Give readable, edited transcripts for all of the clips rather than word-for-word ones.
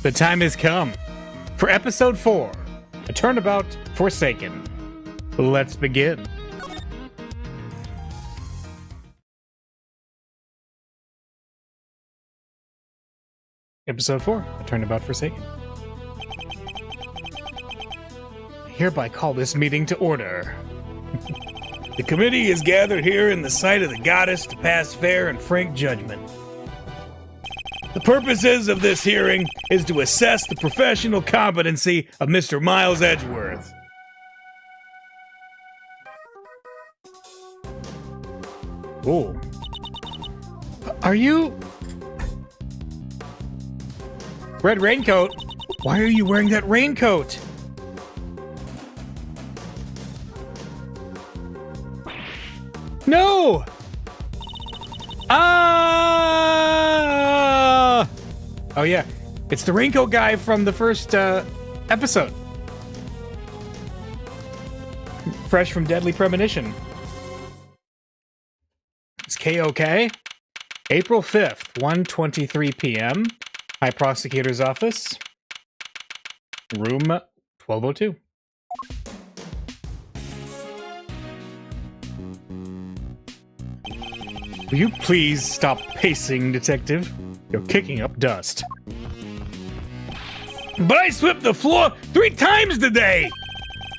The time has come for episode 4, a Turnabout Forsaken. Let's begin. Episode 4, a Turnabout Forsaken. I hereby call this meeting to order. The committee is gathered here in the sight of the goddess to pass fair and frank judgment. The purposes of this hearing is to assess the professional competency of Mr. Miles Edgeworth. Oh. Are you... Red raincoat? Why are you wearing that raincoat? No! Oh yeah, it's the raincoat guy from the first episode. Fresh from Deadly Premonition. It's KOK. April 5th, 1:23 p.m. High Prosecutor's Office. Room 1202. Will you please stop pacing, Detective? You're kicking up dust. But I swept the floor 3 times today!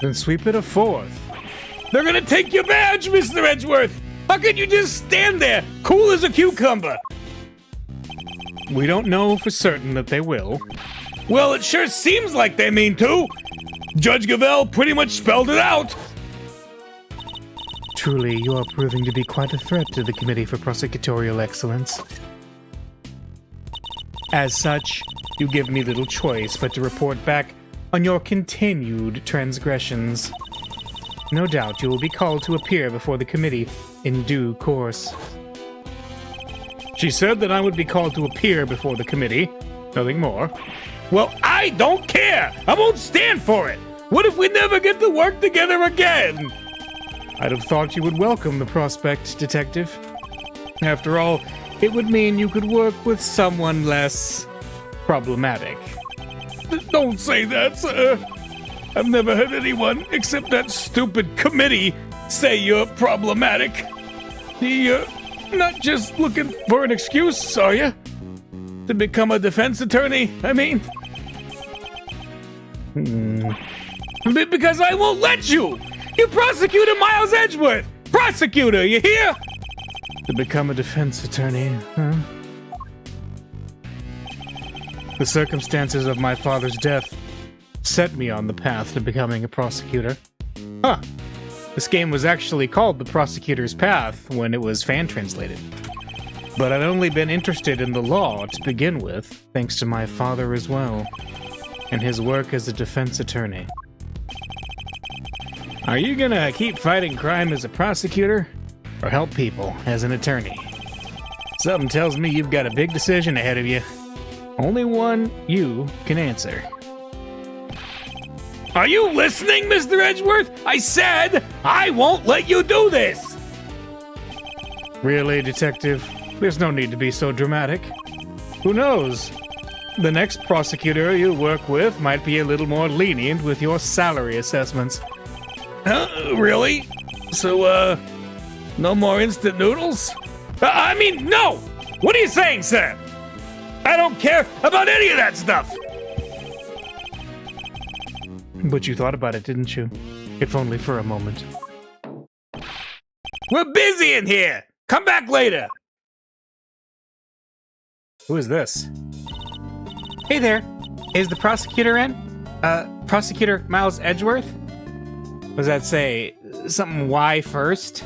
Then sweep it a 4th. They're gonna take your badge, Mr. Edgeworth! How could you just stand there, cool as a cucumber? We don't know for certain that they will. Well, it sure seems like they mean to! Judge Gavelle pretty much spelled it out! Truly, you are proving to be quite a threat to the Committee for Prosecutorial Excellence. As such, you give me little choice but to report back on your continued transgressions. No doubt you will be called to appear before the committee in due course. She said that I would be called to appear before the committee. Nothing more. Well, I don't care! I won't stand for it! What if we never get to work together again? I'd have thought you would welcome the prospect, Detective. After all, it would mean you could work with someone less problematic. Don't say that, sir. I've never heard anyone except that stupid committee say you're problematic. You're not just looking for an excuse, are you? To become a defense attorney, I mean? Because I won't let you! You prosecutor Miles Edgeworth! Prosecutor, you hear? To become a defense attorney, huh? The circumstances of my father's death set me on the path to becoming a prosecutor. Huh. This game was actually called The Prosecutor's Path when it was fan-translated. But I'd only been interested in the law to begin with, thanks to my father as well, and his work as a defense attorney. Are you gonna keep fighting crime as a prosecutor, or help people as an attorney? Something tells me you've got a big decision ahead of you. Only one you can answer. Are you listening, Mr. Edgeworth? I said I won't let you do this! Really, Detective? There's no need to be so dramatic. Who knows? The next prosecutor you work with might be a little more lenient with your salary assessments. Really? So, no more instant noodles? I mean, no! What are you saying, sir? I don't care about any of that stuff! But you thought about it, didn't you? If only for a moment. We're busy in here! Come back later! Who is this? Hey there. Is the prosecutor in? Prosecutor Miles Edgeworth? What does that say? Something Y first?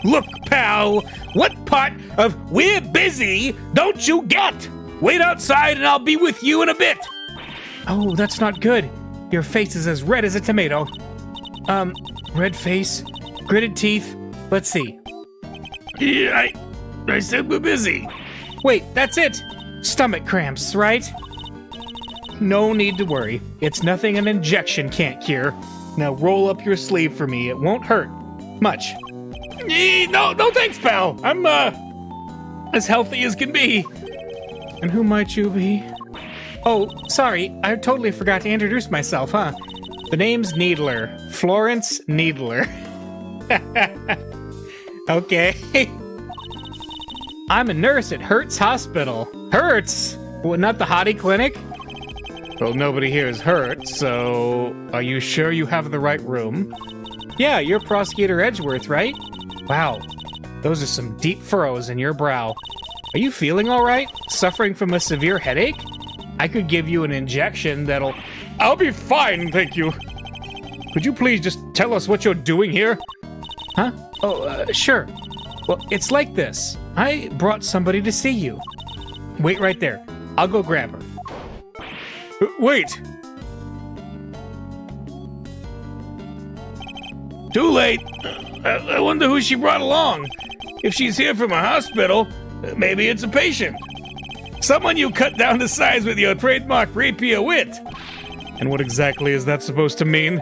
Look, pal! What part of "we're busy" don't you get? Wait outside and I'll be with you in a bit! Oh, that's not good. Your face is as red as a tomato. Red face, gritted teeth. Let's see. Yeah, I said we're busy. Wait, that's it! Stomach cramps, right? No need to worry. It's nothing an injection can't cure. Now roll up your sleeve for me. It won't hurt much. No thanks, pal. I'm, as healthy as can be. And who might you be? Oh, sorry, I totally forgot to introduce myself, huh? The name's Needler. Florence Needler. Okay. I'm a nurse at Hertz Hospital. Hertz? Well, not the Hottie Clinic? Well, nobody here is hurt, so are you sure you have the right room? Yeah, you're Prosecutor Edgeworth, right? Wow, those are some deep furrows in your brow. Are you feeling all right? Suffering from a severe headache? I could give you an injection that'll... I'll be fine, thank you. Could you please just tell us what you're doing here? Huh? Oh, sure. Well, it's like this. I brought somebody to see you. Wait right there. I'll go grab her. Wait! Too late. I wonder who she brought along. If she's here from a hospital, maybe it's a patient. Someone you cut down to size with your trademark rapier wit. And what exactly is that supposed to mean?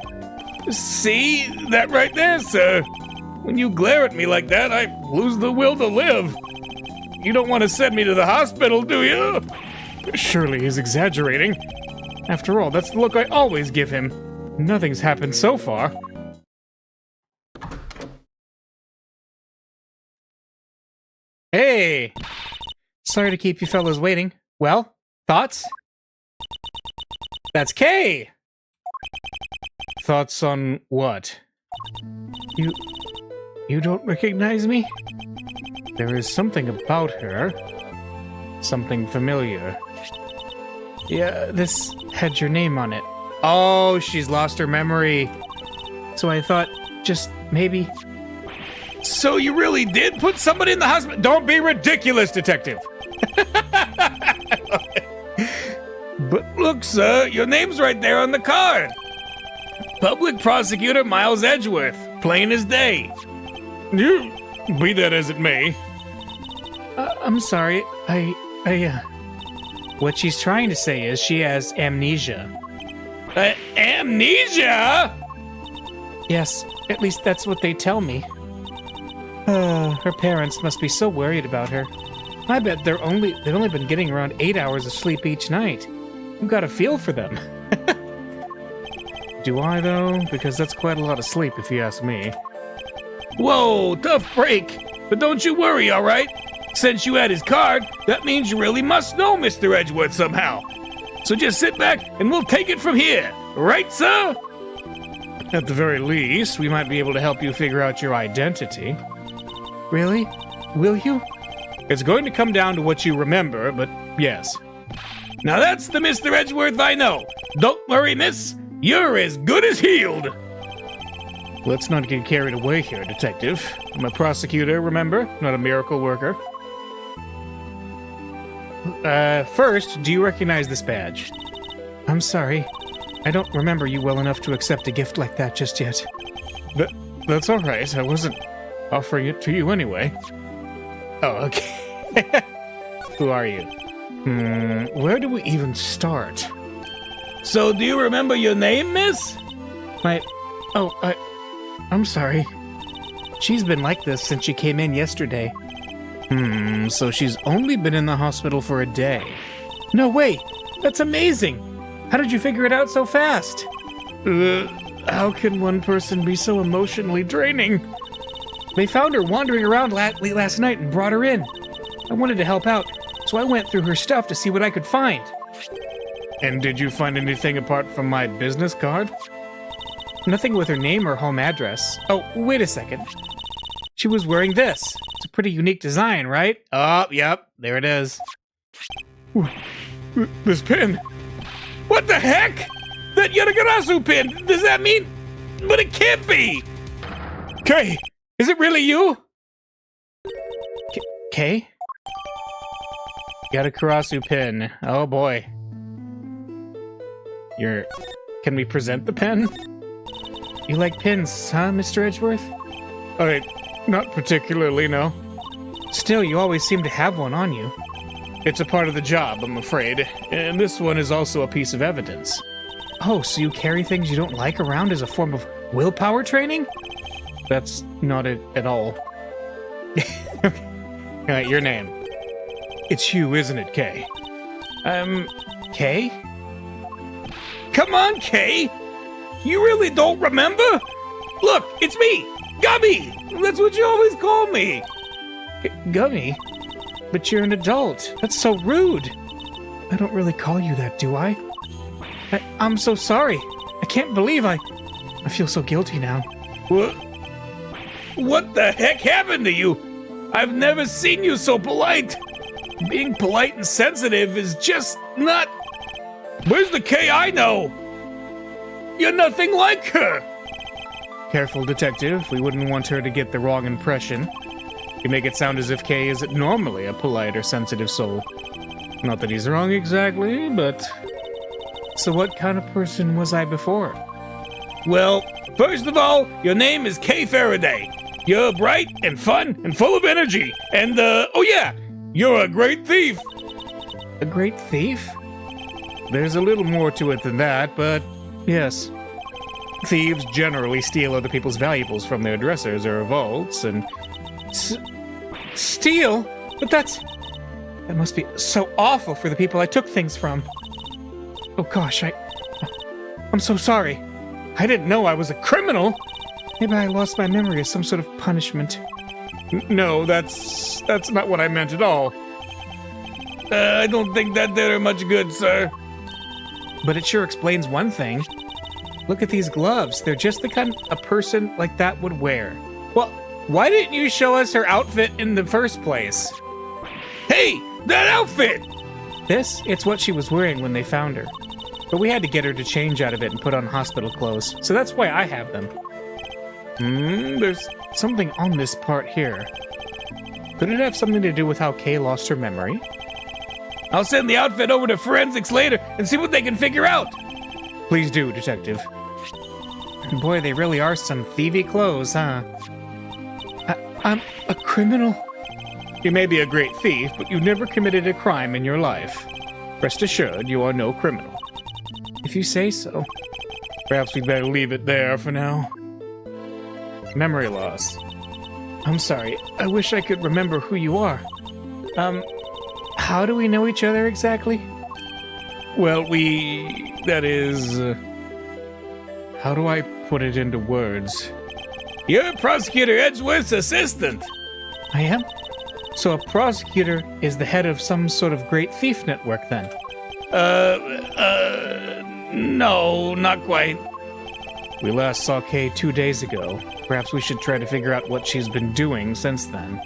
See? That right there, sir. When you glare at me like that, I lose the will to live. You don't want to send me to the hospital, do you? Surely he's exaggerating. After all, that's the look I always give him. Nothing's happened so far. Hey! Sorry to keep you fellas waiting. Well, thoughts? That's Kay! Thoughts on what? You don't recognize me? There is something about her. Something familiar. Yeah, this had your name on it. Oh, she's lost her memory. So I thought, just maybe... So you really did put somebody in the hospital? Don't be ridiculous, detective! But look, sir, your name's right there on the card. Public Prosecutor Miles Edgeworth, plain as day. You, be that as it may. I'm sorry, What she's trying to say is she has amnesia. Amnesia? Yes, at least that's what they tell me. Her parents must be so worried about her. I bet they've only been getting around 8 hours of sleep each night. I've got a feel for them. Do I, though? Because that's quite a lot of sleep, if you ask me. Whoa, tough break. But don't you worry, all right? Since you had his card, that means you really must know Mr. Edgeworth somehow. So just sit back and we'll take it from here. Right, sir? At the very least, we might be able to help you figure out your identity. Really? Will you? It's going to come down to what you remember, but yes. Now that's the Mr. Edgeworth I know. Don't worry, miss. You're as good as healed. Let's not get carried away here, detective. I'm a prosecutor, remember? Not a miracle worker. First, do you recognize this badge? I'm sorry. I don't remember you well enough to accept a gift like that just yet. That's all right. I wasn't offering it to you anyway. Oh, okay. Who are you? Where do we even start? So, do you remember your name, miss? I'm sorry. She's been like this since she came in yesterday. So she's only been in the hospital for a day. No, wait! That's amazing! How did you figure it out so fast? How can one person be so emotionally draining? They found her wandering around late last night and brought her in. I wanted to help out, so I went through her stuff to see what I could find. And did you find anything apart from my business card? Nothing with her name or home address. Oh, wait a second. She was wearing this. It's a pretty unique design, right? Oh, yep, there it is. This pin. What the heck? That Yanagarasu pin! Does that mean... But it can't be! Kay, is it really you? Kay? Yatakarasu pin. Oh boy. Can we present the pen? You like pins, huh, Mr. Edgeworth? Not particularly, no. Still, you always seem to have one on you. It's a part of the job, I'm afraid. And this one is also a piece of evidence. Oh, so you carry things you don't like around as a form of willpower training? That's not it at all. Your name. It's you, isn't it, Kay? Kay? Come on, Kay! You really don't remember? Look, it's me, Gummy! That's what you always call me! Gummy? But you're an adult. That's so rude. I don't really call you that, do I? I'm so sorry. I can't believe I feel so guilty now. What the heck happened to you? I've never seen you so polite. Being polite and sensitive is just not... Where's the Kay I know? You're nothing like her. Careful, Detective. We wouldn't want her to get the wrong impression. You make it sound as if Kay isn't normally a polite or sensitive soul. Not that he's wrong exactly, but... So what kind of person was I before? Well, first of all, your name is Kay Faraday. You're bright and fun and full of energy. And, oh yeah, you're a great thief. A great thief? There's a little more to it than that, but yes. Thieves generally steal other people's valuables from their dressers or vaults, and... Steal? But that must be so awful for the people I took things from. Oh gosh, I'm so sorry. I didn't know I was a criminal. Maybe I lost my memory as some sort of punishment. No, that's not what I meant at all. I don't think that did her much good, sir. But it sure explains one thing. Look at these gloves. They're just the kind a person like that would wear. Well, why didn't you show us her outfit in the first place? Hey, that outfit! It's what she was wearing when they found her. But we had to get her to change out of it and put on hospital clothes, so that's why I have them. There's something on this part here. Could it have something to do with how Kay lost her memory? I'll send the outfit over to forensics later and see what they can figure out. Please do, Detective. Boy, they really are some thievy clothes, huh? I'm a criminal? You may be a great thief, but you never committed a crime in your life. Rest assured, you are no criminal. If you say so. Perhaps we'd better leave it there for now. Memory loss. I'm sorry. I wish I could remember who you are. How do we know each other exactly? Well, that is... how do I put it into words? You're Prosecutor Edgeworth's assistant. I am? So a prosecutor is the head of some sort of great thief network, then? No, not quite. We last saw Kay 2 days ago. Perhaps we should try to figure out what she's been doing since then.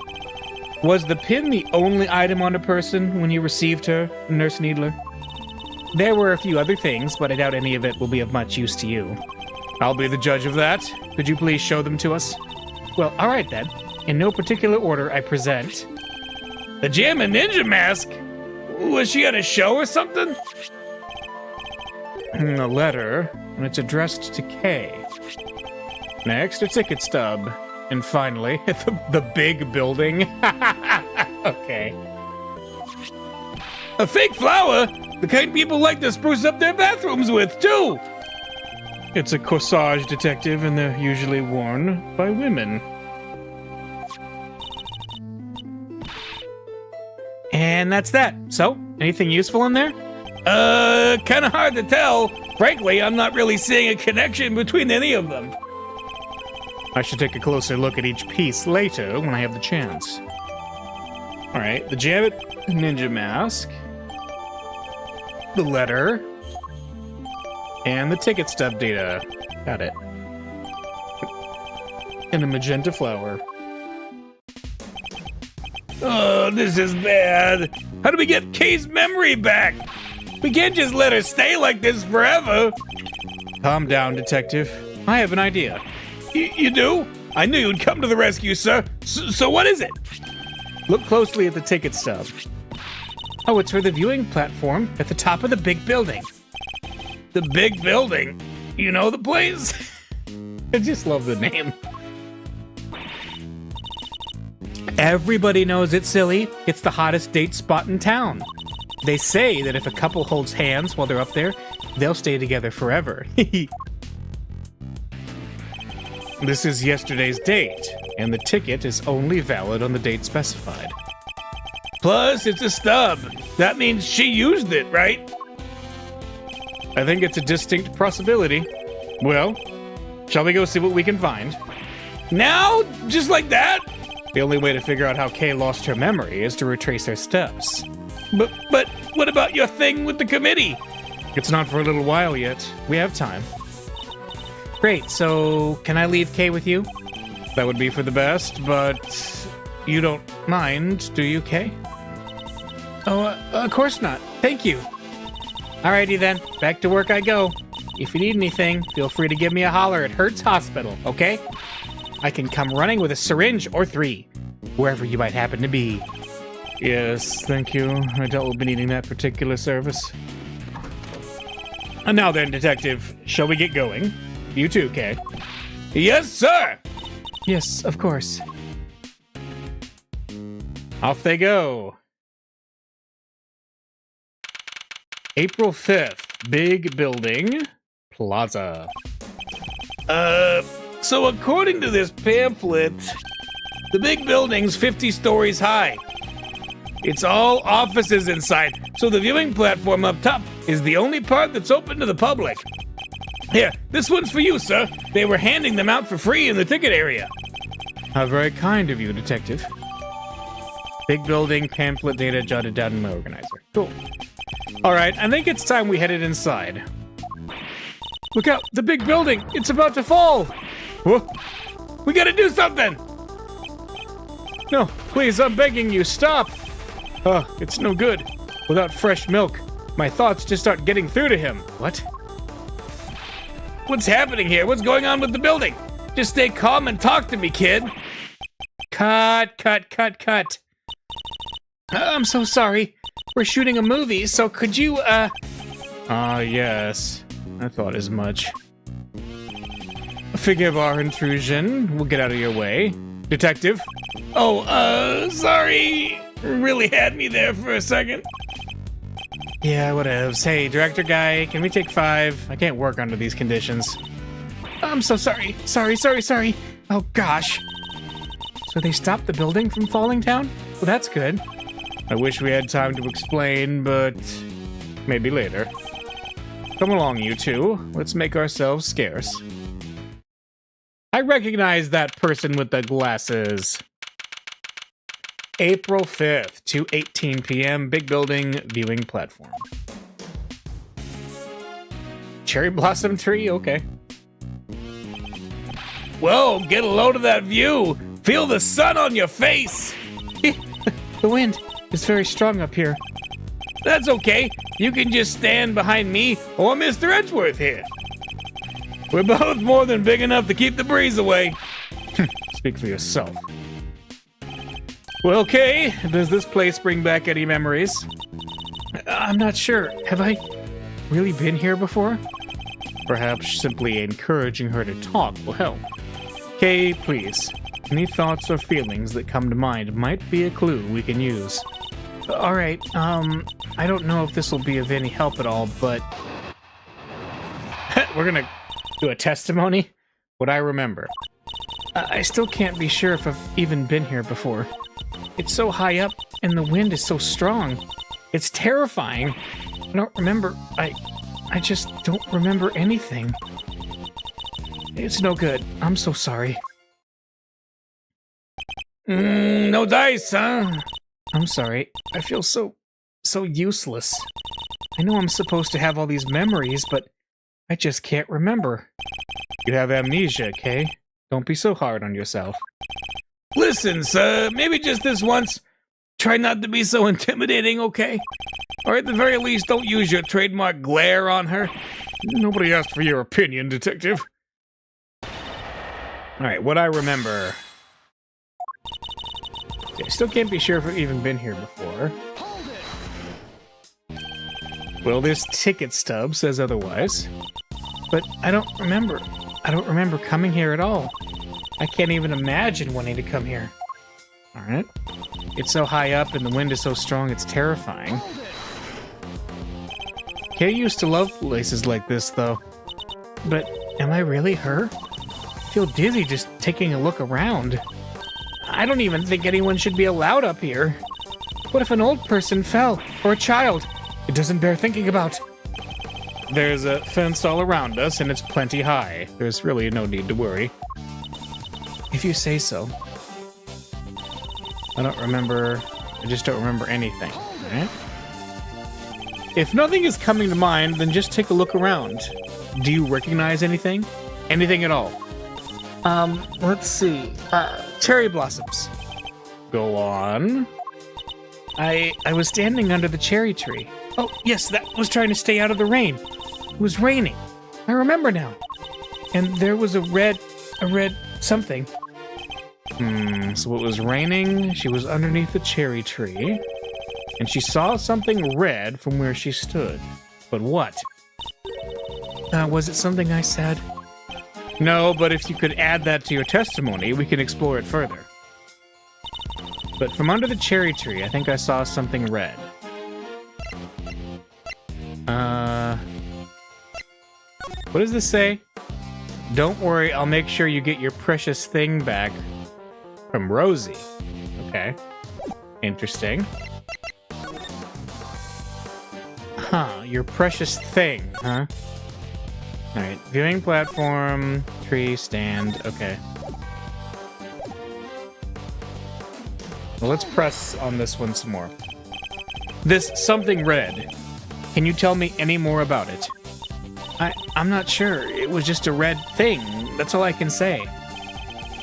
Was the pin the only item on a person when you received her, Nurse Needler? There were a few other things, but I doubt any of it will be of much use to you. I'll be the judge of that. Could you please show them to us? Well, all right then. In no particular order, I present... The Jammin' Ninja mask? Was she at a show or something? A letter, and it's addressed to Kay. Next, a ticket stub. And finally, the big building. Okay. A fake flower? The kind people like to spruce up their bathrooms with, too! It's a corsage, Detective, and they're usually worn by women. And that's that. So, anything useful in there? Kinda hard to tell. Frankly, I'm not really seeing a connection between any of them. I should take a closer look at each piece later when I have the chance. Alright, the Jammin' Ninja mask. The letter. And the ticket stub data. Got it. And a magenta flower. Oh, this is bad. How do we get Kay's memory back? We can't just let her stay like this forever. Calm down, Detective. I have an idea. You do? I knew you'd come to the rescue, sir. So what is it? Look closely at the ticket stub. Oh, it's for the viewing platform at the top of the big building. The big building? You know the place? I just love the name. Everybody knows it's silly. It's the hottest date spot in town. They say that if a couple holds hands while they're up there, they'll stay together forever. This is yesterday's date, and the ticket is only valid on the date specified. Plus, it's a stub. That means she used it, right? I think it's a distinct possibility. Well, shall we go see what we can find? Now? Just like that? The only way to figure out how Kay lost her memory is to retrace her steps. But what about your thing with the committee? It's not for a little while yet. We have time. Great, so can I leave Kay with you? That would be for the best, but you don't mind, do you, Kay? Oh, of course not. Thank you. Alrighty then, back to work I go. If you need anything, feel free to give me a holler at Hertz Hospital, okay? I can come running with a syringe or 3, wherever you might happen to be. Yes, thank you. I doubt we'll be needing that particular service. And now then, Detective, shall we get going? You too, Kay. Yes, sir! Yes, of course. Off they go. April 5th, big building, plaza. So according to this pamphlet, the big building's 50 stories high. It's all offices inside, so the viewing platform up top is the only part that's open to the public. Here, this one's for you, sir. They were handing them out for free in the ticket area. How very kind of you, Detective. Big building, pamphlet data jotted down in my organizer. Cool. All right, I think it's time we headed inside. Look out, the big building, it's about to fall. Whoa. We gotta do something! No, please, I'm begging you, stop. It's no good. Without fresh milk, my thoughts just aren't getting through to him. What? What's happening here? What's going on with the building? Just stay calm and talk to me, kid. Cut. I'm so sorry. We're shooting a movie, so could you, yes. I thought as much. Forgive our intrusion. We'll get out of your way. Detective? Oh, sorry. Really had me there for a second. Yeah, whatevs. Hey, director guy, can we take 5? I can't work under these conditions. I'm so sorry. Sorry. Oh, gosh. So they stopped the building from falling down? Well, that's good. I wish we had time to explain, but maybe later. Come along, you two. Let's make ourselves scarce. I recognize that person with the glasses. April 5th, 2:18 p.m., big building, viewing platform. Cherry blossom tree? Okay. Whoa, get a load of that view. Feel the sun on your face. The wind is very strong up here. That's okay. You can just stand behind me or Mr. Edgeworth here. We're both more than big enough to keep the breeze away. Speak for yourself. Well, okay. Does this place bring back any memories? I'm not sure. Have I really been here before? Perhaps simply encouraging her to talk will help. Kay, please. Any thoughts or feelings that come to mind might be a clue we can use. All right, I don't know if this will be of any help at all, but... We're gonna do a testimony? What I remember. I still can't be sure if I've even been here before. It's so high up, and the wind is so strong. It's terrifying. I don't remember... I just don't remember anything. It's no good. I'm so sorry. No dice, huh? I'm sorry. I feel so useless. I know I'm supposed to have all these memories, but I just can't remember. You have amnesia, Kay. Don't be so hard on yourself. Listen, sir, maybe just this once, try not to be so intimidating, okay? Or at the very least, don't use your trademark glare on her. Nobody asked for your opinion, Detective. Alright, what I remember... I still can't be sure if I've even been here before. Well, this ticket stub says otherwise. But I don't remember. I don't remember coming here at all. I can't even imagine wanting to come here. Alright. It's so high up and the wind is so strong it's terrifying. Kay used to love places like this, though. But am I really her? I feel dizzy just taking a look around. I don't even think anyone should be allowed up here. What if an old person fell? Or a child? It doesn't bear thinking about. There's a fence all around us, and it's plenty high. There's really no need to worry. If you say so. I just don't remember anything, right? If nothing is coming to mind, then just take a look around. Do you recognize anything? Anything at all? Let's see. Cherry blossoms. Go on. I was standing under the cherry tree. Oh, yes, that was trying to stay out of the rain. It was raining. I remember now. And there was a red something. So it was raining, she was underneath the cherry tree, and she saw something red from where she stood. But what? Was it something I said? No, but if you could add that to your testimony, we can explore it further. But from under the cherry tree, I think I saw something red. What does this say? Don't worry, I'll make sure you get your precious thing back. From Rosie. Okay. Interesting. Huh, your precious thing, huh? Alright, viewing platform, tree, stand, okay. Well, let's press on this one some more. This something red. Can you tell me any more about it? I'm not sure. It was just a red thing. That's all I can say.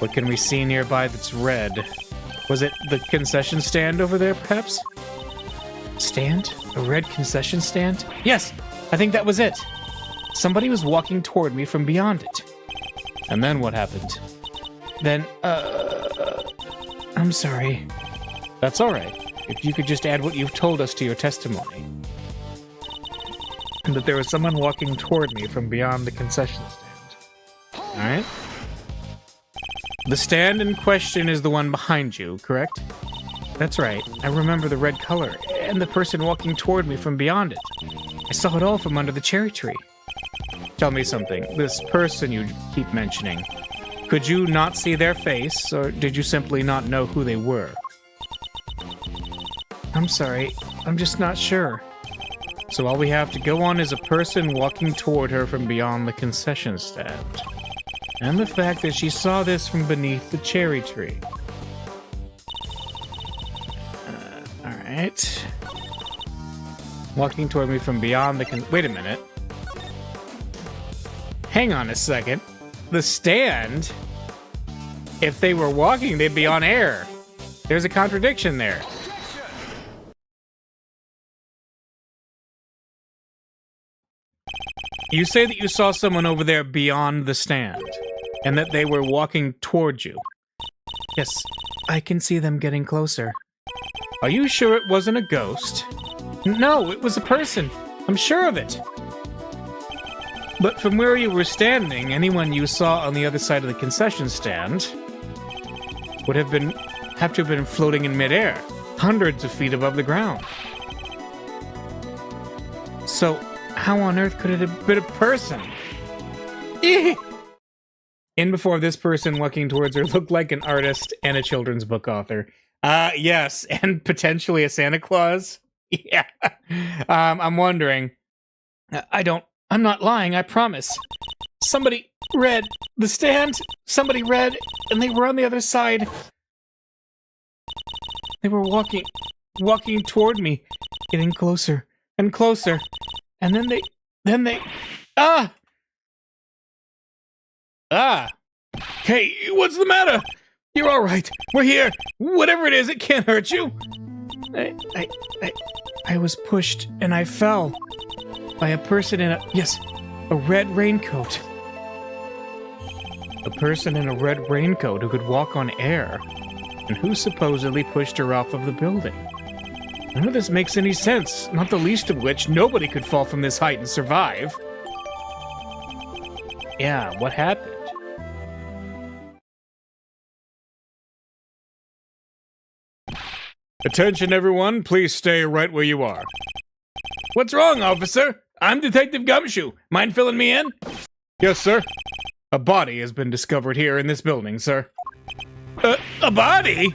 What can we see nearby that's red? Was it the concession stand over there, perhaps? Stand? A red concession stand? Yes, I think that was it. Somebody was walking toward me from beyond it. And then what happened? Then, I'm sorry. That's all right. If you could just add what you've told us to your testimony. And that there was someone walking toward me from beyond the concession stand. All right? The stand in question is the one behind you, correct? That's right. I remember the red color and the person walking toward me from beyond it. I saw it all from under the cherry tree. Tell me something. This person you keep mentioning, could you not see their face, or did you simply not know who they were? I'm sorry. I'm just not sure. So all we have to go on is a person walking toward her from beyond the concession stand. And the fact that she saw this from beneath the cherry tree. Alright. Walking toward me from beyond the wait a minute. Hang on a second. The stand? If they were walking, they'd be on air. There's a contradiction there. You say that you saw someone over there beyond the stand, and that they were walking towards you. Yes, I can see them getting closer. Are you sure it wasn't a ghost? No, it was a person. I'm sure of it. But from where you were standing, anyone you saw on the other side of the concession stand would have to have been floating in midair, hundreds of feet above the ground. So, how on earth could it have been a person? In before this person walking towards her looked like an artist and a children's book author. Yes, and potentially a Santa Claus. Yeah. I'm wondering. I'm not lying, I promise. Somebody read the stand, somebody read, and they were on the other side. They were walking toward me, getting closer and closer. And then they, Hey, what's the matter? You're all right. We're here. Whatever it is, it can't hurt you. I was pushed and I fell by a person in a red raincoat. A person in a red raincoat who could walk on air, and who supposedly pushed her off of the building. None of this makes any sense, not the least of which nobody could fall from this height and survive. Yeah, what happened? Attention, everyone. Please stay right where you are. What's wrong, officer? I'm Detective Gumshoe. Mind filling me in? Yes, sir. A body has been discovered here in this building, sir. A body?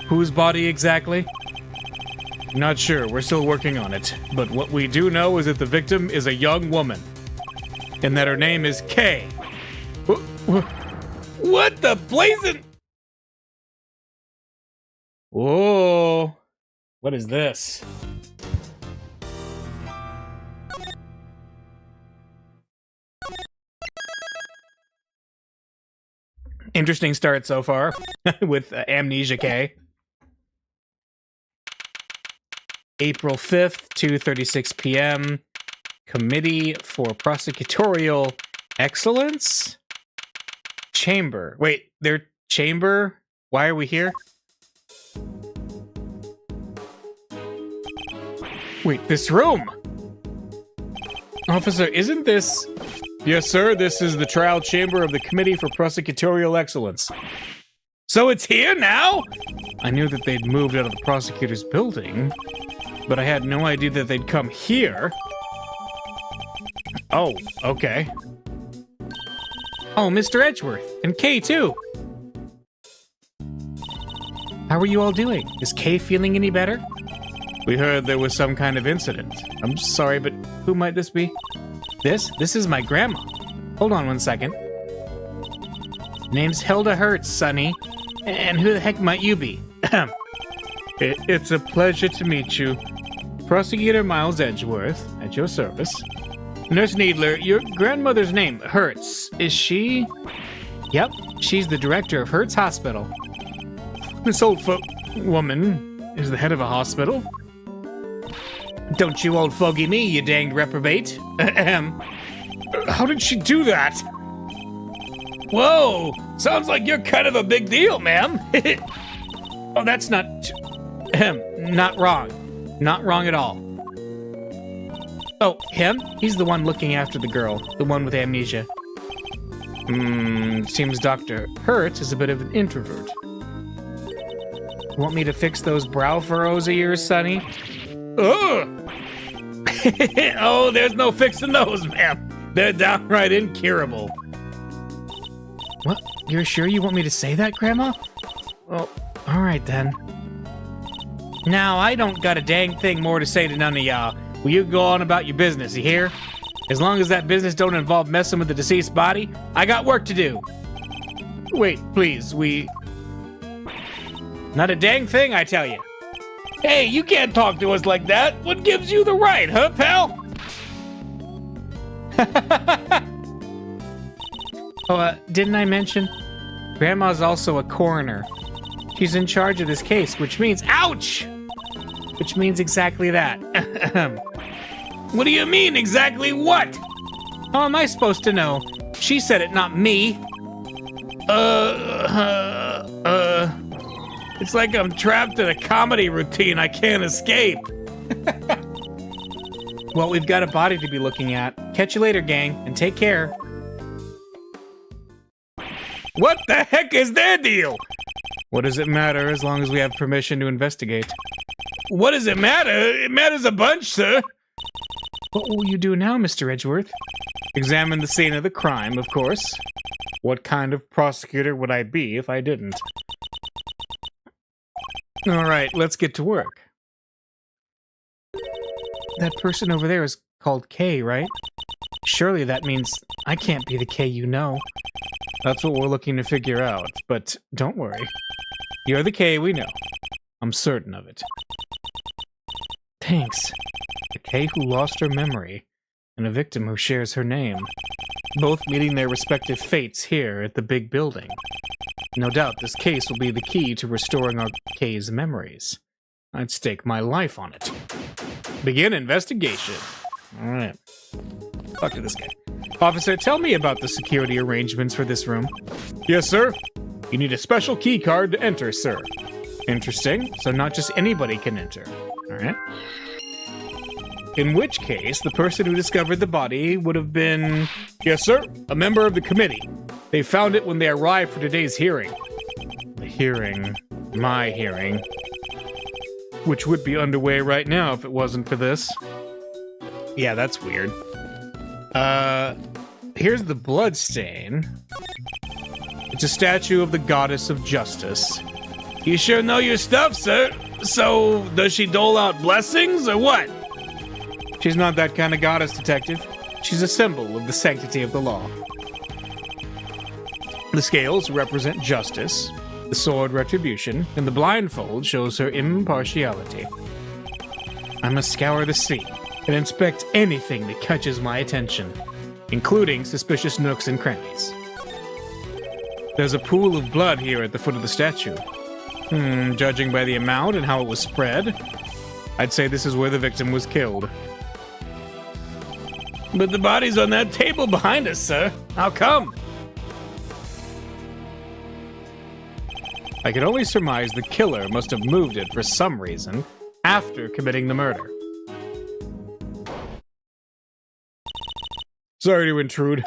Whose body exactly? Not sure. We're still working on it. But what we do know is that the victim is a young woman. And that her name is Kay. What the blazing? Whoa. What is this? Interesting start so far with Amnesia K. April 5th, 2:36 p.m. Committee for Prosecutorial Excellence? Chamber. Wait, their chamber? Why are we here? Wait, this room! Officer, isn't this... Yes, sir, this is the trial chamber of the Committee for Prosecutorial Excellence. So it's here now? I knew that they'd moved out of the prosecutor's building, but I had no idea that they'd come here. Oh, okay. Oh, Mr. Edgeworth, and Kay too. How are you all doing? Is Kay feeling any better? We heard there was some kind of incident. I'm sorry, but who might this be? This is my grandma. Hold on one second. Name's Hilda Hertz, Sonny. And who the heck might you be? It's a pleasure to meet you. Prosecutor Miles Edgeworth, at your service. Nurse Needler, your grandmother's name, Hertz, is she? Yep, she's the director of Hertz Hospital. This old woman is the head of a hospital? Don't you old fogey me, you danged reprobate. How did she do that? Whoa, sounds like you're kind of a big deal, ma'am. Oh, that's not wrong. Not wrong at all. Oh, him? He's the one looking after the girl, the one with amnesia. Seems Dr. Hertz is a bit of an introvert. Want me to fix those brow furrows of yours, Sonny? Ugh! Oh, there's no fixing those, ma'am. They're downright incurable. What? You're sure you want me to say that, Grandma? Well, alright then. Now, I don't got a dang thing more to say to none of y'all. Will you go on about your business, you hear? As long as that business don't involve messing with the deceased body, I got work to do. Wait, please, Not a dang thing, I tell you. Hey, you can't talk to us like that. What gives you the right, huh, pal? Didn't I mention? Grandma's also a coroner. She's in charge of this case, which means... Ouch! Which means exactly that. What do you mean, exactly what? How am I supposed to know? She said it, not me. It's like I'm trapped in a comedy routine I can't escape. Well, we've got a body to be looking at. Catch you later, gang, and take care. What the heck is their deal? What does it matter as long as we have permission to investigate? What does it matter? It matters a bunch, sir. What will you do now, Mr. Edgeworth? Examine the scene of the crime, of course. What kind of prosecutor would I be if I didn't? All right, let's get to work. That person over there is called Kay, right? Surely that means I can't be the Kay you know. That's what we're looking to figure out, but don't worry. You're the Kay we know. I'm certain of it. Thanks. The Kay who lost her memory, and a victim who shares her name. Both meeting their respective fates here at the big building. No doubt this case will be the key to restoring our Kay's memories. I'd stake my life on it. Begin investigation. Alright. Talk to this guy. Officer, tell me about the security arrangements for this room. Yes, sir. You need a special key card to enter, sir. Interesting. So not just anybody can enter. Alright. In which case, the person who discovered the body would have been... Yes, sir. A member of the committee. They found it when they arrived for today's hearing. The hearing. My hearing. Which would be underway right now if it wasn't for this. Yeah, that's weird. Here's the bloodstain. It's a statue of the goddess of justice. You sure know your stuff, sir. So, does she dole out blessings or what? She's not that kind of goddess, Detective. She's a symbol of the sanctity of the law. The scales represent justice, the sword retribution, and the blindfold shows her impartiality. I must scour the sea and inspect anything that catches my attention, including suspicious nooks and crannies. There's a pool of blood here at the foot of the statue. Judging by the amount and how it was spread, I'd say this is where the victim was killed. But the body's on that table behind us, sir. How come? I can only surmise the killer must have moved it for some reason after committing the murder. Sorry to intrude.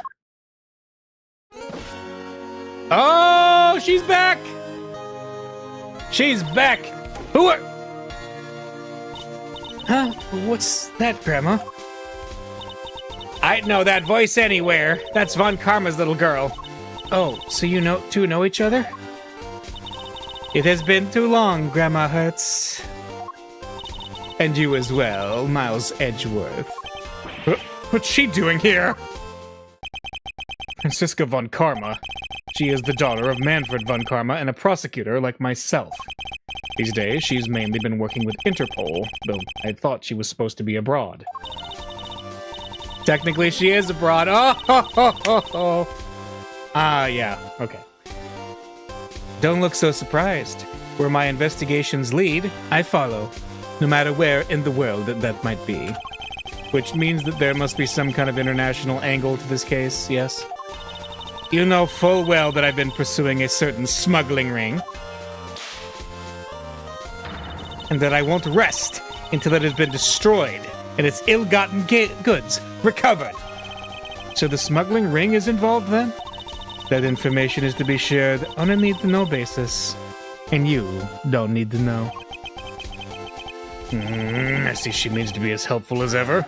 Oh, she's back! She's back! Who are... Huh? What's that, Grandma? I'd know that voice anywhere. That's Von Karma's little girl. Oh, so you two know each other? It has been too long, Grandma Hertz. And you as well, Miles Edgeworth. What's she doing here? Franziska Von Karma. She is the daughter of Manfred Von Karma and a prosecutor like myself. These days, she's mainly been working with Interpol, though I thought she was supposed to be abroad. Technically, she is abroad. Oh, ho, ho, ho, ho. Yeah, okay. Don't look so surprised. Where my investigations lead, I follow, no matter where in the world that might be. Which means that there must be some kind of international angle to this case, yes? You know full well that I've been pursuing a certain smuggling ring. And that I won't rest until it has been destroyed and its ill-gotten goods recovered. So the smuggling ring is involved then? That information is to be shared on a need-to-know basis. And you don't need to know. I see she means to be as helpful as ever.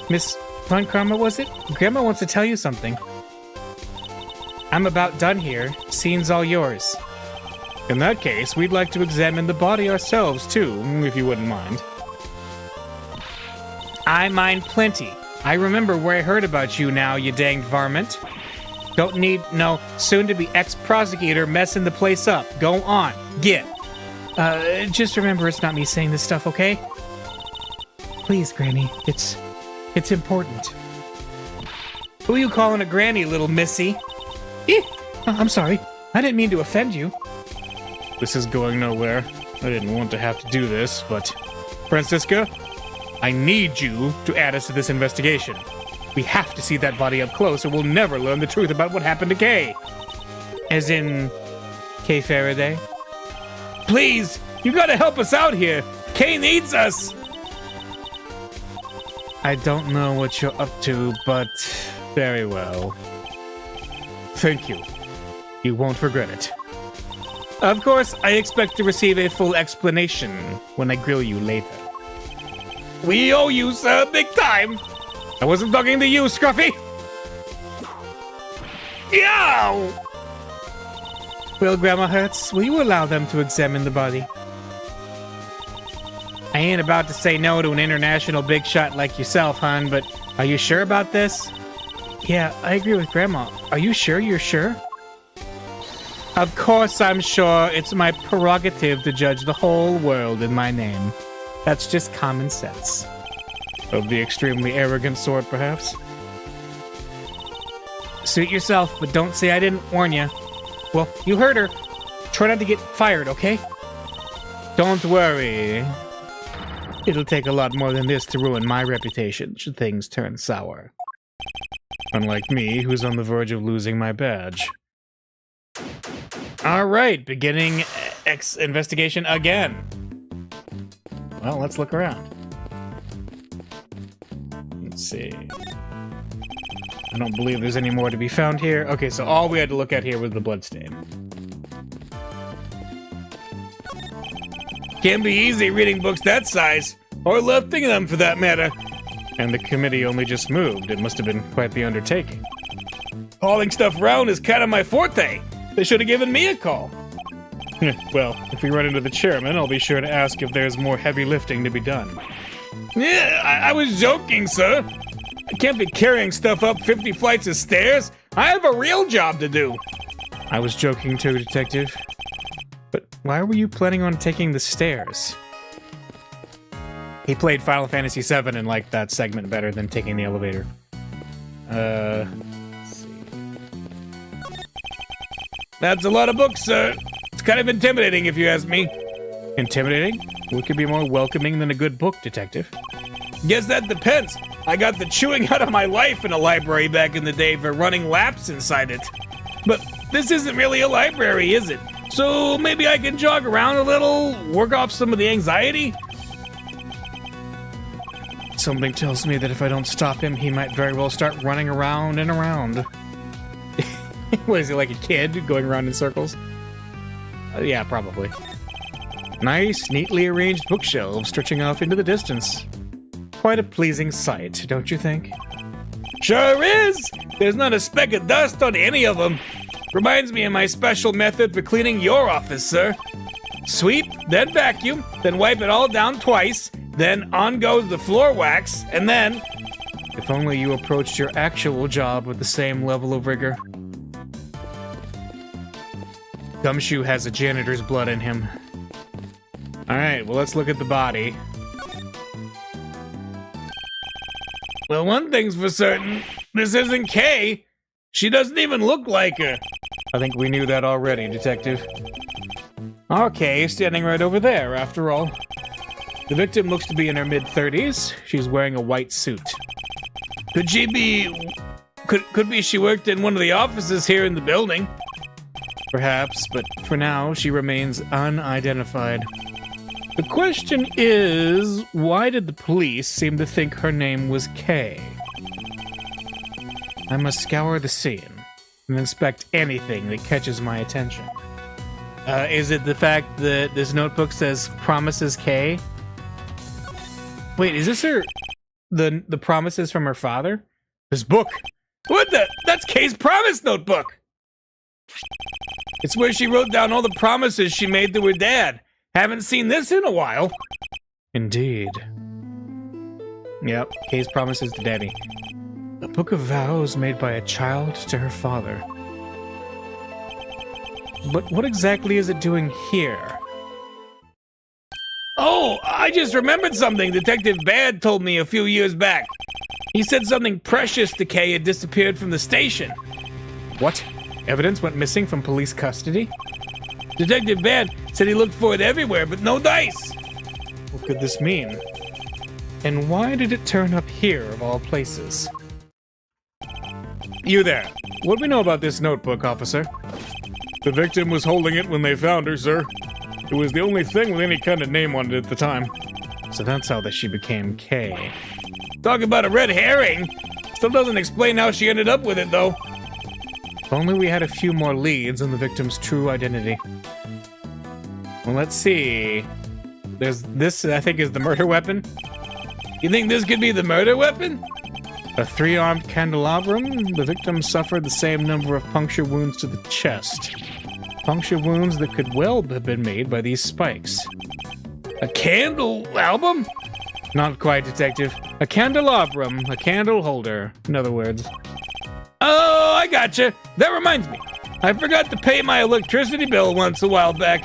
Miss Von Karma, was it? Grandma wants to tell you something. I'm about done here. Scene's all yours. In that case, we'd like to examine the body ourselves, too, if you wouldn't mind. I mind plenty. I remember where I heard about you now, you danged varmint. Don't need no soon-to-be ex-prosecutor messing the place up. Go on. Get. Just remember it's not me saying this stuff, okay? Please, Granny. It's important. Who you calling a granny, little missy? I'm sorry. I didn't mean to offend you. This is going nowhere. I didn't want to have to do this, but... Franziska, I need you to add us to this investigation. We have to see that body up close, or we'll never learn the truth about what happened to Kay. As in... Kay Faraday? Please! You gotta help us out here! Kay needs us! I don't know what you're up to, but... Very well. Thank you. You won't regret it. Of course, I expect to receive a full explanation when I grill you later. We owe you, sir, big time! I wasn't talking to you, Scruffy! Yow! Well, Grandma Hertz, will you allow them to examine the body? I ain't about to say no to an international big shot like yourself, hon, but are you sure about this? Yeah, I agree with Grandma. Are you sure you're sure? Of course I'm sure. It's my prerogative to judge the whole world in my name. That's just common sense. Of the extremely arrogant sort, perhaps? Suit yourself, but don't say I didn't warn you. Well, you heard her. Try not to get fired, okay? Don't worry. It'll take a lot more than this to ruin my reputation should things turn sour. Unlike me, who's on the verge of losing my badge. Alright, beginning investigation again. Well, let's look around. Let's see. I don't believe there's any more to be found here. Okay, so all we had to look at here was the bloodstain. Can't be easy reading books that size, or lifting them for that matter. And the committee only just moved. It must have been quite the undertaking. Hauling stuff around is kind of my forte. They should have given me a call. Well, if we run into the chairman, I'll be sure to ask if there's more heavy lifting to be done. Yeah, I was joking, sir. I can't be carrying stuff up 50 flights of stairs. I have a real job to do. I was joking too, Detective. But why were you planning on taking the stairs? He played Final Fantasy VII and liked that segment better than taking the elevator. Let's see. That's a lot of books, sir. It's kind of intimidating if you ask me. Intimidating? What could be more welcoming than a good book, Detective? Guess that depends. I got the chewing out of my life in a library back in the day for running laps inside it. But this isn't really a library, is it? So maybe I can jog around a little, work off some of the anxiety? Something tells me that if I don't stop him, he might very well start running around and around. What is he, like a kid going around in circles? Yeah, probably. Nice, neatly arranged bookshelves stretching off into the distance. Quite a pleasing sight, don't you think? Sure is! There's not a speck of dust on any of them. Reminds me of my special method for cleaning your office, sir. Sweep, then vacuum, then wipe it all down twice, then on goes the floor wax, and then... If only you approached your actual job with the same level of rigor. Gumshoe has a janitor's blood in him. Alright, well, let's look at the body. Well, one thing's for certain. This isn't Kay. She doesn't even look like her. I think we knew that already, Detective. Okay, standing right over there, after all. The victim looks to be in her mid-30s. She's wearing a white suit. Could she be... Could be she worked in one of the offices here in the building. Perhaps, but for now, she remains unidentified. The question is, why did the police seem to think her name was Kay? I must scour the scene and inspect anything that catches my attention. Is it the fact that this notebook says Promises Kay? Wait, is this her... the promises from her father? This book? What the... That's Kay's promise notebook! It's where she wrote down all the promises she made to her dad. Haven't seen this in a while. Indeed. Yep, Kay's promises to Daddy. A book of vows made by a child to her father. But what exactly is it doing here? Oh, I just remembered something Detective Bad told me a few years back. He said something precious to Kay had disappeared from the station. What? Evidence went missing from police custody? Detective Bad said he looked for it everywhere, but no dice. What could this mean? And why did it turn up here, of all places? You there. What do we know about this notebook, officer? The victim was holding it when they found her, sir. It was the only thing with any kind of name on it at the time. So that's how she became Kay. Talk about a red herring. Still doesn't explain how she ended up with it, though. If only we had a few more leads on the victim's true identity. Well, let's see. There's this, I think, is the murder weapon. You think this could be the murder weapon? A 3-armed candelabrum. The victim suffered the same number of puncture wounds to the chest. Puncture wounds that could well have been made by these spikes. A candle album? Not quite, Detective. A candelabrum, a candle holder, in other words. Oh, I gotcha. That reminds me. I forgot to pay my electricity bill once a while back,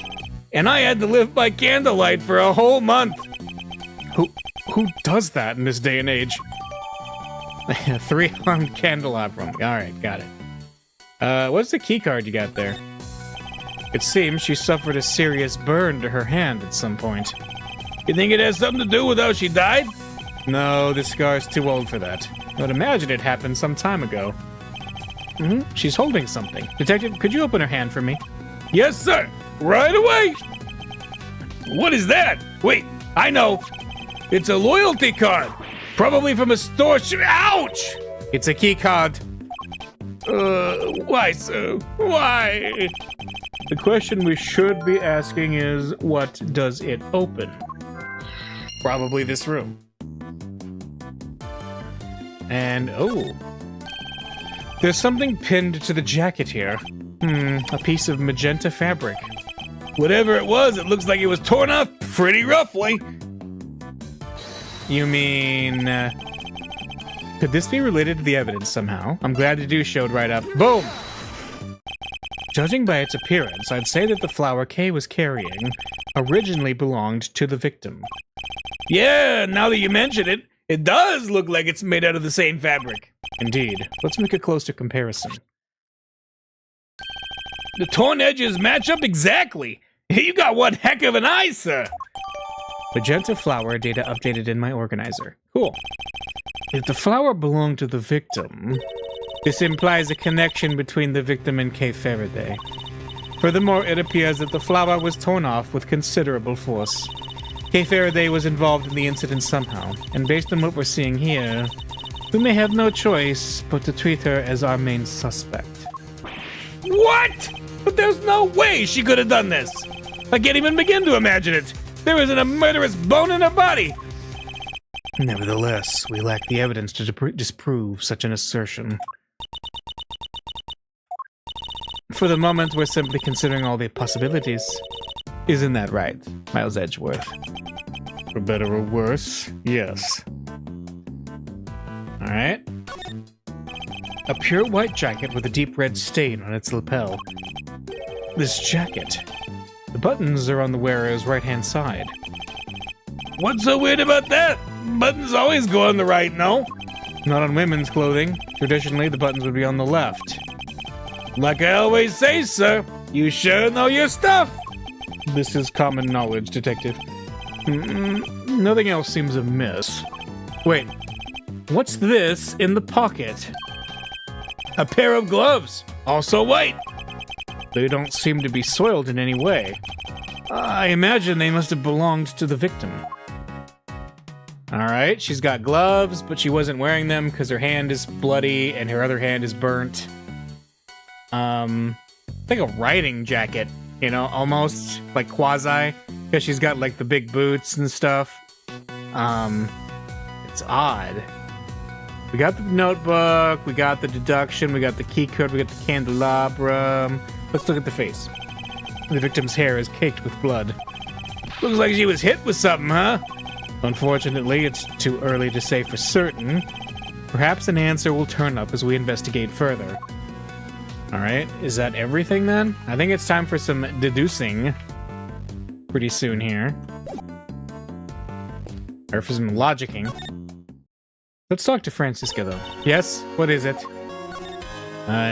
and I had to live by candlelight for a whole month. Who does that in this day and age? A 3-armed candelabrum. Alright, got it. What's the key card you got there? It seems she suffered a serious burn to her hand at some point. You think it has something to do with how she died? No, this scar's too old for that. I would imagine it happened some time ago. She's holding something. Detective, could you open her hand for me? Yes, sir. Right away. What is that? Wait, I know. It's a loyalty card. Probably from a store. Ouch! It's a key card. Why, sir? Why? The question we should be asking is, what does it open? Probably this room. And, oh. There's something pinned to the jacket here. A piece of magenta fabric. Whatever it was, it looks like it was torn off pretty roughly. You mean... could this be related to the evidence somehow? I'm glad the dude showed right up. Boom! Judging by its appearance, I'd say that the flower Kay was carrying originally belonged to the victim. Yeah, now that you mention it, it does look like it's made out of the same fabric. Indeed. Let's make a closer comparison. The torn edges match up exactly. You got one heck of an eye, sir. Magenta flower data updated in my organizer. Cool. If the flower belonged to the victim, this implies a connection between the victim and Kay Faraday. Furthermore, it appears that the flower was torn off with considerable force. Kay Faraday was involved in the incident somehow, and based on what we're seeing here, we may have no choice but to treat her as our main suspect. What? But there's no way she could have done this. I can't even begin to imagine it. There isn't a murderous bone in her body. Nevertheless, we lack the evidence to disprove such an assertion. For the moment, we're simply considering all the possibilities. Isn't that right, Miles Edgeworth? For better or worse, yes. Alright. A pure white jacket with a deep red stain on its lapel. This jacket. The buttons are on the wearer's right-hand side. What's so weird about that? Buttons always go on the right, no? Not on women's clothing. Traditionally, the buttons would be on the left. Like I always say, sir, you sure know your stuff. This is common knowledge, Detective. Nothing else seems amiss. Wait, what's this in the pocket? A pair of gloves, also white. They don't seem to be soiled in any way. I imagine they must have belonged to the victim. Alright, she's got gloves, but she wasn't wearing them because her hand is bloody and her other hand is burnt. Like a riding jacket, you know, almost like quasi, because she's got like the big boots and stuff. It's odd. We got the notebook, we got the deduction, we got the key code, we got the candelabra. Let's look at the face. The victim's hair is caked with blood. Looks like she was hit with something, huh? Unfortunately, it's too early to say for certain. Perhaps an answer will turn up as we investigate further. Alright, is that everything then? I think it's time for some deducing pretty soon here. Or for some logicking. Let's talk to Francisca, though. Yes? What is it?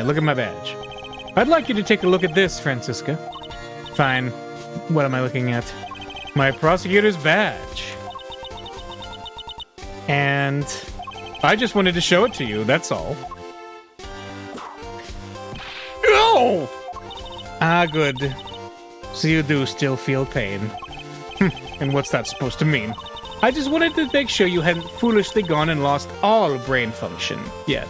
Look at my badge. I'd like you to take a look at this, Francisca. Fine. What am I looking at? My prosecutor's badge. And I just wanted to show it to you, that's all. No! Ah, good. So you do still feel pain. And what's that supposed to mean? I just wanted to make sure you hadn't foolishly gone and lost all brain function yet.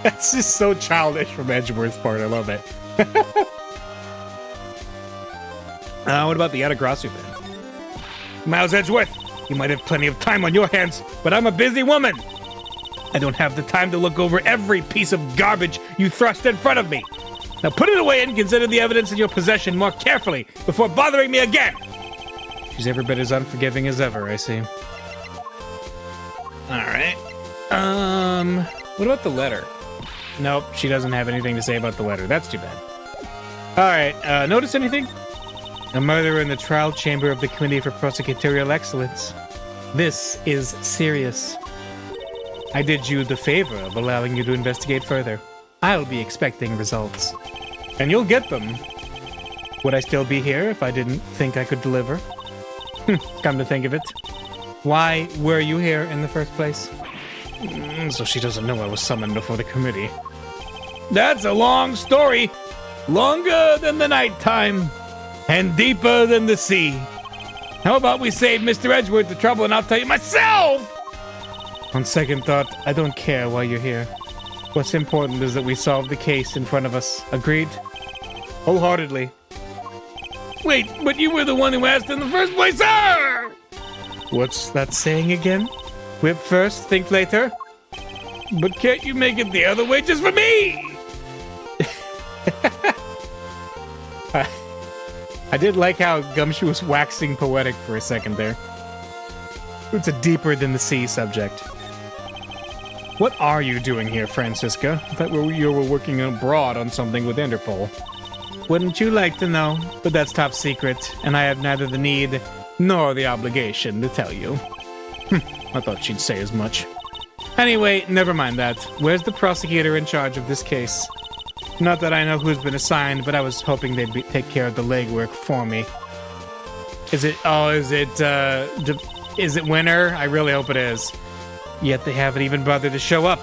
That's just so childish from Edgeworth's part. I love it. What about the Atagrasu then? Miles Edgeworth, you might have plenty of time on your hands, but I'm a busy woman. I don't have the time to look over every piece of garbage you thrust in front of me. Now put it away and consider the evidence in your possession more carefully before bothering me again. She's every bit as unforgiving as ever, I see. Alright. What about the letter? Nope, she doesn't have anything to say about the letter. That's too bad. Alright, notice anything? A murder in the trial chamber of the Committee for Prosecutorial Excellence. This is serious. I did you the favor of allowing you to investigate further. I'll be expecting results. And you'll get them. Would I still be here if I didn't think I could deliver? Come to think of it. Why were you here in the first place? So she doesn't know I was summoned before the committee. That's a long story. Longer than the nighttime. And deeper than the sea. How about we save Mr. Edgeworth the trouble and I'll tell you myself? On second thought, I don't care why you're here. What's important is that we solve the case in front of us. Agreed? Wholeheartedly. Wait, but you were the one who asked in the first place, sir! What's that saying again? Whip first, think later? But can't you make it the other way just for me? I did like how Gumshoe was waxing poetic for a second there. It's a deeper than the sea subject. What are you doing here, Francisca? I thought you were working abroad on something with Interpol. Wouldn't you like to know? But that's top secret, and I have neither the need nor the obligation to tell you. I thought she'd say as much. Anyway, never mind that. Where's the prosecutor in charge of this case? Not that I know who's been assigned, but I was hoping they'd take care of the legwork for me. Is it Winter? I really hope it is. Yet they haven't even bothered to show up.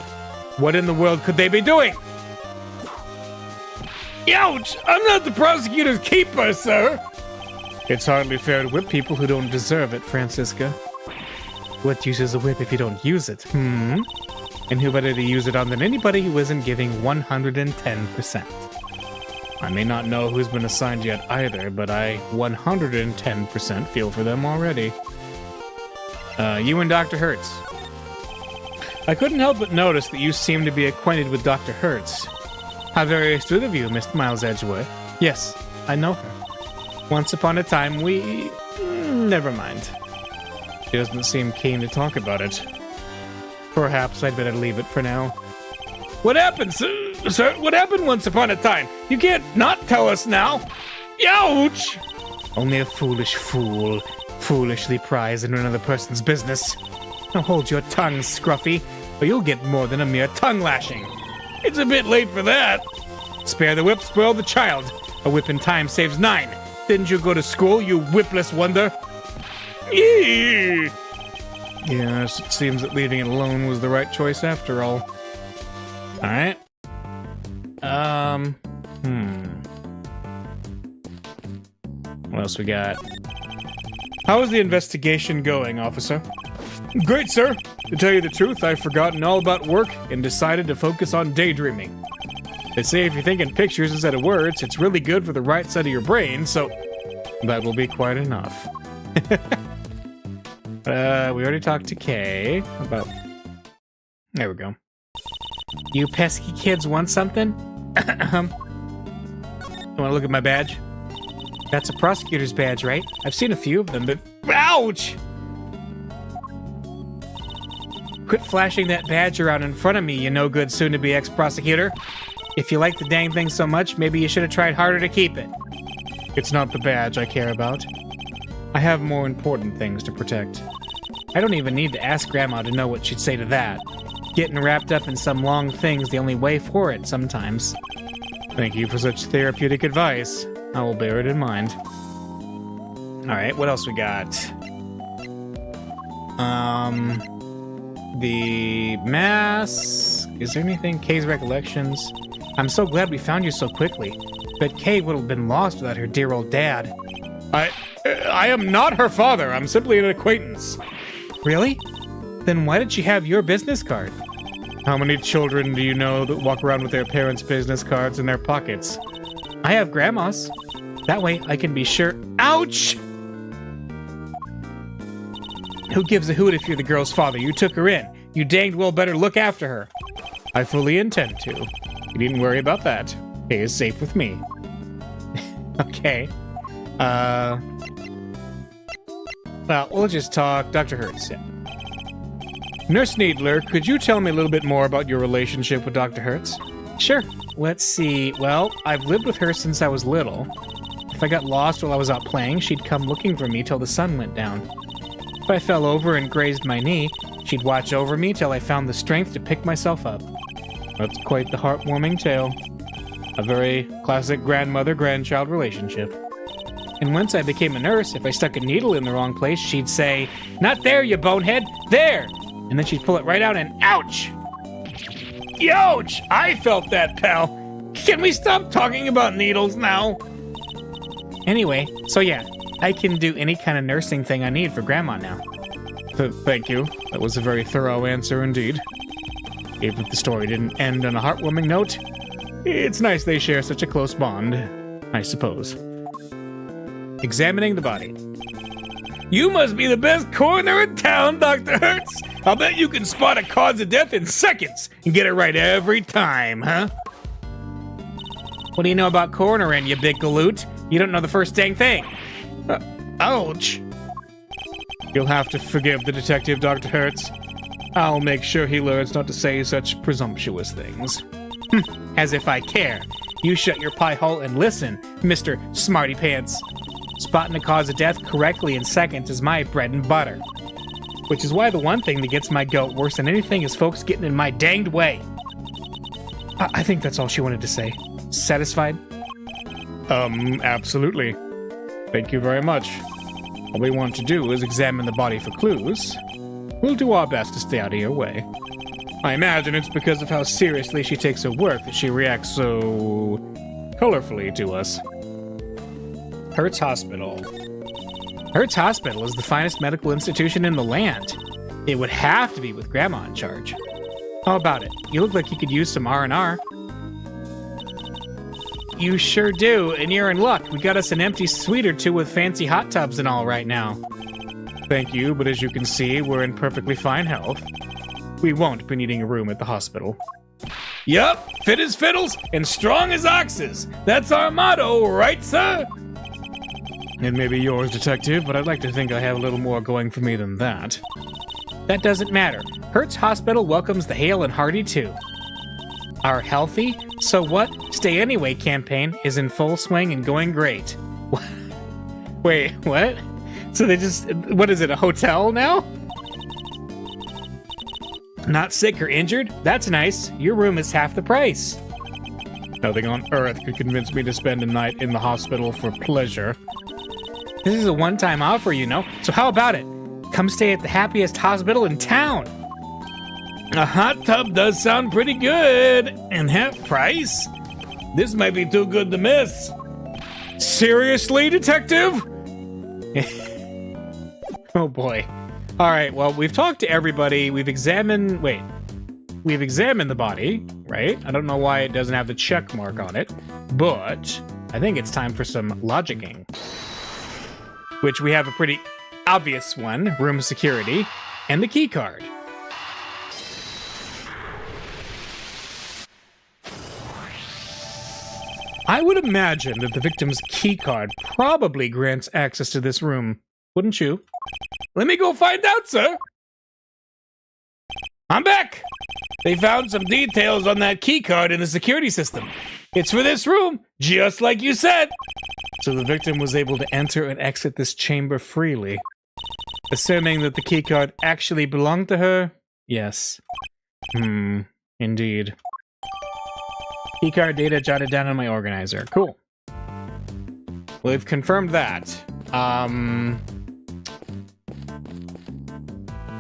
What in the world could they be doing? Ouch! I'm not the prosecutor's keeper, sir! It's hardly fair to whip people who don't deserve it, Francisca. What use is a whip if you don't use it, And who better to use it on than anybody who isn't giving 110%? I may not know who's been assigned yet either, but I 110% feel for them already. You and Dr. Hertz. I couldn't help but notice that you seem to be acquainted with Dr. Hertz. How very astute of you, Mr. Miles Edgeworth. Yes, I know her. Once upon a time, we... never mind. She doesn't seem keen to talk about it. Perhaps I'd better leave it for now. What happened, sir? What happened once upon a time? You can't not tell us now. Ouch! Only a foolish fool foolishly pries into another person's business. Now hold your tongue, Scruffy, or you'll get more than a mere tongue lashing. It's a bit late for that. Spare the whip, spoil the child. A whip in time saves 9. Didn't you go to school, you whipless wonder? Eee! Yes, it seems that leaving it alone was the right choice after all. Alright. What else we got? How is the investigation going, officer? Great, sir. To tell you the truth, I've forgotten all about work and decided to focus on daydreaming. They say if you think in pictures instead of words, it's really good for the right side of your brain, so... That will be quite enough. We already talked to Kay about... There we go. You pesky kids want something? You want to look at my badge? That's a prosecutor's badge, right? I've seen a few of them, but... Ouch! Quit flashing that badge around in front of me, you no-good soon-to-be ex-prosecutor. If you like the dang thing so much, maybe you should have tried harder to keep it. It's not the badge I care about. I have more important things to protect. I don't even need to ask Grandma to know what she'd say to that. Getting wrapped up in some long thing's the only way for it sometimes. Thank you for such therapeutic advice. I will bear it in mind. Alright, what else we got? The mask. Is there anything? Kay's recollections. I'm so glad we found you so quickly. But Kay would have been lost without her dear old dad. I am not her father. I'm simply an acquaintance. Really? Then why did she have your business card? How many children do you know that walk around with their parents' business cards in their pockets? I have Grandma's. That way I can be sure... Ouch! Who gives a hoot if you're the girl's father? You took her in. You danged well better look after her. I fully intend to. You needn't worry about that. Kay is safe with me. Okay. Well, we'll just talk Dr. Hertz. Yeah. Nurse Needler, could you tell me a little bit more about your relationship with Dr. Hertz? Sure. Let's see. Well, I've lived with her since I was little. If I got lost while I was out playing, she'd come looking for me till the sun went down. If I fell over and grazed my knee, she'd watch over me till I found the strength to pick myself up. That's quite the heartwarming tale. A very classic grandmother-grandchild relationship. And once I became a nurse, if I stuck a needle in the wrong place, she'd say, "Not there, you bonehead! There!" And then she'd pull it right out and ouch! Ouch! I felt that, pal. Can we stop talking about needles now? Anyway, so yeah, I can do any kind of nursing thing I need for Grandma now. Thank you. That was a very thorough answer indeed. Even if the story didn't end on a heartwarming note, it's nice they share such a close bond, I suppose. Examining the body. You must be the best coroner in town, Dr. Hertz. I'll bet you can spot a cause of death in seconds and get it right every time, huh? What do you know about coronerin, you big galoot? You don't know the first dang thing. Ouch. You'll have to forgive the detective, Dr. Hertz. I'll make sure he learns not to say such presumptuous things. As if I care. You shut your pie hole and listen, Mr. Smarty Pants. Spotting a cause of death correctly in seconds is my bread and butter. Which is why the one thing that gets my goat worse than anything is folks getting in my danged way. I think that's all she wanted to say. Satisfied? Absolutely. Thank you very much. All we want to do is examine the body for clues. We'll do our best to stay out of your way. I imagine it's because of how seriously she takes her work that she reacts so colorfully to us. Hertz Hospital. Hertz Hospital is the finest medical institution in the land. It would have to be with Grandma in charge. How about it? You look like you could use some R&R. You sure do, and you're in luck. We got us an empty suite or two with fancy hot tubs and all right now. Thank you, but as you can see, we're in perfectly fine health. We won't be needing a room at the hospital. Yup, fit as fiddles and strong as oxes. That's our motto, right, sir? It may be yours, Detective, but I'd like to think I have a little more going for me than that. That doesn't matter. Hertz Hospital welcomes the hale and hearty, too. Our healthy, so what, stay anyway campaign is in full swing and going great. Wait, what? So they just, what is it, a hotel now? Not sick or injured? That's nice. Your room is half the price. Nothing on earth could convince me to spend a night in the hospital for pleasure. This is a one-time offer, you know, so how about it? Come stay at the happiest hospital in town. A hot tub does sound pretty good. And half price? This might be too good to miss. Seriously, Detective? Oh boy. All right, well, we've talked to everybody. We've examined the body, right? I don't know why it doesn't have the check mark on it, but I think it's time for some logicking. Which we have a pretty obvious one, room security, and the key card. I would imagine that the victim's key card probably grants access to this room, wouldn't you? Let me go find out, sir. I'm back. They found some details on that key card in the security system. It's for this room, just like you said. So the victim was able to enter and exit this chamber freely. Assuming that the key card actually belonged to her? Yes. Indeed. Keycard data jotted down on my organizer. Cool. Well, we've confirmed that.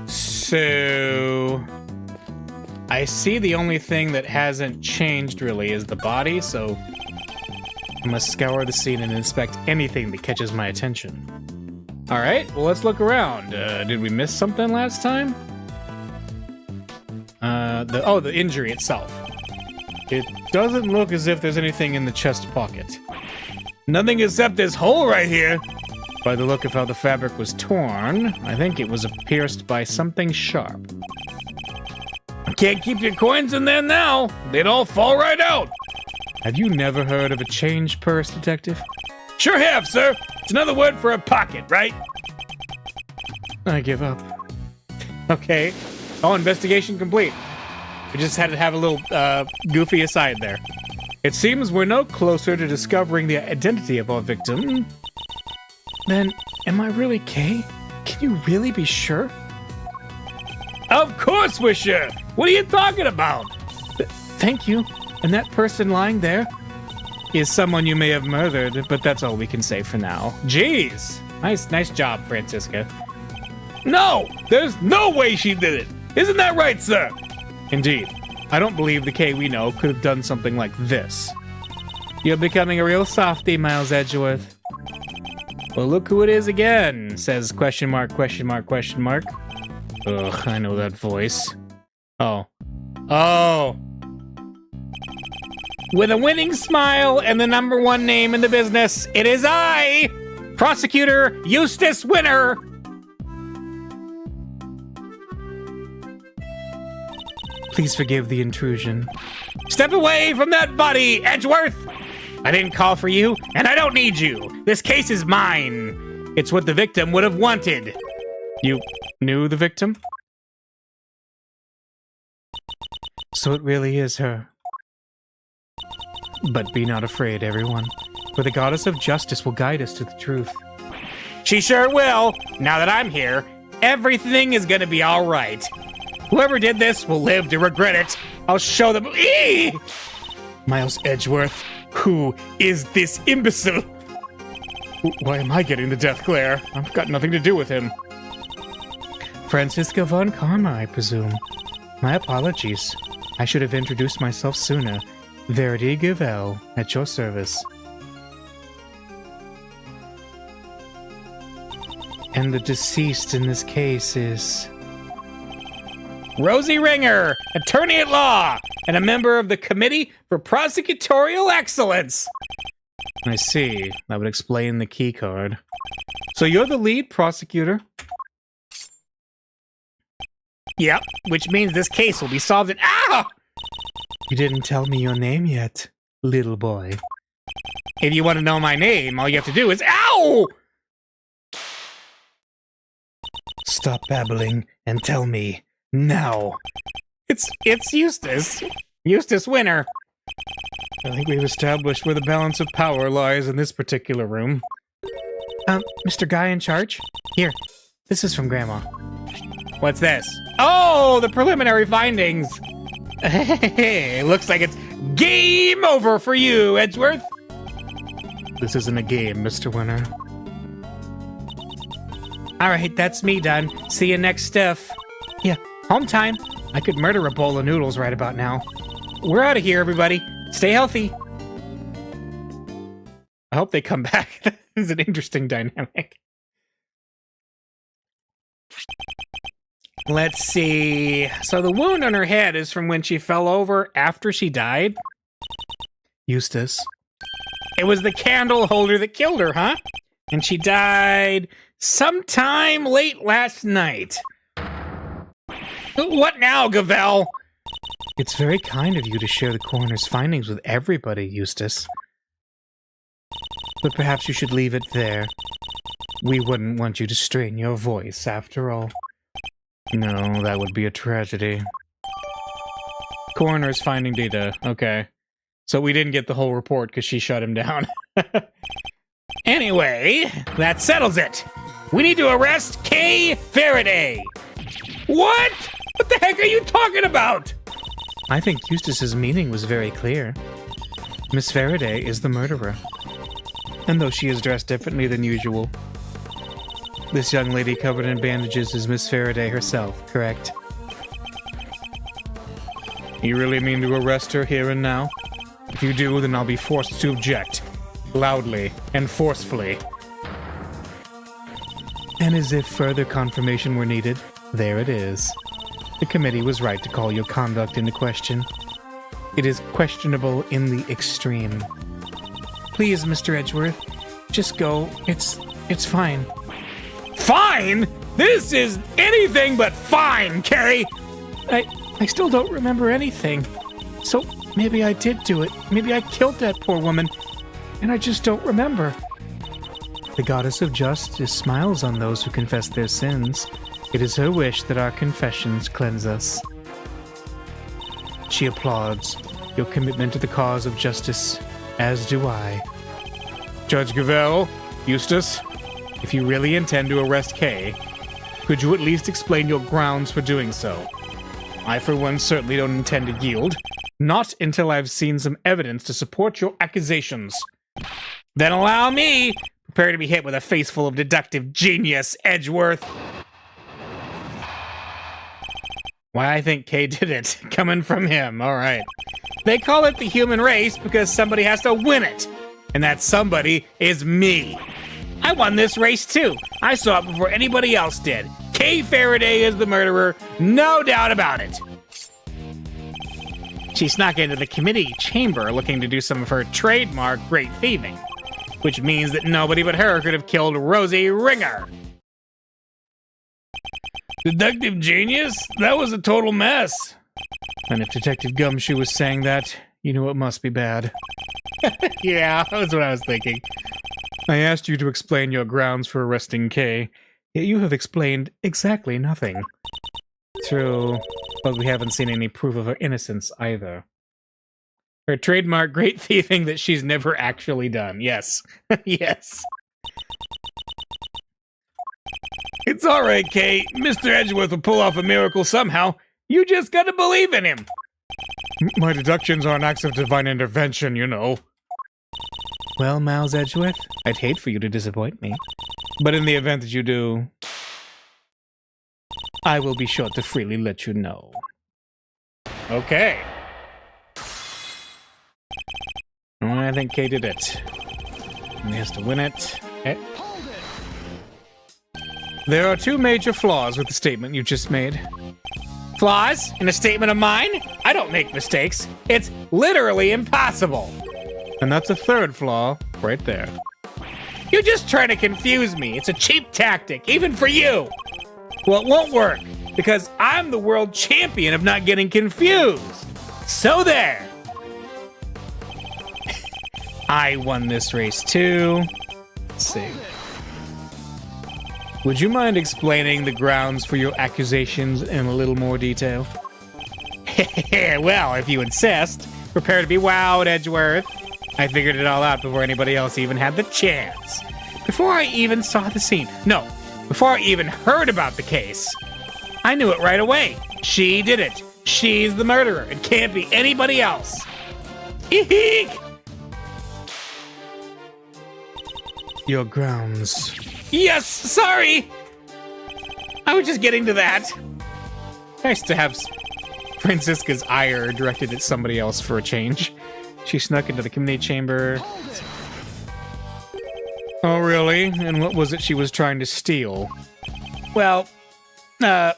So I see the only thing that hasn't changed really is the body, so I must scour the scene and inspect anything that catches my attention. All right, well, let's look around. Did we miss something last time? The injury itself. It doesn't look as if there's anything in the chest pocket. Nothing except this hole right here. By the look of how the fabric was torn, I think it was pierced by something sharp. Can't keep your coins in there now. They'd all fall right out. Have you never heard of a change purse, Detective? Sure have, sir. It's another word for a pocket, right? I give up. Okay. Oh, investigation complete. We just had to have a little goofy aside there. It seems we're no closer to discovering the identity of our victim. Then, am I really Kay? Can you really be sure? Of course we're sure. What are you talking about? Thank you. And that person lying there is someone you may have murdered, but that's all we can say for now. Jeez. Nice job, Francisca. No, there's no way she did it. Isn't that right, sir? Indeed. I don't believe the Kay we know could have done something like this. You're becoming a real softie, Miles Edgeworth. Well, look who it is again, says question mark, question mark, question mark. Ugh, I know that voice. Oh. With a winning smile and the #1 name in the business, it is I, Prosecutor Eustace Winner. Please forgive the intrusion. Step away from that body, Edgeworth! I didn't call for you, and I don't need you. This case is mine. It's what the victim would have wanted. You knew the victim? So it really is her. But be not afraid, everyone, for the goddess of justice will guide us to the truth. She sure will. Now that I'm here, everything is gonna be all right. Whoever did this will live to regret it. I'll show them. Eee! Miles Edgeworth, who is this imbecile? Why am I getting the death glare? I've got nothing to do with him. Francisca von Karma, I presume. My apologies. I should have introduced myself sooner. Verity Gavel, at your service. And the deceased in this case is... Rosie Ringer, attorney at law, and a member of the Committee for Prosecutorial Excellence. I see. That would explain the key card. So you're the lead prosecutor? Yep, which means this case will be solved in... Ah! You didn't tell me your name yet, little boy. If you want to know my name, all you have to do is... Ow! Stop babbling and tell me. Now. It's Eustace. Eustace Winner. I think we've established where the balance of power lies in this particular room. Mr. Guy in charge? Here, this is from Grandma. What's this? Oh, the preliminary findings. Hey, looks like it's game over for you, Edgeworth. This isn't a game, Mr. Winner. All right, that's me done. See you next stuff. Yeah, home time. I could murder a bowl of noodles right about now. We're out of here, everybody. Stay healthy. I hope they come back. That is an interesting dynamic. Let's see. So the wound on her head is from when she fell over after she died? Eustace. It was the candle holder that killed her, huh? And she died sometime late last night. What now, Gavel? It's very kind of you to share the coroner's findings with everybody, Eustace. But perhaps you should leave it there. We wouldn't want you to strain your voice, after all. No, that would be a tragedy. Coroner's finding data. Okay. So we didn't get the whole report because she shut him down. Anyway, that settles it. We need to arrest Kay Faraday. What? What the heck are you talking about? I think Eustace's meaning was very clear. Miss Faraday is the murderer. And though she is dressed differently than usual, this young lady covered in bandages is Miss Faraday herself, correct? You really mean to arrest her here and now? If you do, then I'll be forced to object. Loudly and forcefully. And as if further confirmation were needed, there it is. The committee was right to call your conduct into question. It is questionable in the extreme. Please, Mr. Edgeworth, just go. It's fine. Fine? This is anything but fine, Carrie! I still don't remember anything. So maybe I did do it. Maybe I killed that poor woman. And I just don't remember. The goddess of justice smiles on those who confess their sins. It is her wish that our confessions cleanse us. She applauds your commitment to the cause of justice, as do I. Judge Gavel, Eustace, if you really intend to arrest Kay, could you at least explain your grounds for doing so? I, for one, certainly don't intend to yield. Not until I've seen some evidence to support your accusations. Then allow me. Prepare to be hit with a face full of deductive genius, Edgeworth. Why, I think Kay did it. Coming from him, all right. They call it the human race because somebody has to win it. And that somebody is me. I won this race too. I saw it before anybody else did. Kay Faraday is the murderer, no doubt about it. She snuck into the committee chamber looking to do some of her trademark great thieving, which means that nobody but her could have killed Rosie Ringer. Deductive genius? That was a total mess. And if Detective Gumshoe was saying that, you knew it must be bad. Yeah, that's what I was thinking. I asked you to explain your grounds for arresting Kay, yet you have explained exactly nothing. True, but we haven't seen any proof of her innocence either. Her trademark great thieving that she's never actually done. Yes. Yes. It's all right, Kay. Mr. Edgeworth will pull off a miracle somehow. You just gotta believe in him. My deductions aren't acts of divine intervention, you know. Well, Miles Edgeworth, I'd hate for you to disappoint me. But in the event that you do, I will be sure to freely let you know. Okay. Well, I think Kay did it. And he has to win it. Okay. There are two major flaws with the statement you just made. Flaws in a statement of mine? I don't make mistakes. It's literally impossible. And that's a third flaw right there. You're just trying to confuse me. It's a cheap tactic, even for you. Well, it won't work, because I'm the world champion of not getting confused. So there. I won this race too. Let's see. Would you mind explaining the grounds for your accusations in a little more detail? Well, if you insist. Prepare to be wowed, Edgeworth. I figured it all out before anybody else even had the chance. Before I even saw the scene. No, before I even heard about the case. I knew it right away. She did it. She's the murderer. It can't be anybody else. Eek! Your grounds. Yes, sorry! I was just getting to that. Nice to have Francisca's ire directed at somebody else for a change. She snuck into the committee chamber. Oh, really? And what was it she was trying to steal? Well, a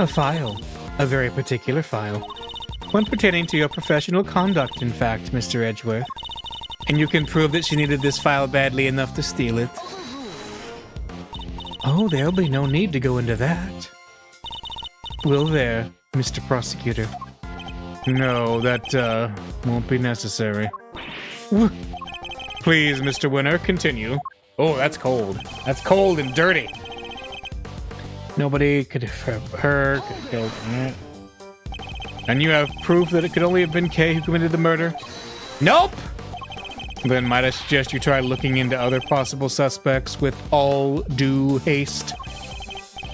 file. A very particular file. One pertaining to your professional conduct, in fact, Mr. Edgeworth. And you can prove that she needed this file badly enough to steal it. Oh, there'll be no need to go into that. Will there, Mr. Prosecutor? No, that, won't be necessary. Please, Mr. Winner, continue. Oh, that's cold. That's cold and dirty. Nobody could have her, could have killed her. And you have proof that it could only have been Kay who committed the murder? Nope! Then might I suggest you try looking into other possible suspects with all due haste?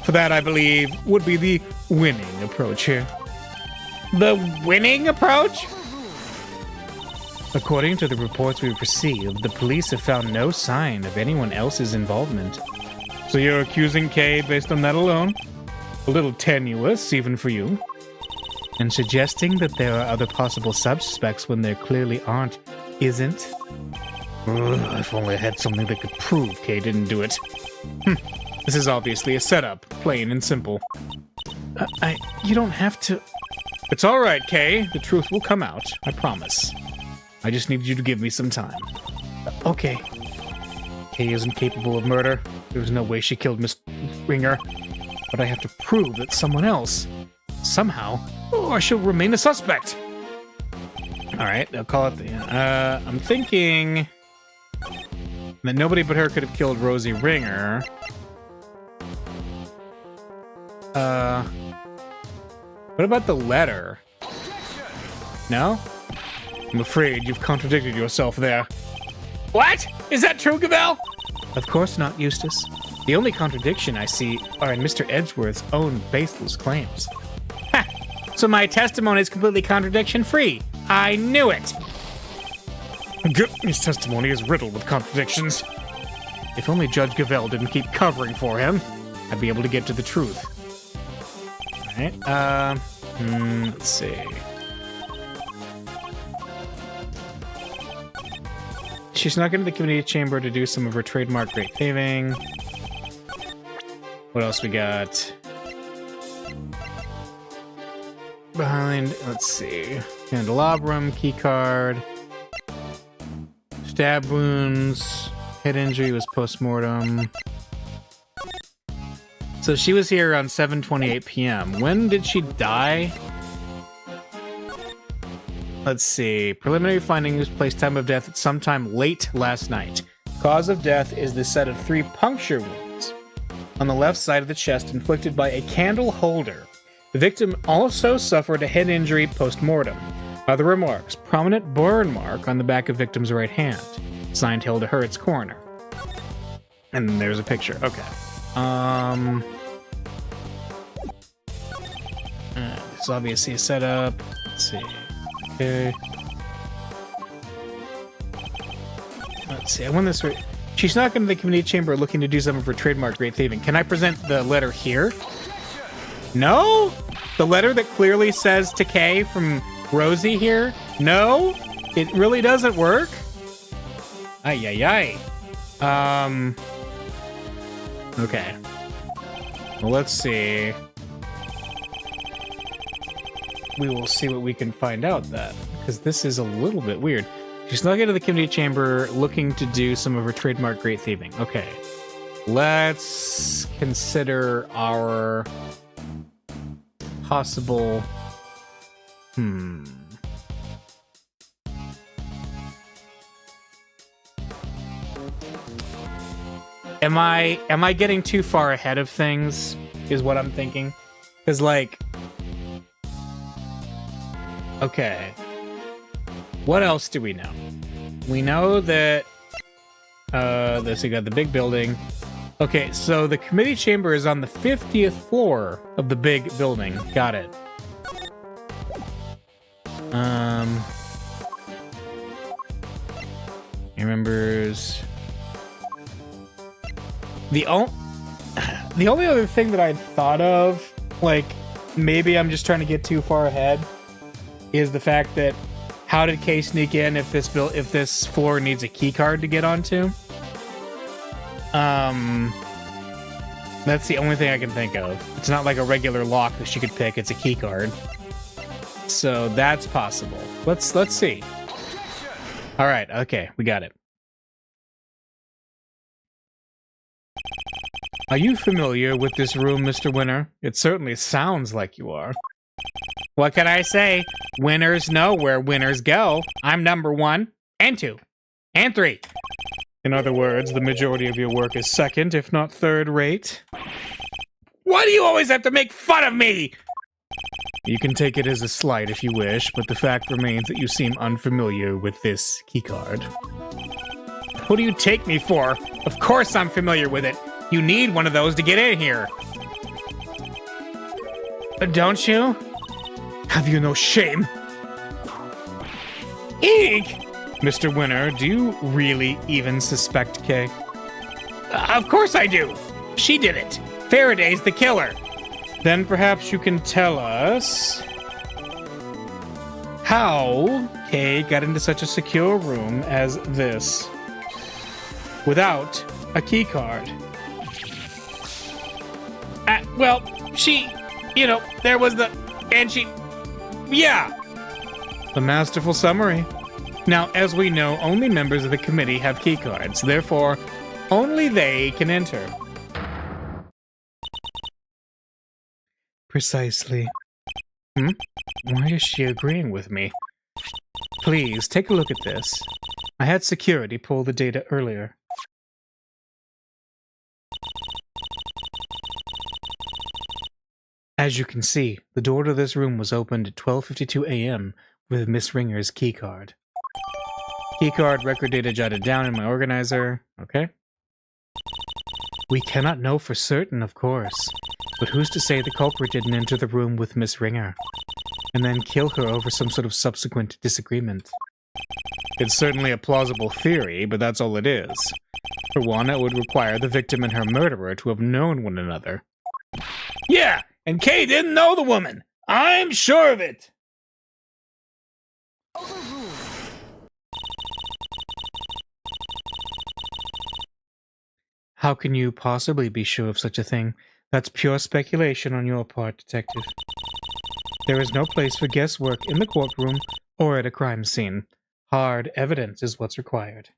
For that, I believe, would be the winning approach here. The winning approach? According to the reports we've received, the police have found no sign of anyone else's involvement. So you're accusing Kay based on that alone? A little tenuous, even for you. And suggesting that there are other possible suspects when there clearly aren't, isn't? Ugh, if only I had something that could prove Kay didn't do it. This is obviously a setup, plain and simple. You don't have to... It's all right, Kay. The truth will come out, I promise. I just need you to give me some time. Okay. Kay isn't capable of murder. There's no way she killed Miss Ringer. But I have to prove that someone else, somehow, or she'll remain a suspect. All right, I'll call it the... I'm thinking that nobody but her could have killed Rosie Ringer. What about the letter? No? I'm afraid you've contradicted yourself there. What? Is that true, Gavel? Of course not, Eustace. The only contradiction I see are in Mr. Edgeworth's own baseless claims. Ha! So my testimony is completely contradiction-free. I knew it! His testimony is riddled with contradictions. If only Judge Gavel didn't keep covering for him, I'd be able to get to the truth. Alright, let's see. She snuck into the committee chamber to do some of her trademark great thieving. What else we got? Behind, let's see. Candelabrum, keycard. Stab wounds. Head injury was post-mortem. So she was here around 7:28 p.m. When did she die? Let's see. Preliminary findings place time of death at sometime late last night. Cause of death is the set of 3 puncture wounds on the left side of the chest inflicted by a candle holder. The victim also suffered a head injury post-mortem. Other remarks. Prominent burn mark on the back of victim's right hand. Signed Hilda Hurt's coroner. And there's a picture. Okay. This is obviously a setup. Let's see. Okay. Let's see. I won this right. She snuck into the committee chamber looking to do something for trademark great thieving. Can I present the letter here? No? The letter that clearly says to K from Rosie here? No? It really doesn't work? Ay, ay, ay. Okay. Well, let's see. We will see what we can find out then, because this is a little bit weird. She snuck into the committee chamber looking to do some of her trademark great thieving. Okay. Let's consider our possible... Am I getting too far ahead of things, is what I'm thinking? Because, like... Okay. What else do we know? We know that... we got the big building. Okay, so the committee chamber is on the 50th floor of the big building. Got it. He remembers... The only other thing that I'd thought of, like, maybe I'm just trying to get too far ahead, is the fact that how did Kay sneak in if this floor needs a key card to get onto? That's the only thing I can think of. It's not like a regular lock that she could pick, it's a key card. So that's possible. Let's see. All right, okay, we got it. Are you familiar with this room, Mr. Winner? It certainly sounds like you are. What can I say? Winners know where winners go. I'm number 1, and 2, and 3. In other words, the majority of your work is second, if not third rate. Why do you always have to make fun of me? You can take it as a slight if you wish, but the fact remains that you seem unfamiliar with this keycard. Who do you take me for? Of course I'm familiar with it. You need one of those to get in here. Don't you? Have you no shame? Eek! Mr. Winner, do you really even suspect Kay? Of course I do. She did it. Faraday's the killer. Then perhaps you can tell us how Kay got into such a secure room as this without a key card. Well, she, there was yeah. The masterful summary. Now, as we know, only members of the committee have key cards. Therefore, only they can enter. Precisely. Why is she agreeing with me? Please, take a look at this. I had security pull the data earlier. As you can see, the door to this room was opened at 12:52 a.m. with Miss Ringer's keycard. Keycard record data jotted down in my organizer. Okay. We cannot know for certain, of course, but who's to say the culprit didn't enter the room with Miss Ringer and then kill her over some sort of subsequent disagreement? It's certainly a plausible theory, but that's all it is. For one, it would require the victim and her murderer to have known one another. Yeah! And Kay didn't know the woman. I'm sure of it. How can you possibly be sure of such a thing? That's pure speculation on your part, Detective. There is no place for guesswork in the courtroom or at a crime scene. Hard evidence is what's required.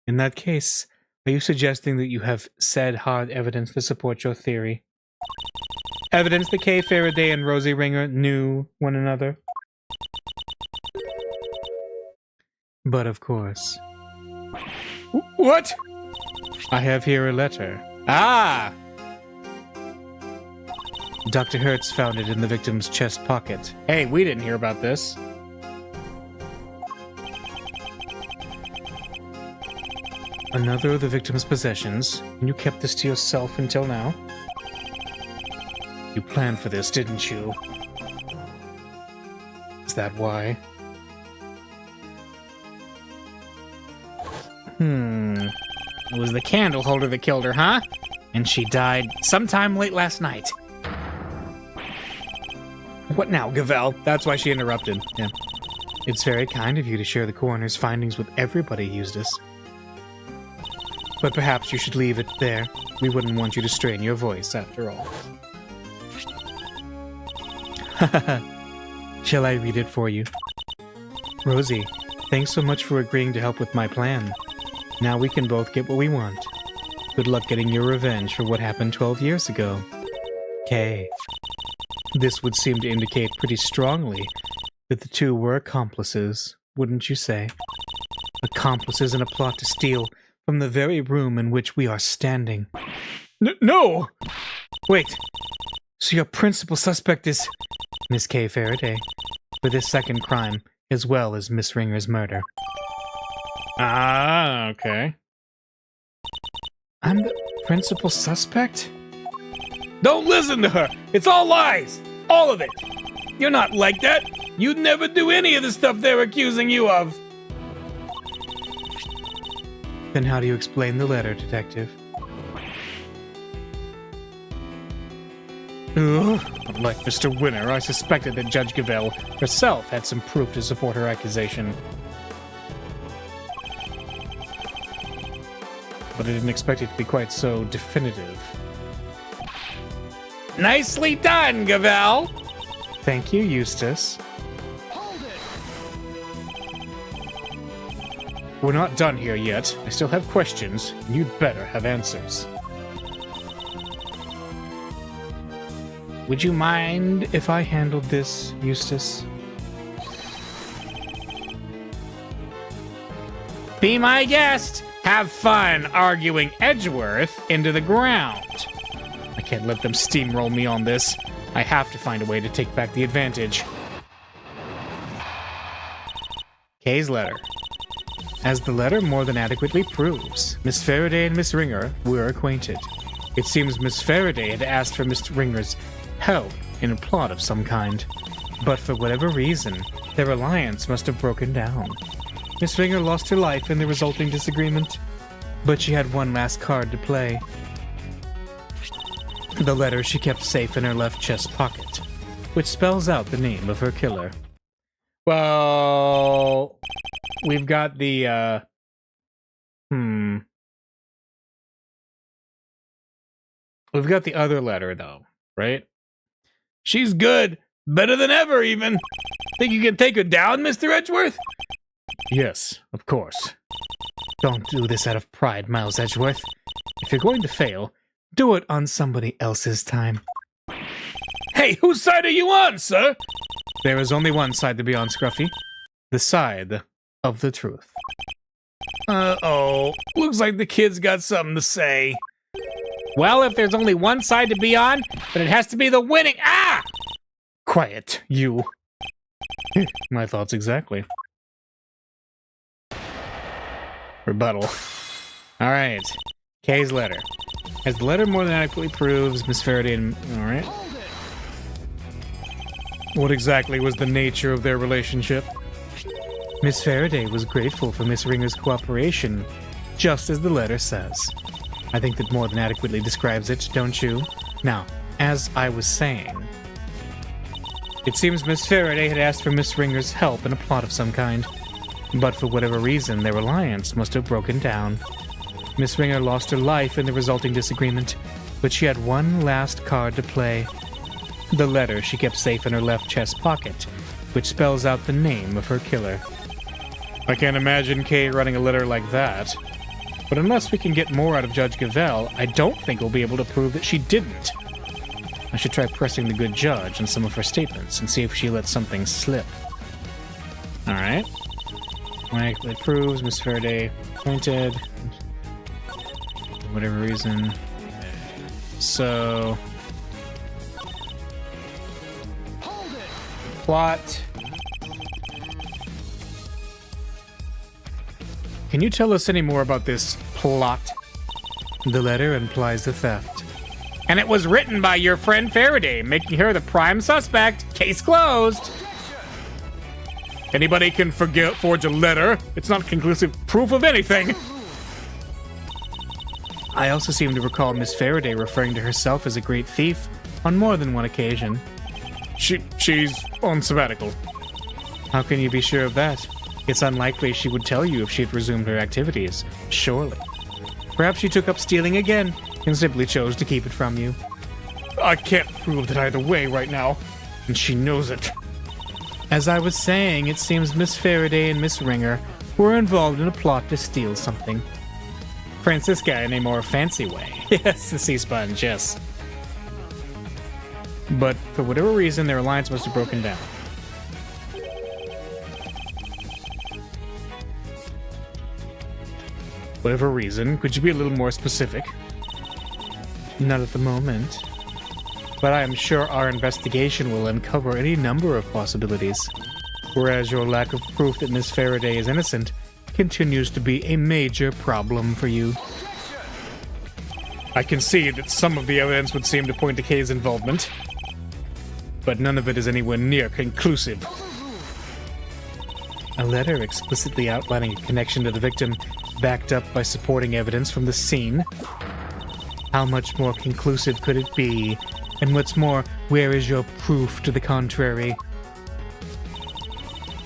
In that case, are you suggesting that you have said hard evidence to support your theory? Evidence that Kay Faraday and Rosie Ringer knew one another. But of course... What? I have here a letter. Ah! Dr. Hertz found it in the victim's chest pocket. Hey, we didn't hear about this. Another of the victim's possessions, and you kept this to yourself until now? You planned for this, didn't you? Is that why? It was the candle holder that killed her, huh? And she died sometime late last night. What now, Gavel? That's why she interrupted. Yeah. It's very kind of you to share the coroner's findings with everybody, Eustace. But perhaps you should leave it there. We wouldn't want you to strain your voice, after all. Shall I read it for you? Rosie, thanks so much for agreeing to help with my plan. Now we can both get what we want. Good luck getting your revenge for what happened 12 years ago. Kay. This would seem to indicate pretty strongly that the two were accomplices, wouldn't you say? Accomplices in a plot to steal from the very room in which we are standing. No! Wait, so your principal suspect is Miss Kay Faraday for this second crime, as well as Miss Ringer's murder. Ah, okay. I'm the principal suspect? Don't listen to her! It's all lies! All of it! You're not like that! You'd never do any of the stuff they're accusing you of! Then how do you explain the letter, Detective? Like Mr. Winner, I suspected that Judge Gavel herself had some proof to support her accusation. But I didn't expect it to be quite so definitive. Nicely done, Gavel! Thank you, Eustace. We're not done here yet. I still have questions, and you'd better have answers. Would you mind if I handled this, Eustace? Be my guest! Have fun arguing Edgeworth into the ground. I can't let them steamroll me on this. I have to find a way to take back the advantage. Kay's letter. As the letter more than adequately proves, Miss Faraday and Miss Ringer were acquainted. It seems Miss Faraday had asked for Miss Ringer's help in a plot of some kind. But for whatever reason, their alliance must have broken down. Miss Ringer lost her life in the resulting disagreement, but she had one last card to play. The letter she kept safe in her left chest pocket, which spells out the name of her killer. Well, we've got the, We've got the other letter, though, right? She's good. Better than ever, even. Think you can take her down, Mr. Edgeworth? Yes, of course. Don't do this out of pride, Miles Edgeworth. If you're going to fail, do it on somebody else's time. Hey, whose side are you on, sir? There is only one side to be on, Scruffy. The side of the truth. Uh-oh. Looks like the kid's got something to say. Well, if there's only one side to be on, then it has to be the winning— Ah! Quiet, you. My thoughts exactly. Rebuttal. All right. Kay's letter. As the letter more than adequately proves, Miss Faraday and... All right. What exactly was the nature of their relationship? Miss Faraday was grateful for Miss Ringer's cooperation, just as the letter says. I think that more than adequately describes it, don't you? Now, as I was saying, it seems Miss Faraday had asked for Miss Ringer's help in a plot of some kind, but for whatever reason, their alliance must have broken down. Miss Ringer lost her life in the resulting disagreement, but she had one last card to play. The letter she kept safe in her left chest pocket, which spells out the name of her killer. I can't imagine Kay writing a letter like that. But unless we can get more out of Judge Gavel, I don't think we'll be able to prove that she didn't. I should try pressing the good judge on some of her statements and see if she lets something slip. Alright. It proves Miss Faraday appointed. For whatever reason. So... plot. Can you tell us any more about this plot? The letter implies the theft. And it was written by your friend Faraday, making her the prime suspect. Case closed. Anybody can forge a letter. It's not conclusive proof of anything. I also seem to recall Miss Faraday referring to herself as a great thief on more than one occasion. She's on sabbatical. How can you be sure of that? It's unlikely she would tell you if she had resumed her activities, surely. Perhaps she took up stealing again and simply chose to keep it from you. I can't prove that either way right now, and she knows it. As I was saying, it seems Miss Faraday and Miss Ringer were involved in a plot to steal something. Francisca in a more fancy way. Yes, the sea sponge, yes. But for whatever reason, their alliance must have broken down. Whatever reason, could you be a little more specific? Not at the moment. But I am sure our investigation will uncover any number of possibilities. Whereas your lack of proof that Miss Faraday is innocent continues to be a major problem for you. I can see that some of the evidence would seem to point to Kay's involvement, but none of it is anywhere near conclusive. A letter explicitly outlining a connection to the victim, backed up by supporting evidence from the scene. How much more conclusive could it be? And what's more, where is your proof to the contrary?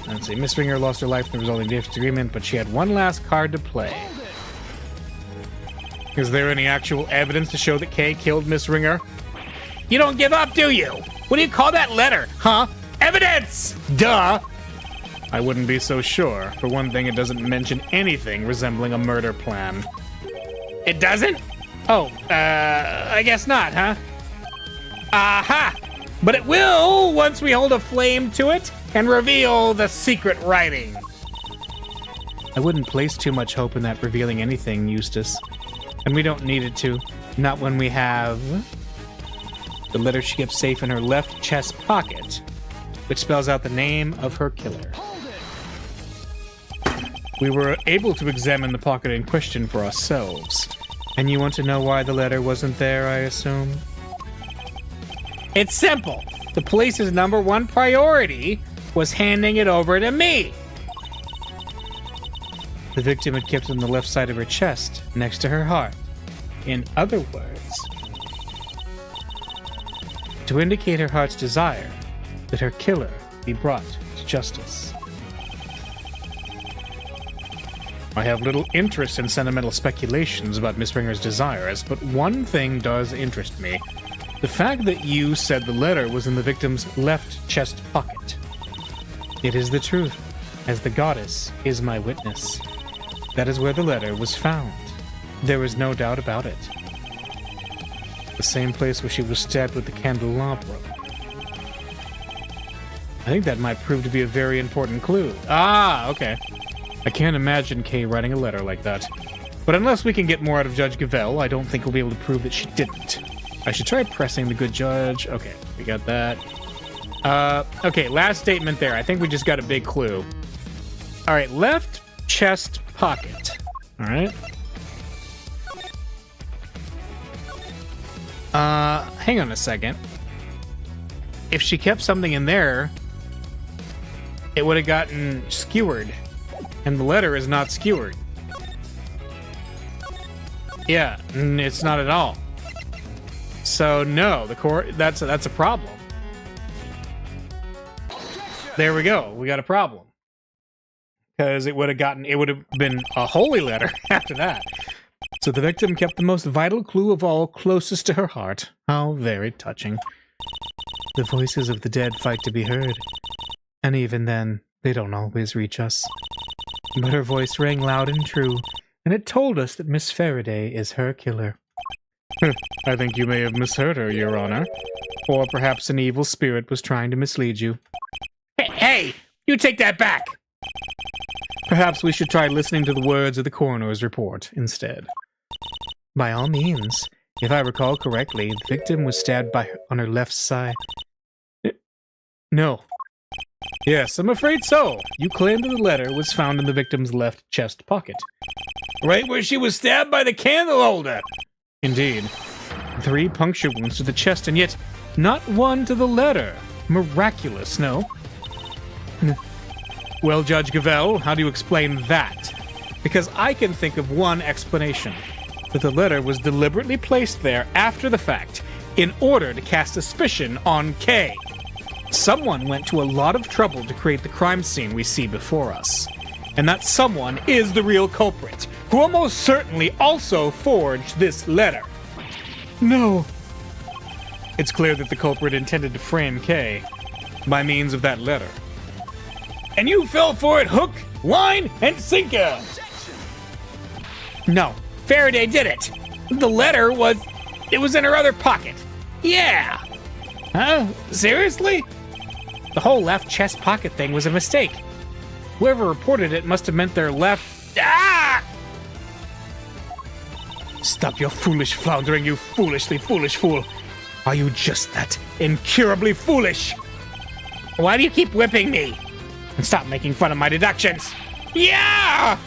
Let's see, Miss Ringer lost her life in the resulting disagreement, but she had one last card to play. Is there any actual evidence to show that Kay killed Miss Ringer? You don't give up, do you? What do you call that letter, huh? Evidence! Duh! I wouldn't be so sure. For one thing, it doesn't mention anything resembling a murder plan. It doesn't? Oh, I guess not, huh? Aha! But it will once we hold a flame to it and reveal the secret writing. I wouldn't place too much hope in that revealing anything, Eustace. And we don't need it to. Not when we have the letter she kept safe in her left chest pocket, which spells out the name of her killer. We were able to examine the pocket in question for ourselves. And you want to know why the letter wasn't there, I assume? It's simple. The police's #1 priority was handing it over to me. The victim had kept it on the left side of her chest, next to her heart. In other words, to indicate her heart's desire that her killer be brought to justice. I have little interest in sentimental speculations about Miss Ringer's desires, but one thing does interest me. The fact that you said the letter was in the victim's left chest pocket. It is the truth, as the goddess is my witness. That is where the letter was found. There is no doubt about it. The same place where she was stabbed with the candelabra. I think that might prove to be a very important clue. Ah, okay. I can't imagine Kay writing a letter like that. But unless we can get more out of Judge Gavelle, I don't think we'll be able to prove that she didn't. I should try pressing the good judge. Okay, we got that. Okay, last statement there. I think we just got a big clue. All right, left chest pocket. All right. Hang on a second. If she kept something in there, it would have gotten skewered. And the letter is not skewered. Yeah, it's not at all. So no, the court, that's a problem. There we go. We got a problem. Because it would have been a holy letter after that. So the victim kept the most vital clue of all closest to her heart. How very touching. The voices of the dead fight to be heard. And even then, they don't always reach us. But her voice rang loud and true, and it told us that Miss Faraday is her killer. I think you may have misheard her, Your Honor. Or perhaps an evil spirit was trying to mislead you. Hey, you take that back! Perhaps we should try listening to the words of the coroner's report instead. By all means. If I recall correctly, the victim was stabbed on her left side. No. Yes, I'm afraid so. You claim that the letter was found in the victim's left chest pocket. Right where she was stabbed by the candle holder! Indeed. 3 puncture wounds to the chest, and yet not one to the letter. Miraculous, no? Well, Judge Gavelle, how do you explain that? Because I can think of one explanation. That the letter was deliberately placed there after the fact in order to cast suspicion on Kay. Someone went to a lot of trouble to create the crime scene we see before us. And that someone is the real culprit, who almost certainly also forged this letter. No. It's clear that the culprit intended to frame Kay by means of that letter. And you fell for it hook, line, and sinker! No. Faraday did it! The letter was in her other pocket. Yeah! Huh? Seriously? The whole left chest pocket thing was a mistake. Whoever reported it must have meant their left... Ah! Stop your foolish floundering, you foolishly foolish fool. Are you just that incurably foolish? Why do you keep whipping me? And stop making fun of my deductions. Yeah!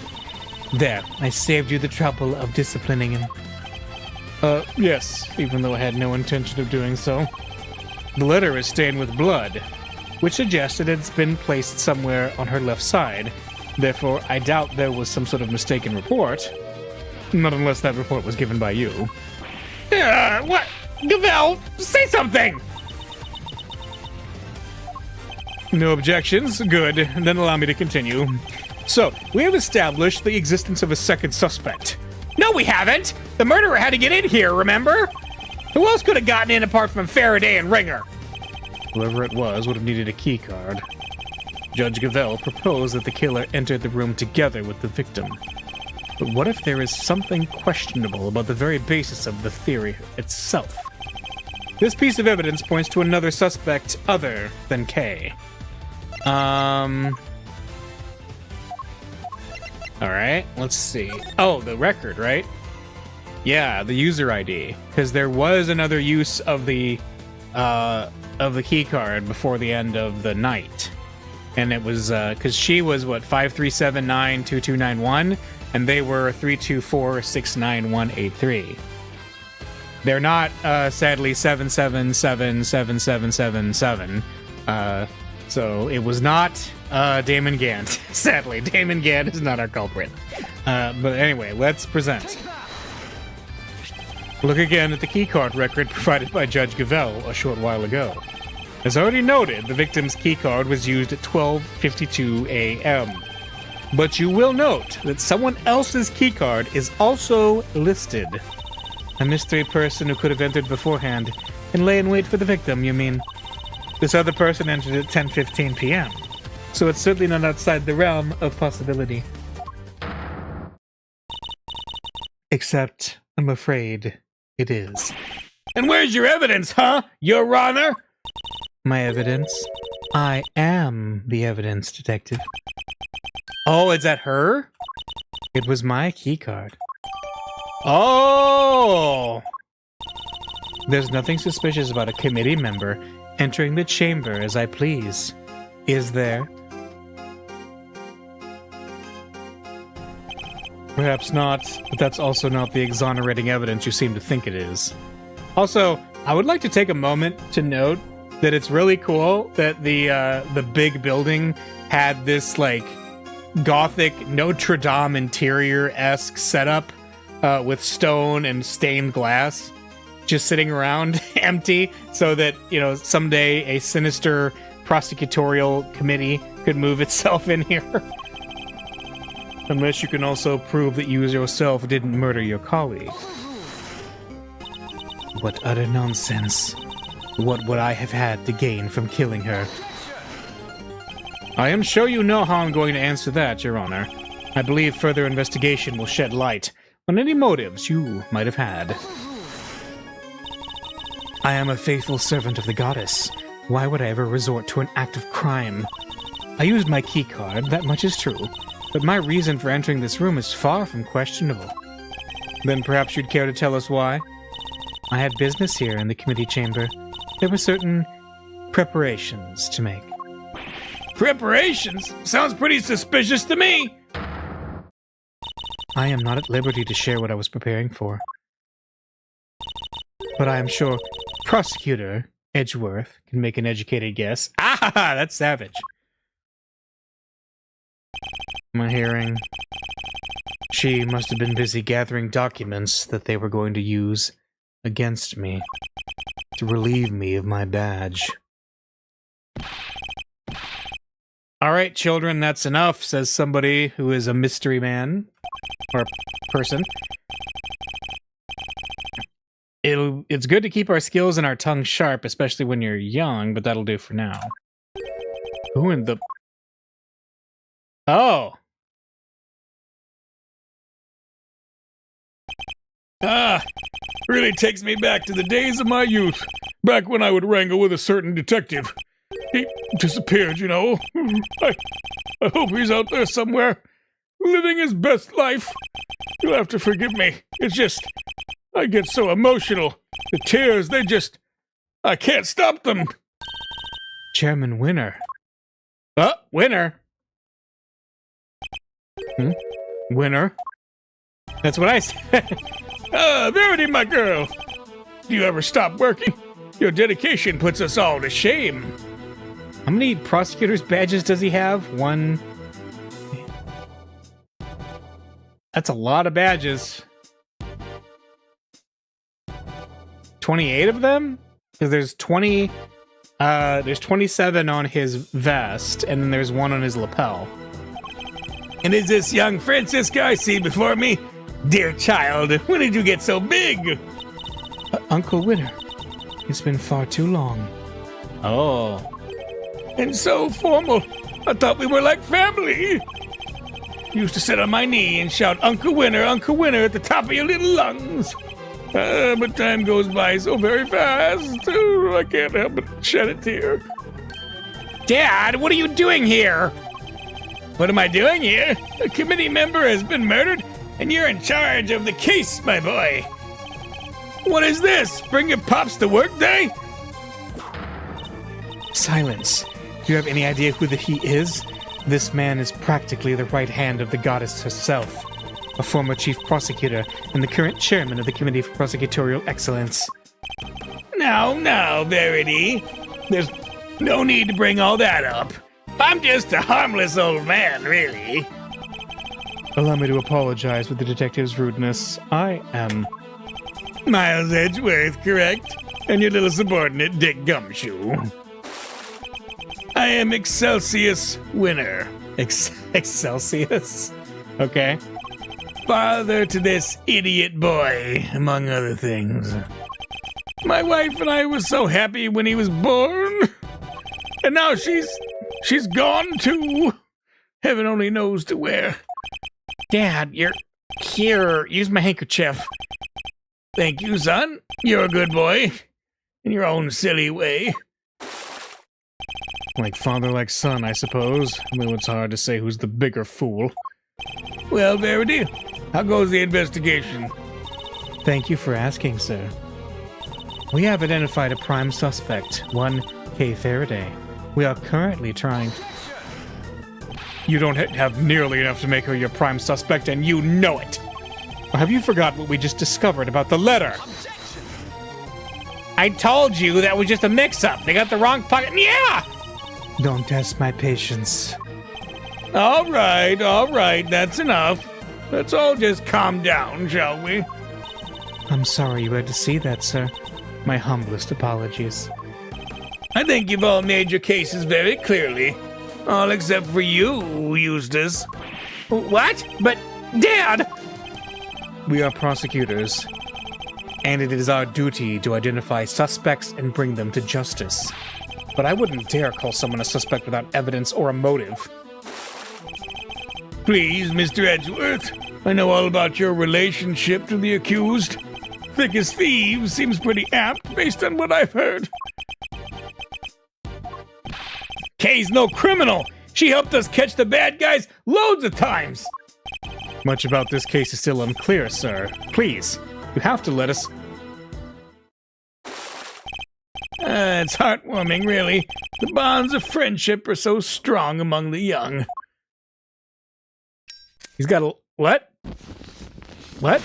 There, I saved you the trouble of disciplining him. Yes, even though I had no intention of doing so. The letter is stained with blood, which suggests that it's been placed somewhere on her left side. Therefore, I doubt there was some sort of mistaken report. Not unless that report was given by you. What? Gavelle, say something! No objections? Good. Then allow me to continue. So, we have established the existence of a second suspect. No, we haven't! The murderer had to get in here, remember? Who else could have gotten in apart from Faraday and Ringer? Whoever it was would have needed a key card. Judge Gavelle proposed that the killer entered the room together with the victim. But what if there is something questionable about the very basis of the theory itself? This piece of evidence points to another suspect other than Kay. Alright, let's see. Oh, the record, right? Yeah, the user ID. Because there was another use of the key card before the end of the night. And it was, because she was, 53792291, and they were 324698183. They're not, sadly, 7777777. So it was not Damon Gant. Sadly, Damon Gant is not our culprit. But anyway, let's present. Look again at the keycard record provided by Judge Gavelle a short while ago. As already noted, the victim's keycard was used at 12:52 a.m. But you will note that someone else's keycard is also listed. A mystery person who could have entered beforehand and lay in wait for the victim, you mean? This other person entered at 10:15 p.m., so it's certainly not outside the realm of possibility. Except, I'm afraid, it is. And where's your evidence, huh, Your Honor? My evidence? I am the evidence, Detective. Oh, is that her? It was my keycard. Oh! There's nothing suspicious about a committee member entering the chamber as I please, is there? Perhaps not, but that's also not the exonerating evidence you seem to think it is. Also, I would like to take a moment to note that it's really cool that the big building had this, like, gothic Notre Dame interior-esque setup with stone and stained glass just sitting around empty, so that, you know, someday a sinister prosecutorial committee could move itself in here. Unless you can also prove that you yourself didn't murder your colleague. What utter nonsense. What would I have had to gain from killing her? I am sure you know how I'm going to answer that, Your Honor. I believe further investigation will shed light on any motives you might have had. I am a faithful servant of the goddess. Why would I ever resort to an act of crime? I used my keycard, that much is true, but my reason for entering this room is far from questionable. Then perhaps you'd care to tell us why? I had business here in the committee chamber. There were certain preparations to make. Preparations? Sounds pretty suspicious to me. I am not at liberty to share what I was preparing for. But I am sure Prosecutor Edgeworth can make an educated guess. Ah, that's savage. My hearing. She must have been busy gathering documents that they were going to use against me to relieve me of my badge. All right, children, that's enough, says somebody who is a mystery man or person. It's good to keep our skills and our tongue sharp, especially when you're young, but that'll do for now. Who in the... Oh! Ah, really takes me back to the days of my youth, back when I would wrangle with a certain detective. He disappeared, you know. I hope he's out there somewhere, living his best life. You'll have to forgive me. It's just, I get so emotional. The tears, I can't stop them. Chairman Winner. Winner? Winner? That's what I said. Verity, my girl. Do you ever stop working? Your dedication puts us all to shame. How many prosecutor's badges does he have? 1. That's a lot of badges. 28 of them? Because there's 20... there's 27 on his vest, and then there's 1 on his lapel. And is this young Francisca I see before me? Dear child, when did you get so big? Uncle Winner, it's been far too long. Oh. And so formal. I thought we were like family. Used to sit on my knee and shout, Uncle Winner, at the top of your little lungs. But time goes by so very fast. Oh, I can't help but shed a tear. Dad, what are you doing here? What am I doing here? A committee member has been murdered, and you're in charge of the case, my boy. What is this? Bring your pops to work day? Silence. Do you have any idea who he is? This man is practically the right hand of the goddess herself. A former chief prosecutor and the current chairman of the Committee for Prosecutorial Excellence. Now, Verity. There's no need to bring all that up. I'm just a harmless old man, really. Allow me to apologize for the detective's rudeness. I am... Miles Edgeworth, correct? And your little subordinate, Dick Gumshoe. I am Excelsius Winner. Excelsius? Okay. Father to this idiot boy, among other things. My wife and I were so happy when he was born. And now she's gone too. Heaven only knows to where. Dad, you're here. Use my handkerchief. Thank you, son. You're a good boy. In your own silly way. Like father, like son, I suppose. Though it's hard to say who's the bigger fool. Well, Verity, how goes the investigation? Thank you for asking, sir. We have identified a prime suspect, one K. Faraday. We are currently trying... You don't have nearly enough to make her your prime suspect, and you know it! Or have you forgot what we just discovered about the letter? I told you that was just a mix-up. They got the wrong pocket. Yeah! Don't test my patience. All right, that's enough. Let's all just calm down, shall we? I'm sorry you had to see that, sir. My humblest apologies. I think you've all made your cases very clearly. All except for you, Eustace. What? But, Dad! We are prosecutors, and it is our duty to identify suspects and bring them to justice. But I wouldn't dare call someone a suspect without evidence or a motive. Please, Mr. Edgeworth, I know all about your relationship to the accused. thick as thieves seems pretty apt based on what I've heard. Kay's no criminal. She helped us catch the bad guys loads of times. Much about this case is still unclear, sir. Please, you have to let us... It's heartwarming, really. The bonds of friendship are so strong among the young. He's got a... What? What?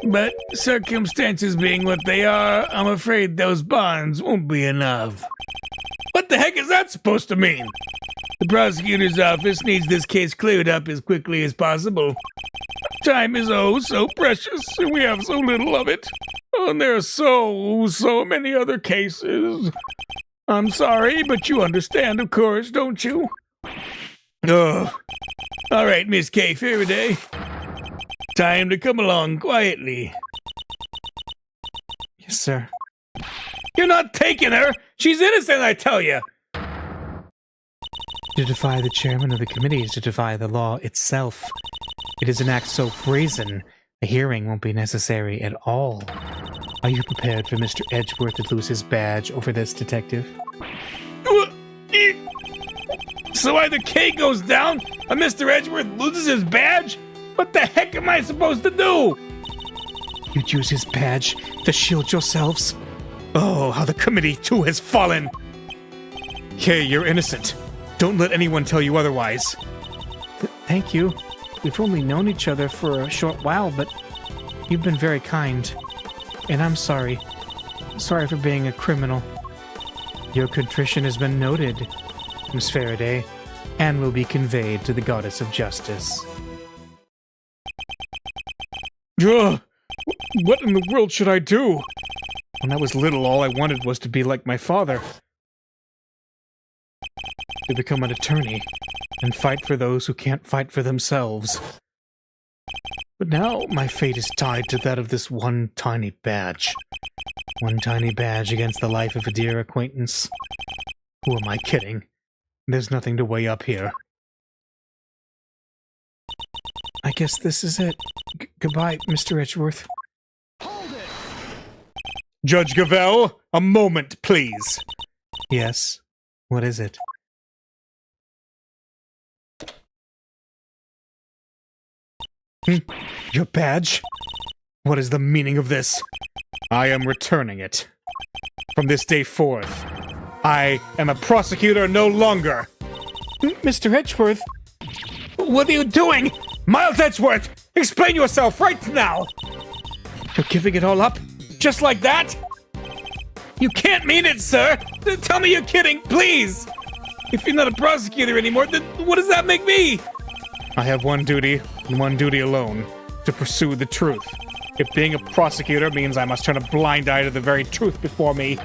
But circumstances being what they are, I'm afraid those bonds won't be enough. What the heck is that supposed to mean? The prosecutor's office needs this case cleared up as quickly as possible. Time is oh so precious, and we have so little of it. Oh, and there are so many other cases. I'm sorry, but you understand, of course, don't you? Oh. All right, Miss K. Faraday. Time to come along quietly. Yes, sir. You're not taking her! She's innocent, I tell you! To defy the chairman of the committee is to defy the law itself. It is an act so brazen, a hearing won't be necessary at all. Are you prepared for Mr. Edgeworth to lose his badge over this, detective? So either K goes down, or Mr. Edgeworth loses his badge? What the heck am I supposed to do? You'd use his badge to shield yourselves? Oh, how the committee, too, has fallen! Kay, you're innocent. Don't let anyone tell you otherwise. Thank you. We've only known each other for a short while, but you've been very kind. And I'm sorry. Sorry for being a criminal. Your contrition has been noted, Miss Faraday, and will be conveyed to the Goddess of Justice. Ugh! What in the world should I do? When I was little, all I wanted was to be like my father. To become an attorney and fight for those who can't fight for themselves. But now my fate is tied to that of this one tiny badge. One tiny badge against the life of a dear acquaintance. Who am I kidding? There's nothing to weigh up here. I guess this is it. Goodbye, Mr. Edgeworth. Judge Gavelle, a moment, please. Yes? What is it? Your badge? What is the meaning of this? I am returning it. From this day forth, I am a prosecutor no longer. Mr. Edgeworth? What are you doing? Miles Edgeworth, explain yourself right now. You're giving it all up? Just like that? You can't mean it, sir. Tell me you're kidding, please. If you're not a prosecutor anymore, then what does that make me? I have one duty, and one duty alone, to pursue the truth. If being a prosecutor means I must turn a blind eye to the very truth before me,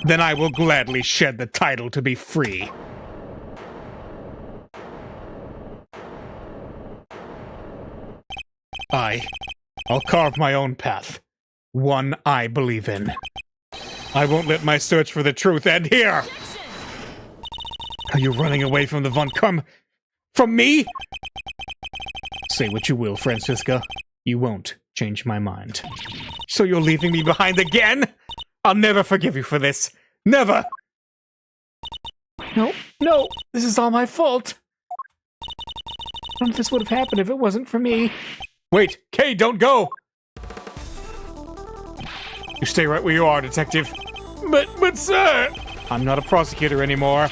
then I will gladly shed the title to be free. I'll carve my own path. One I believe in. I won't let my search for the truth end here! Are you running away from the Von Krum? From me? Say what you will, Francisca. You won't change my mind. So you're leaving me behind again? I'll never forgive you for this. Never! No, this is all my fault. None of this would have happened if it wasn't for me. Wait, Kay, don't go! You stay right where you are, detective. But sir! I'm not a prosecutor anymore.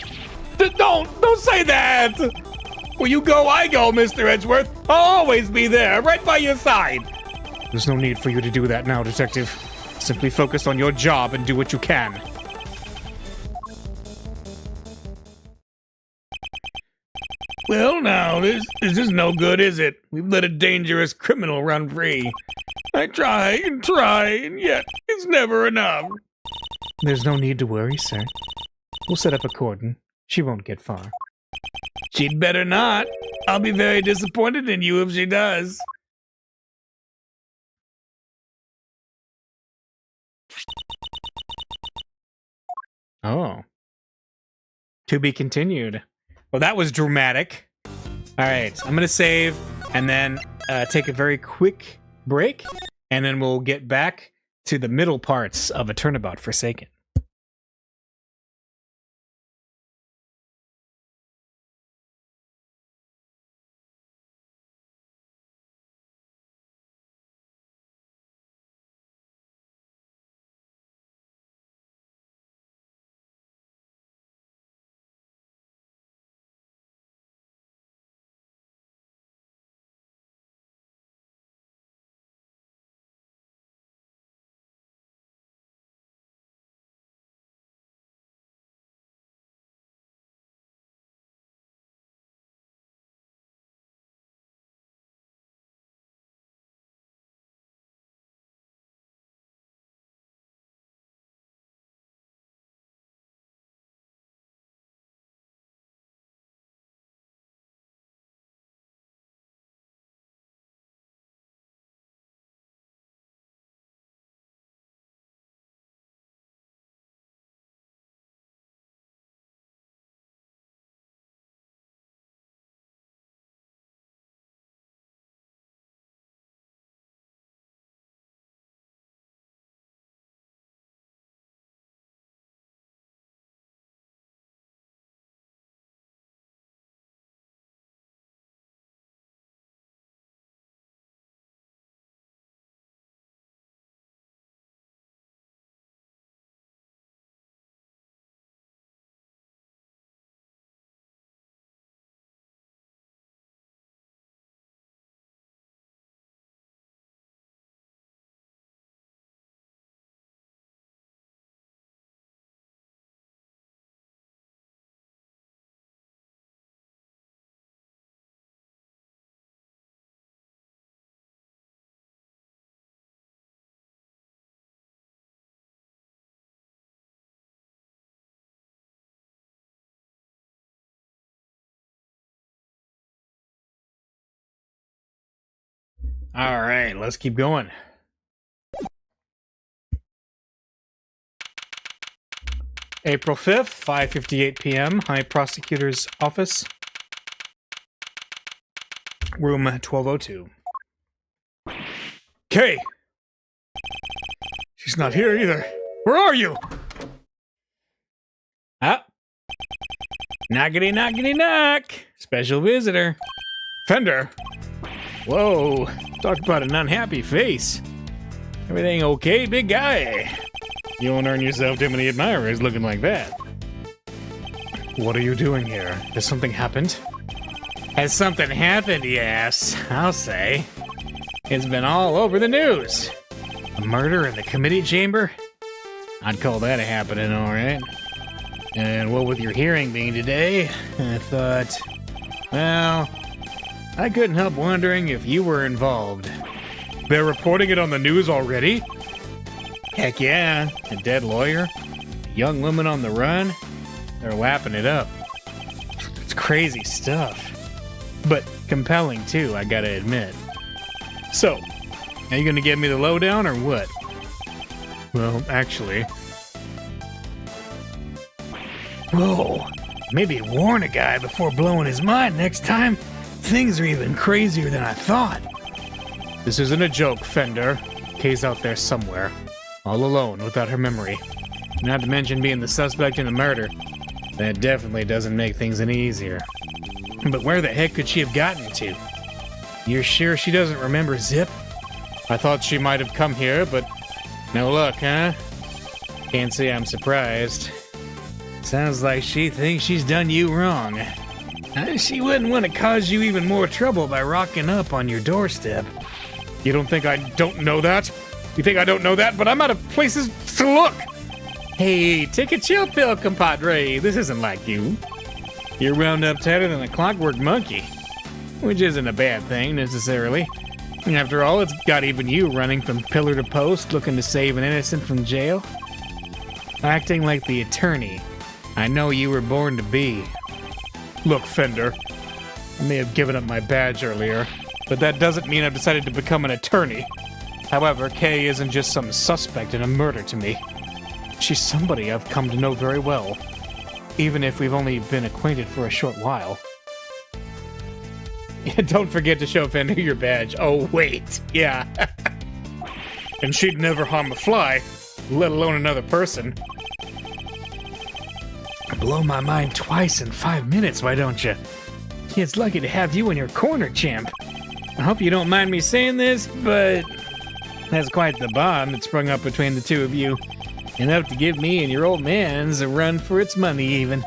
Don't say that! Where you go, I go, Mr. Edgeworth. I'll always be there, right by your side. There's no need for you to do that now, detective. Simply focus on your job and do what you can. Well, now, this is no good, is it? We've let a dangerous criminal run free. I try, and yet it's never enough. There's no need to worry, sir. We'll set up a cordon. She won't get far. She'd better not. I'll be very disappointed in you if she does. Oh. To be continued. Well, that was dramatic. All right, I'm going to save and then take a very quick break. and then we'll get back to the middle parts of a Turnabout Forsaken. All right, let's keep going. April 5th, 5:58 p.m., High Prosecutor's Office, room 1202. Kay! She's not here either. Where are you? Ah. Knockity, knockity, knock. Special visitor. Fender! Whoa, talk about an unhappy face. Everything okay, big guy? You won't earn yourself too many admirers looking like that. What are you doing here? Has something happened? Has something happened, yes, I'll say. It's been all over the news. A murder in the committee chamber? I'd call that a happening, all right. And what with your hearing being today, I thought, well, I couldn't help wondering if you were involved. They're reporting it on the news already? Heck yeah, a dead lawyer, a young woman on the run, they're lapping it up. It's crazy stuff. But compelling too, I gotta admit. So, are you gonna give me the lowdown or what? Well, actually... Whoa, maybe warn a guy before blowing his mind next time. Things are even crazier than I thought. This isn't a joke, Fender. Kay's out there somewhere. All alone, without her memory. Not to mention being the suspect in the murder. That definitely doesn't make things any easier. But where the heck could she have gotten to? You're sure she doesn't remember Zip? I thought she might have come here, but... No luck, huh? Can't say I'm surprised. Sounds like she thinks she's done you wrong. She wouldn't want to cause you even more trouble by rocking up on your doorstep. You don't think I don't know that? You think I don't know that? But I'm out of places to look! Hey, take a chill pill, compadre. This isn't like you. You're wound up tighter than a clockwork monkey. Which isn't a bad thing, necessarily. After all, it's got even you running from pillar to post, looking to save an innocent from jail. Acting like the attorney I know you were born to be. Look, Fender, I may have given up my badge earlier, but that doesn't mean I've decided to become an attorney. However, Kay isn't just some suspect in a murder to me. She's somebody I've come to know very well, even if we've only been acquainted for a short while. Don't forget to show Fender your badge. Oh, wait. Yeah. And she'd never harm a fly, let alone another person. Blow my mind twice in 5 minutes, why don't you? Kid's lucky to have you in your corner, champ. I hope you don't mind me saying this, but that's quite the bond that sprung up between the two of you. Enough to give me and your old man's a run for its money, even.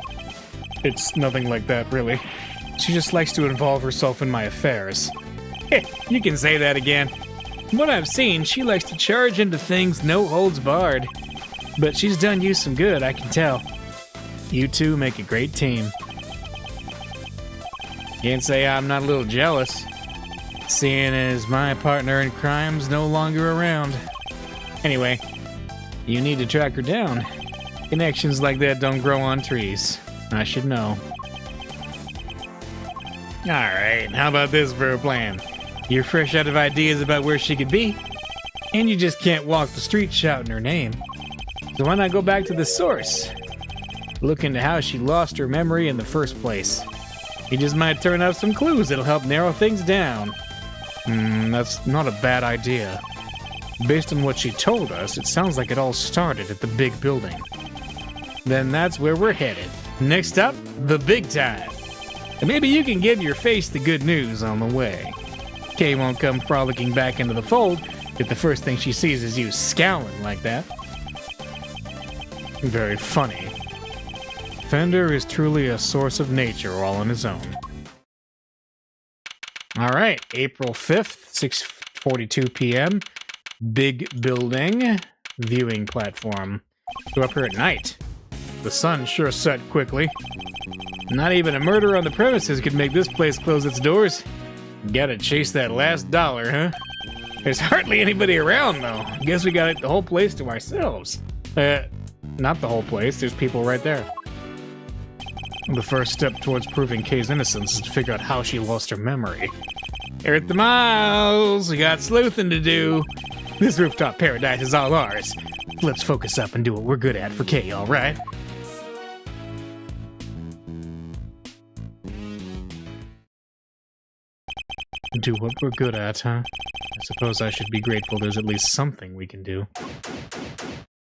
It's nothing like that, really. She just likes to involve herself in my affairs. You can say that again. From what I've seen, she likes to charge into things no holds barred. But she's done you some good, I can tell. You two make a great team. Can't say I'm not a little jealous, seeing as my partner in crime's no longer around. Anyway, you need to track her down. Connections like that don't grow on trees. I should know. Alright, how about this for a plan? You're fresh out of ideas about where she could be, and you just can't walk the street shouting her name. So why not go back to the source? Look into how she lost her memory in the first place. You just might turn up some clues that'll help narrow things down. That's not a bad idea. Based on what she told us, it sounds like it all started at the big building. Then that's where we're headed. Next up, the big time. And maybe you can give your face the good news on the way. Kay won't come frolicking back into the fold if the first thing she sees is you scowling like that. Very funny. Fender is truly a source of nature all on his own. Alright, April 5th, 6:42 p.m. Big building, viewing platform. Go up here at night. The sun sure set quickly. Not even a murder on the premises could make this place close its doors. Gotta chase that last dollar, huh? There's hardly anybody around, though. Guess we got the whole place to ourselves. Not the whole place. There's people right there. The first step towards proving Kay's innocence is to figure out how she lost her memory. Here at the Miles, we got sleuthing to do. This rooftop paradise is all ours. Let's focus up and do what we're good at for Kay, all right? Do what we're good at, huh? I suppose I should be grateful there's at least something we can do.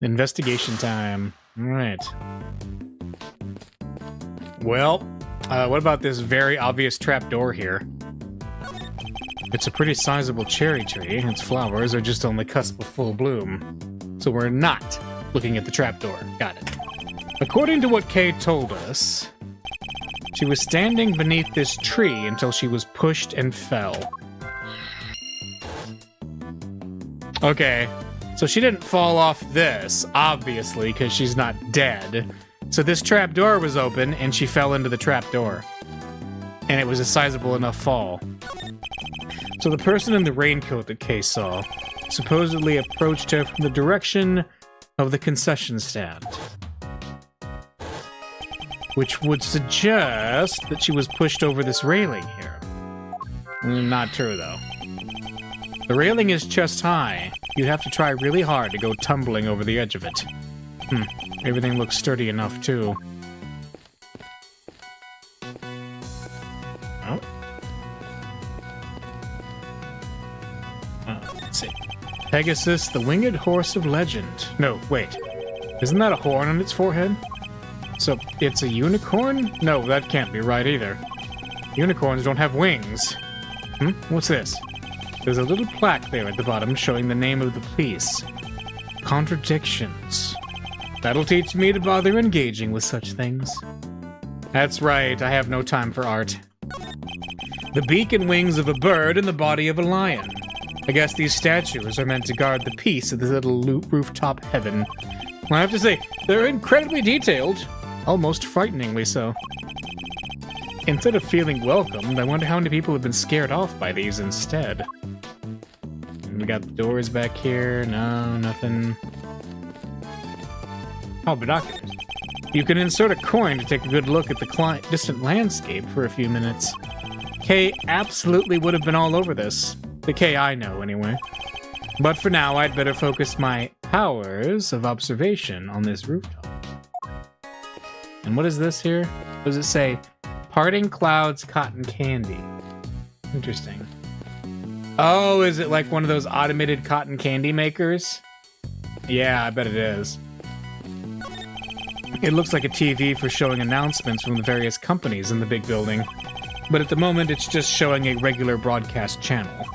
Investigation time. All right. Well, what about this very obvious trapdoor here? It's a pretty sizable cherry tree. Its flowers are just on the cusp of full bloom. So we're not looking at the trapdoor. Got it. According to what Kay told us, she was standing beneath this tree until she was pushed and fell. Okay, so she didn't fall off this, obviously, because she's not dead. So this trapdoor was open, and she fell into the trapdoor. And it was a sizable enough fall. So the person in the raincoat that Kay saw supposedly approached her from the direction of the concession stand. Which would suggest that she was pushed over this railing here. Not true, though. The railing is chest high. You'd have to try really hard to go tumbling over the edge of it. Everything looks sturdy enough, too. Oh. Let's see. Pegasus, the winged horse of legend. No, wait. Isn't that a horn on its forehead? So, it's a unicorn? No, that can't be right either. Unicorns don't have wings. What's this? There's a little plaque there at the bottom showing the name of the police. Contradictions. That'll teach me to bother engaging with such things. That's right, I have no time for art. The beak and wings of a bird and the body of a lion. I guess these statues are meant to guard the peace of this little rooftop heaven. I have to say, they're incredibly detailed. Almost frighteningly so. Instead of feeling welcomed, I wonder how many people have been scared off by these instead. And we got the doors back here. No, nothing. Oh, binoculars. You can insert a coin to take a good look at the distant landscape for a few minutes. Kay absolutely would have been all over this. The Kay I know, anyway. But for now, I'd better focus my powers of observation on this rooftop. And what is this here? What does it say? Parting clouds, cotton candy. Interesting. Oh, is it like one of those automated cotton candy makers? Yeah, I bet it is. It looks like a TV for showing announcements from the various companies in the big building. But at the moment, it's just showing a regular broadcast channel.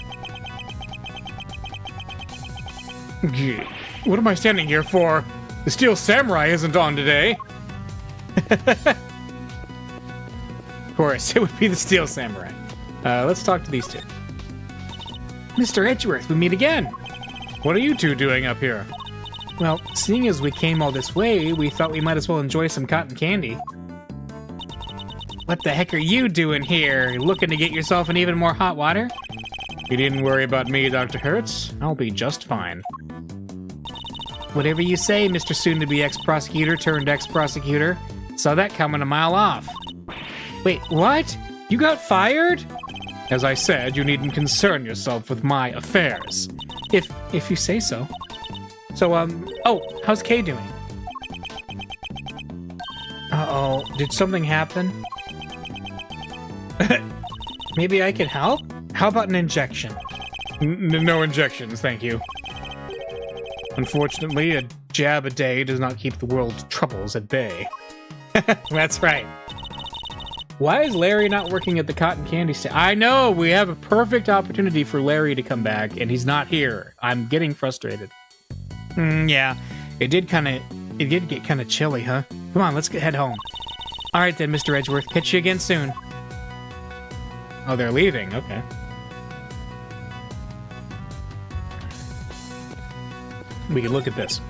Gee, what am I standing here for? The Steel Samurai isn't on today. Of course, it would be the Steel Samurai. Let's talk to these two. Mr. Edgeworth, we meet again. What are you two doing up here? Well, seeing as we came all this way, we thought we might as well enjoy some cotton candy. What the heck are you doing here? Looking to get yourself in even more hot water? You didn't worry about me, Dr. Hertz. I'll be just fine. Whatever you say, Mr. Soon-to-be ex-prosecutor turned ex-prosecutor. Saw that coming a mile off. Wait, what? You got fired? As I said, you needn't concern yourself with my affairs. If you say so. So, oh, how's Kay doing? Uh-oh, did something happen? Maybe I can help? How about an injection? No injections, thank you. Unfortunately, a jab a day does not keep the world's troubles at bay. That's right. Why is Larry not working at the cotton candy stand? I know, we have a perfect opportunity for Larry to come back, and he's not here. I'm getting frustrated. Yeah, it did get kind of chilly, huh? Come on, let's head home. All right then, Mr. Edgeworth. Catch you again soon. Oh, they're leaving. Okay. We can look at this.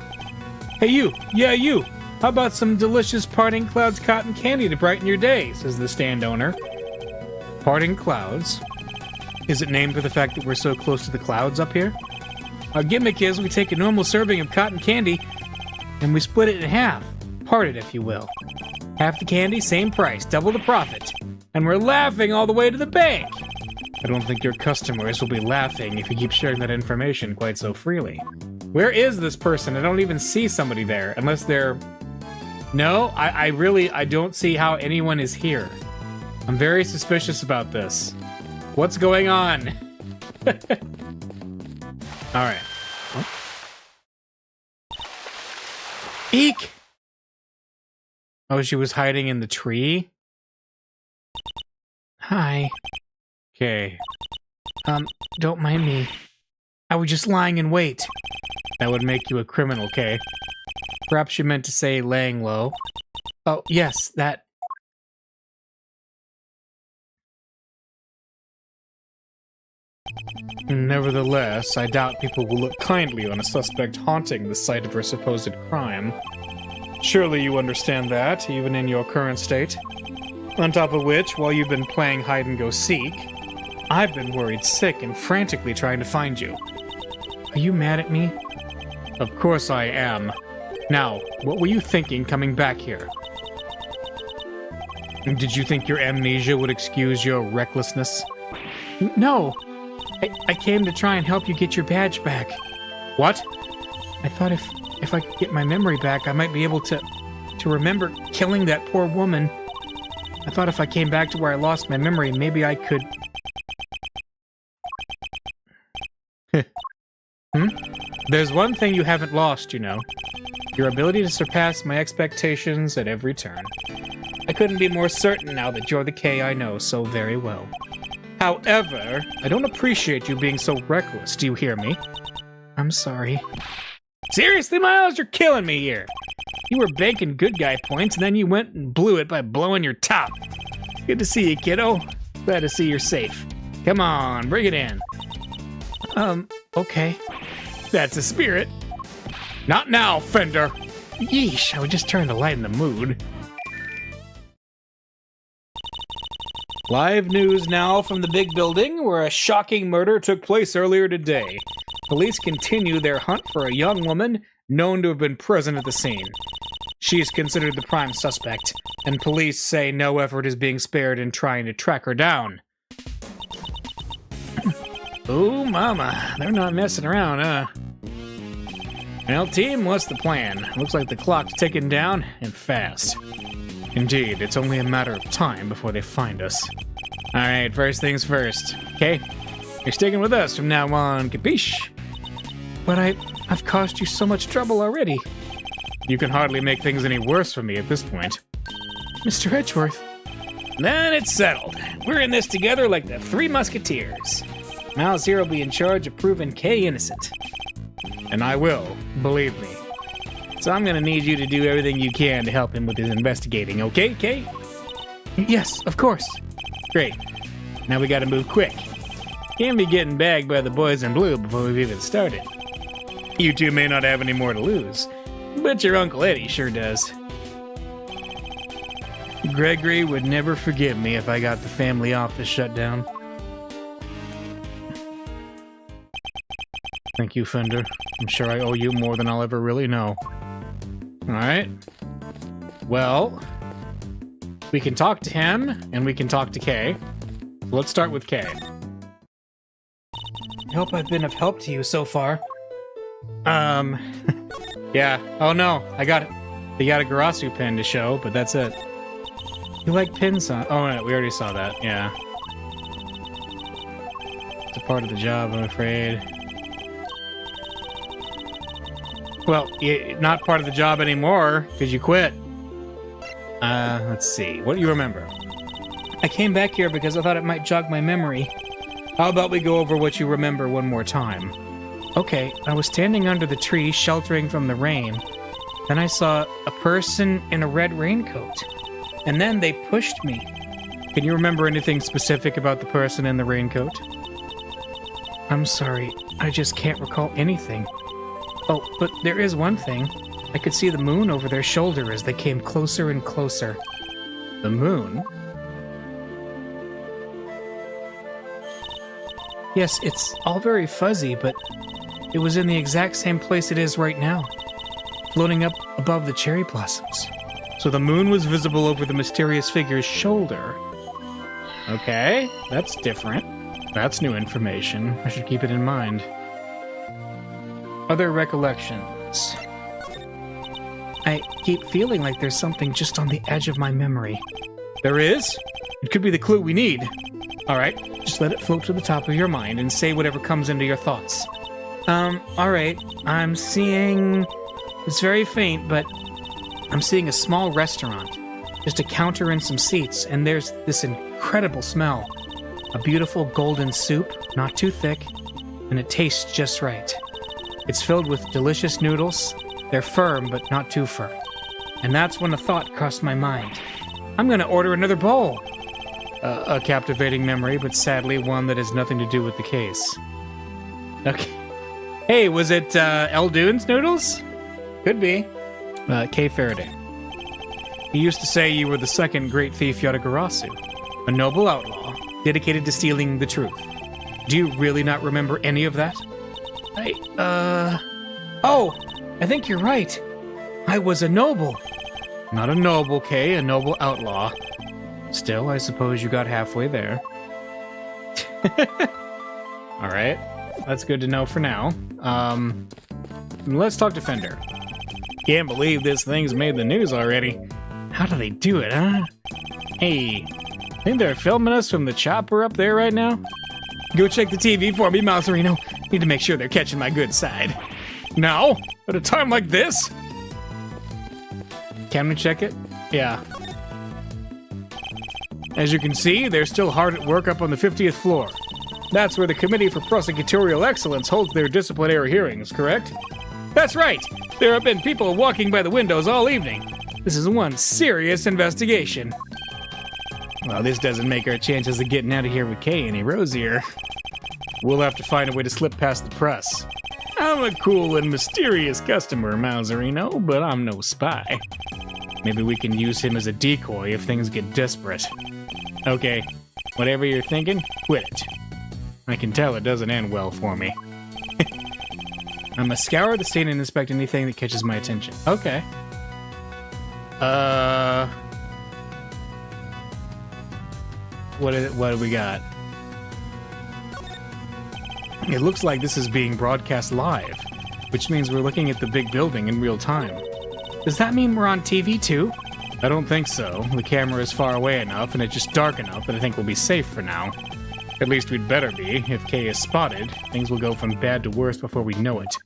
Hey, you. Yeah, you. How about some delicious Parting Clouds cotton candy to brighten your day, says the stand owner. Parting Clouds? Is it named for the fact that we're so close to the clouds up here? Our gimmick is we take a normal serving of cotton candy and we split it in half. Part it, if you will. Half the candy, same price, double the profit. And we're laughing all the way to the bank. I don't think your customers will be laughing if you keep sharing that information quite so freely. Where is this person? I don't even see somebody there, unless they're... No, I don't see how anyone is here. I'm very suspicious about this. What's going on? All right. Oh. Eek! Oh, she was hiding in the tree? Hi. Okay. Don't mind me. I was just lying in wait. That would make you a criminal, Kay. Perhaps you meant to say laying low. Oh, yes, that... Nevertheless, I doubt people will look kindly on a suspect haunting the site of her supposed crime. Surely you understand that, even in your current state. On top of which, while you've been playing hide-and-go-seek, I've been worried sick and frantically trying to find you. Are you mad at me? Of course I am. Now, what were you thinking coming back here? Did you think your amnesia would excuse your recklessness? No! I came to try and help you get your badge back. What? I thought if I could get my memory back, I might be able to remember killing that poor woman. I thought if I came back to where I lost my memory, maybe I could... There's one thing you haven't lost, you know. Your ability to surpass my expectations at every turn. I couldn't be more certain now that you're the Kay I know so very well. However, I don't appreciate you being so reckless, do you hear me? I'm sorry. Seriously, Miles, you're killing me here. You were banking good guy points, and then you went and blew it by blowing your top. Good to see you, kiddo. Glad to see you're safe. Come on, bring it in. Okay. That's a spirit. Not now, Fender. Yeesh, I was just trying to lighten the mood. Live news now from the big building, where a shocking murder took place earlier today. Police continue their hunt for a young woman known to have been present at the scene. She is considered the prime suspect, and police say no effort is being spared in trying to track her down. Oh, mama, they're not messing around, huh? Well, team, what's the plan? Looks like the clock's ticking down, and fast. Indeed, it's only a matter of time before they find us. Alright, first things first. Okay? You're sticking with us from now on, capiche? But I've caused you so much trouble already. You can hardly make things any worse for me at this point. Mr. Edgeworth. Then it's settled. We're in this together like the Three Musketeers. Mouse here will be in charge of proving Kay innocent. And I will, believe me. So I'm gonna need you to do everything you can to help him with his investigating, okay, Kay? Yes, of course. Great. Now we gotta move quick. Can't be getting bagged by the boys in blue before we've even started. You two may not have any more to lose, but your Uncle Eddie sure does. Gregory would never forgive me if I got the family office shut down. Thank you, Fender. I'm sure I owe you more than I'll ever really know. Alright. Well, we can talk to him, and we can talk to Kay. So let's start with Kay. I hope I've been of help to you so far. Yeah. Oh no, I got it. They got a Garasu pin to show, but that's it. You like pins on? Oh no, we already saw that. Yeah. It's a part of the job, I'm afraid. Well, not part of the job anymore because you quit. Let's see. What do you remember? I came back here because I thought it might jog my memory. How about we go over what you remember one more time? Okay, I was standing under the tree sheltering from the rain. Then I saw a person in a red raincoat. And then they pushed me. Can you remember anything specific about the person in the raincoat? I'm sorry, I just can't recall anything. Oh, but there is one thing. I could see the moon over their shoulder as they came closer and closer. The moon? Yes, it's all very fuzzy, but it was in the exact same place it is right now, floating up above the cherry blossoms. So the moon was visible over the mysterious figure's shoulder. Okay, that's different. That's new information. I should keep it in mind. Other recollections. I keep feeling like there's something just on the edge of my memory. There is? It could be the clue we need. Alright, just let it float to the top of your mind and say whatever comes into your thoughts. Alright, I'm seeing... It's very faint, but I'm seeing a small restaurant. Just a counter and some seats, and there's this incredible smell. A beautiful golden soup, not too thick, and it tastes just right. It's filled with delicious noodles. They're firm, but not too firm. And that's when a thought crossed my mind. I'm gonna order another bowl. A captivating memory, but sadly one that has nothing to do with the case. Okay. Hey, was it Eldune's noodles? Could be. Kay Faraday. He used to say you were the second great thief Yatagarasu, a noble outlaw, dedicated to stealing the truth. Do you really not remember any of that? Oh, I think you're right. I was a noble. Not a noble, Kay, a noble outlaw. Still, I suppose you got halfway there. Alright, that's good to know for now. Let's talk to Fender. Can't believe this thing's made the news already. How do they do it, huh? Hey, think they're filming us from the chopper up there right now? Go check the TV for me, Mouserino. Need to make sure they're catching my good side. Now? At a time like this? Can we check it? Yeah. As you can see, they're still hard at work up on the 50th floor. That's where the Committee for Prosecutorial Excellence holds their disciplinary hearings, correct? That's right! There have been people walking by the windows all evening. This is one serious investigation. Well, this doesn't make our chances of getting out of here with Kay any rosier. We'll have to find a way to slip past the press. I'm a cool and mysterious customer, Mouserino, but I'm no spy. Maybe we can use him as a decoy if things get desperate. Okay, whatever you're thinking, quit it. I can tell it doesn't end well for me. I'm gonna scour the scene and inspect anything that catches my attention. Okay. What do we got? It looks like this is being broadcast live, which means we're looking at the big building in real time. Does that mean we're on TV too? I don't think so. The camera is far away enough and it's just dark enough that I think we'll be safe for now. At least we'd better be. If Kay is spotted, things will go from bad to worse before we know it.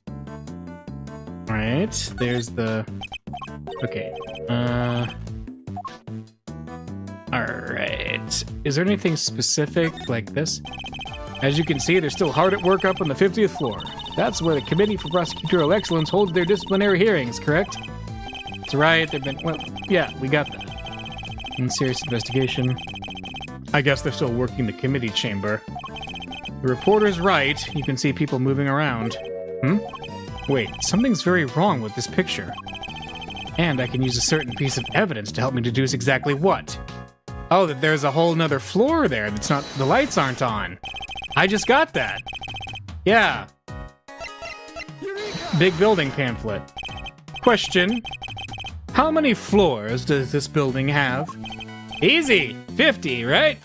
Alright, there's the... Okay. Alright. Is there anything specific like this? As you can see, they're still hard at work up on the 50th floor. That's where the Committee for Prosecutorial Excellence holds their disciplinary hearings, correct? That's right, they've been... Well, yeah, we got that. In serious investigation. I guess they're still working the committee chamber. The reporter's right. You can see people moving around. Wait, something's very wrong with this picture. And I can use a certain piece of evidence to help me deduce exactly what. Oh, that there's a whole nother floor there that's not... The lights aren't on. I just got that. Yeah. Big building pamphlet. Question. How many floors does this building have? Easy. 50, right?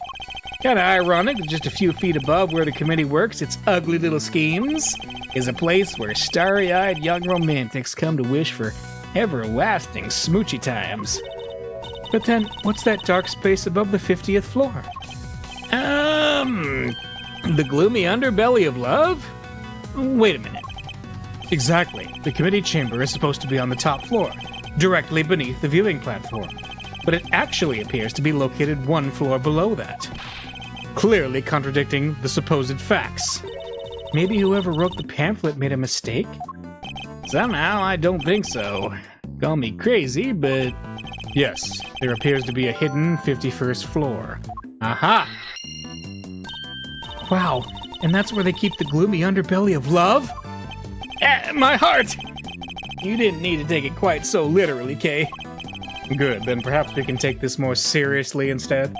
Kinda ironic that just a few feet above where the committee works its ugly little schemes is a place where starry-eyed young romantics come to wish for everlasting smoochy times. But then, what's that dark space above the 50th floor? The gloomy underbelly of love? Wait a minute. Exactly. The committee chamber is supposed to be on the top floor, directly beneath the viewing platform. But it actually appears to be located one floor below that. Clearly contradicting the supposed facts. Maybe whoever wrote the pamphlet made a mistake? Somehow, I don't think so. Call me crazy, but... Yes, there appears to be a hidden 51st floor. Aha! Wow, and that's where they keep the gloomy underbelly of love? My heart! You didn't need to take it quite so literally, Kay. Good, then perhaps we can take this more seriously instead.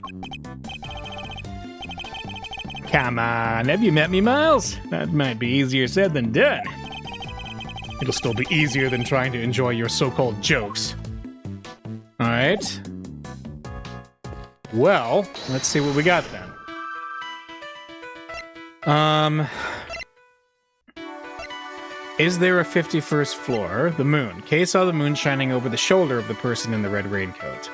Come on, have you met me, Miles? That might be easier said than done. It'll still be easier than trying to enjoy your so-called jokes. Alright. Well, let's see what we got then. Is there a 51st floor? The moon. Kay saw the moon shining over the shoulder of the person in the red raincoat.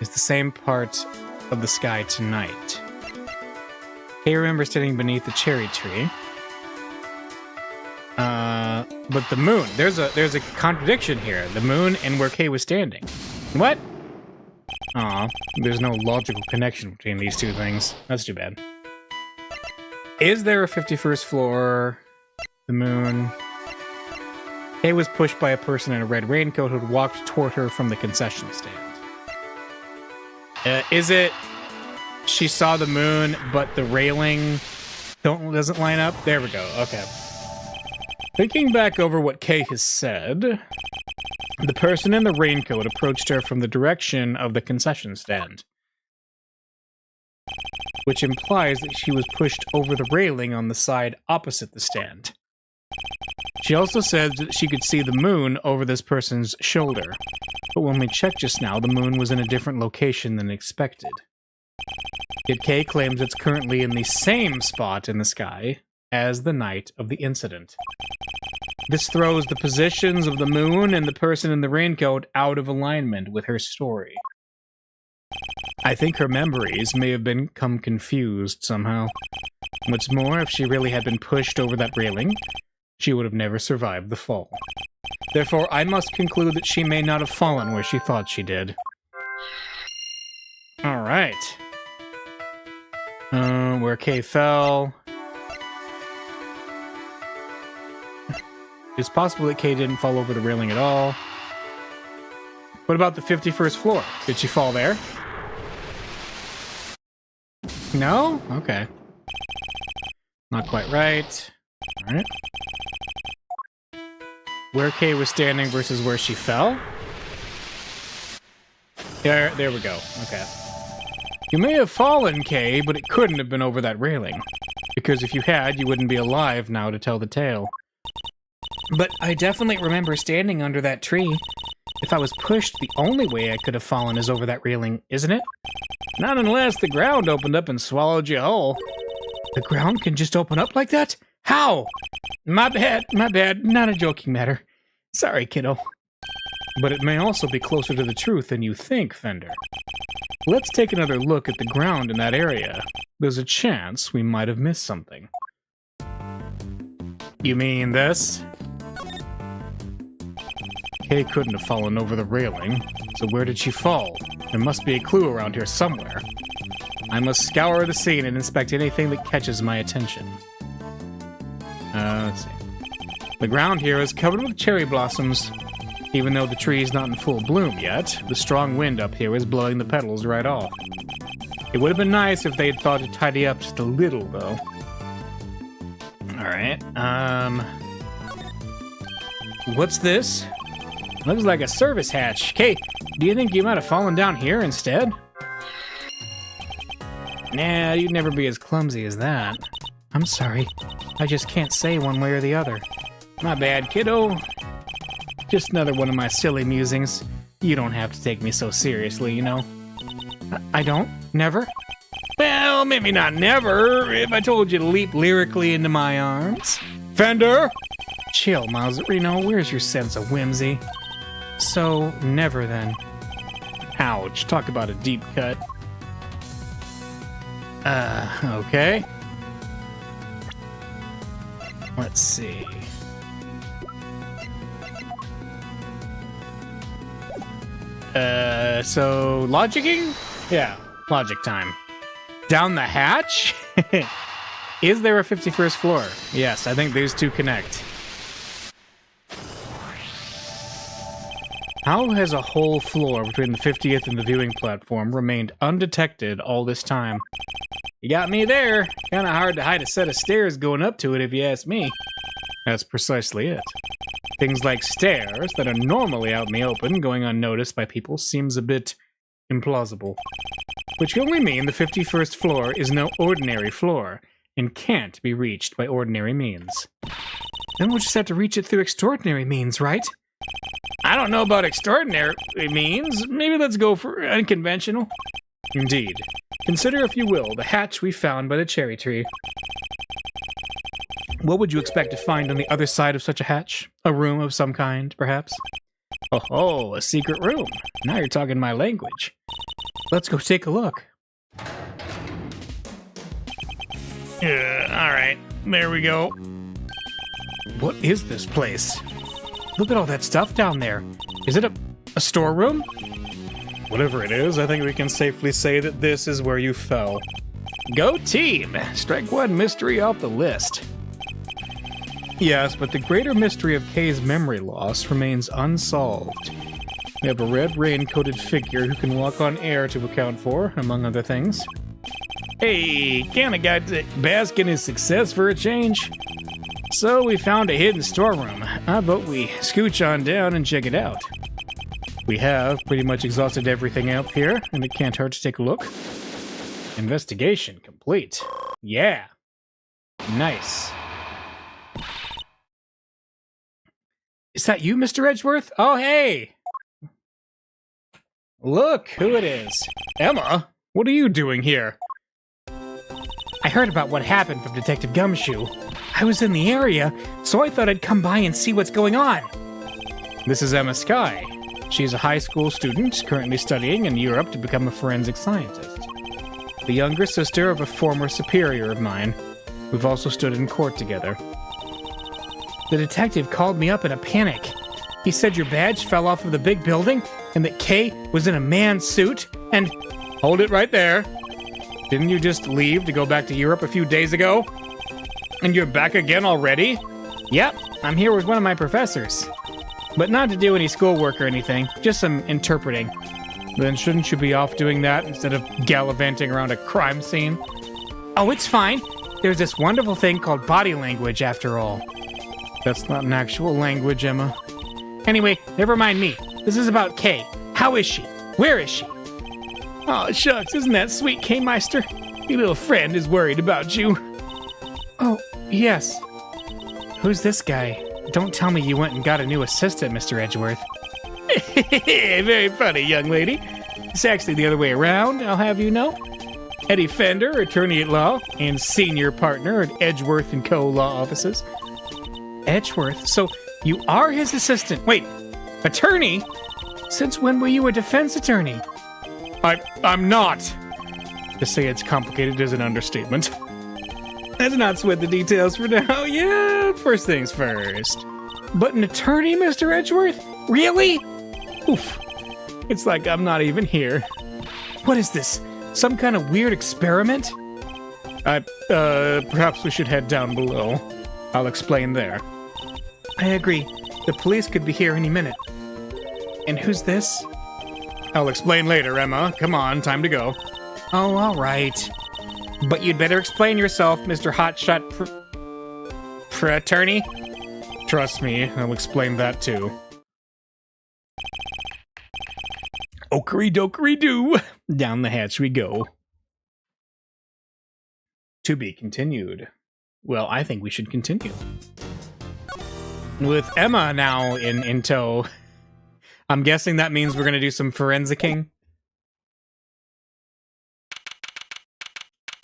Is the same part of the sky tonight. Kay remembers standing beneath the cherry tree. But the moon. There's a contradiction here. The moon and where Kay was standing. What? Aw, there's no logical connection between these two things. That's too bad. Is there a 51st floor? The moon. Kay was pushed by a person in a red raincoat who had walked toward her from the concession stand. Is it she saw the moon, but the railing doesn't line up? There we go. Okay. Thinking back over what Kay has said, the person in the raincoat approached her from the direction of the concession stand, which implies that she was pushed over the railing on the side opposite the stand. She also said that she could see the moon over this person's shoulder, but when we checked just now, the moon was in a different location than expected. Yet Kay claims it's currently in the same spot in the sky as the night of the incident. This throws the positions of the moon and the person in the raincoat out of alignment with her story. I think her memories may have become confused somehow. What's more, if she really had been pushed over that railing, she would have never survived the fall. Therefore, I must conclude that she may not have fallen where she thought she did. Alright. Where Kay fell. It's possible that Kay didn't fall over the railing at all. What about the 51st floor? Did she fall there? No? Okay. Not quite right. Alright. Where Kay was standing versus where she fell? There we go. Okay. You may have fallen, Kay, but it couldn't have been over that railing. Because if you had, you wouldn't be alive now to tell the tale. But I definitely remember standing under that tree. If I was pushed, the only way I could have fallen is over that railing, isn't it? Not unless the ground opened up and swallowed you whole. The ground can just open up like that? How? My bad, not a joking matter. Sorry, kiddo. But it may also be closer to the truth than you think, Fender. Let's take another look at the ground in that area. there's a chance we might have missed something. You mean this? Kay couldn't have fallen over the railing, so where did she fall? There must be a clue around here somewhere. I must scour the scene and inspect anything that catches my attention. Let's see. The ground here is covered with cherry blossoms. Even though the tree is not in full bloom yet, the strong wind up here is blowing the petals right off. It would have been nice if they had thought to tidy up just a little, though. Alright, what's this? Looks like a service hatch. Kay, do you think you might have fallen down here instead? Nah, you'd never be as clumsy as that. I'm sorry. I just can't say one way or the other. My bad, kiddo. Just another one of my silly musings. You don't have to take me so seriously, you know. I don't? Never? Well, maybe not never, if I told you to leap lyrically into my arms. Fender! Chill, Mauserino. Where's your sense of whimsy? So, never then. Ouch. Talk about a deep cut. Okay. Let's see. So logicking? Yeah, logic time. Down the hatch? Is there a 51st floor? Yes, I think these two connect. How has a whole floor between the 50th and the viewing platform remained undetected all this time? You got me there. Kinda hard to hide a set of stairs going up to it if you ask me. That's precisely it. Things like stairs that are normally out in the open going unnoticed by people seems a bit implausible. Which can only mean the 51st floor is no ordinary floor and can't be reached by ordinary means. Then we'll just have to reach it through extraordinary means, right? I don't know about extraordinary means. Maybe let's go for unconventional. Indeed. Consider, if you will, the hatch we found by the cherry tree. What would you expect to find on the other side of such a hatch? A room of some kind, perhaps? Oh, a secret room. Now you're talking my language. Let's go take a look. Alright, there we go. What is this place? Look at all that stuff down there. Is it a storeroom? Whatever it is, I think we can safely say that this is where you fell. Go team! Strike one mystery off the list. Yes, but the greater mystery of Kay's memory loss remains unsolved. We have a red rain-coated figure who can walk on air to account for, among other things. Hey, kinda got to bask in his success for a change. So we found a hidden storeroom. I vote we scooch on down and check it out. We have pretty much exhausted everything out here, and it can't hurt to take a look. Investigation complete. Yeah. Nice. Is that you, Mr. Edgeworth? Oh, hey! Look who it is. Emma, what are you doing here? I heard about what happened from Detective Gumshoe. I was in the area, so I thought I'd come by and see what's going on. This is Emma Skye. She's a high school student currently studying in Europe to become a forensic scientist. The younger sister of a former superior of mine. We've also stood in court together. The detective called me up in a panic. He said your badge fell off of the big building and that Kay was in a man's suit and... Hold it right there. Didn't you just leave to go back to Europe a few days ago? And you're back again already? Yep, I'm here with one of my professors. But not to do any schoolwork or anything, just some interpreting. Then shouldn't you be off doing that instead of gallivanting around a crime scene? Oh, it's fine. There's this wonderful thing called body language, after all. That's not an actual language, Emma. Anyway, never mind me. This is about Kay. How is she? Where is she? Aw, shucks, isn't that sweet, K-Meister? Your little friend is worried about you. Oh, yes. Who's this guy? Don't tell me you went and got a new assistant, Mr. Edgeworth. Very funny, young lady. It's actually the other way around, I'll have you know. Eddie Fender, attorney at law, and senior partner at Edgeworth & Co. law offices. Edgeworth? So you are his assistant. Wait, attorney? Since when were you a defense attorney? I'm not. To say it's complicated is an understatement. Let's not sweat the details for now. Yeah, first things first. But an attorney, Mr. Edgeworth? Really? Oof. It's like I'm not even here. What is this? Some kind of weird experiment? Perhaps we should head down below. I'll explain there. I agree. The police could be here any minute. And who's this? I'll explain later, Emma. Come on, time to go. Oh, all right. But you'd better explain yourself, Mr. Hotshot Attorney. Trust me, I'll explain that too. Okery dokery doo. Down the hatch we go. To be continued. Well, I think we should continue. With Emma now in tow, I'm guessing that means we're going to do some forensicing.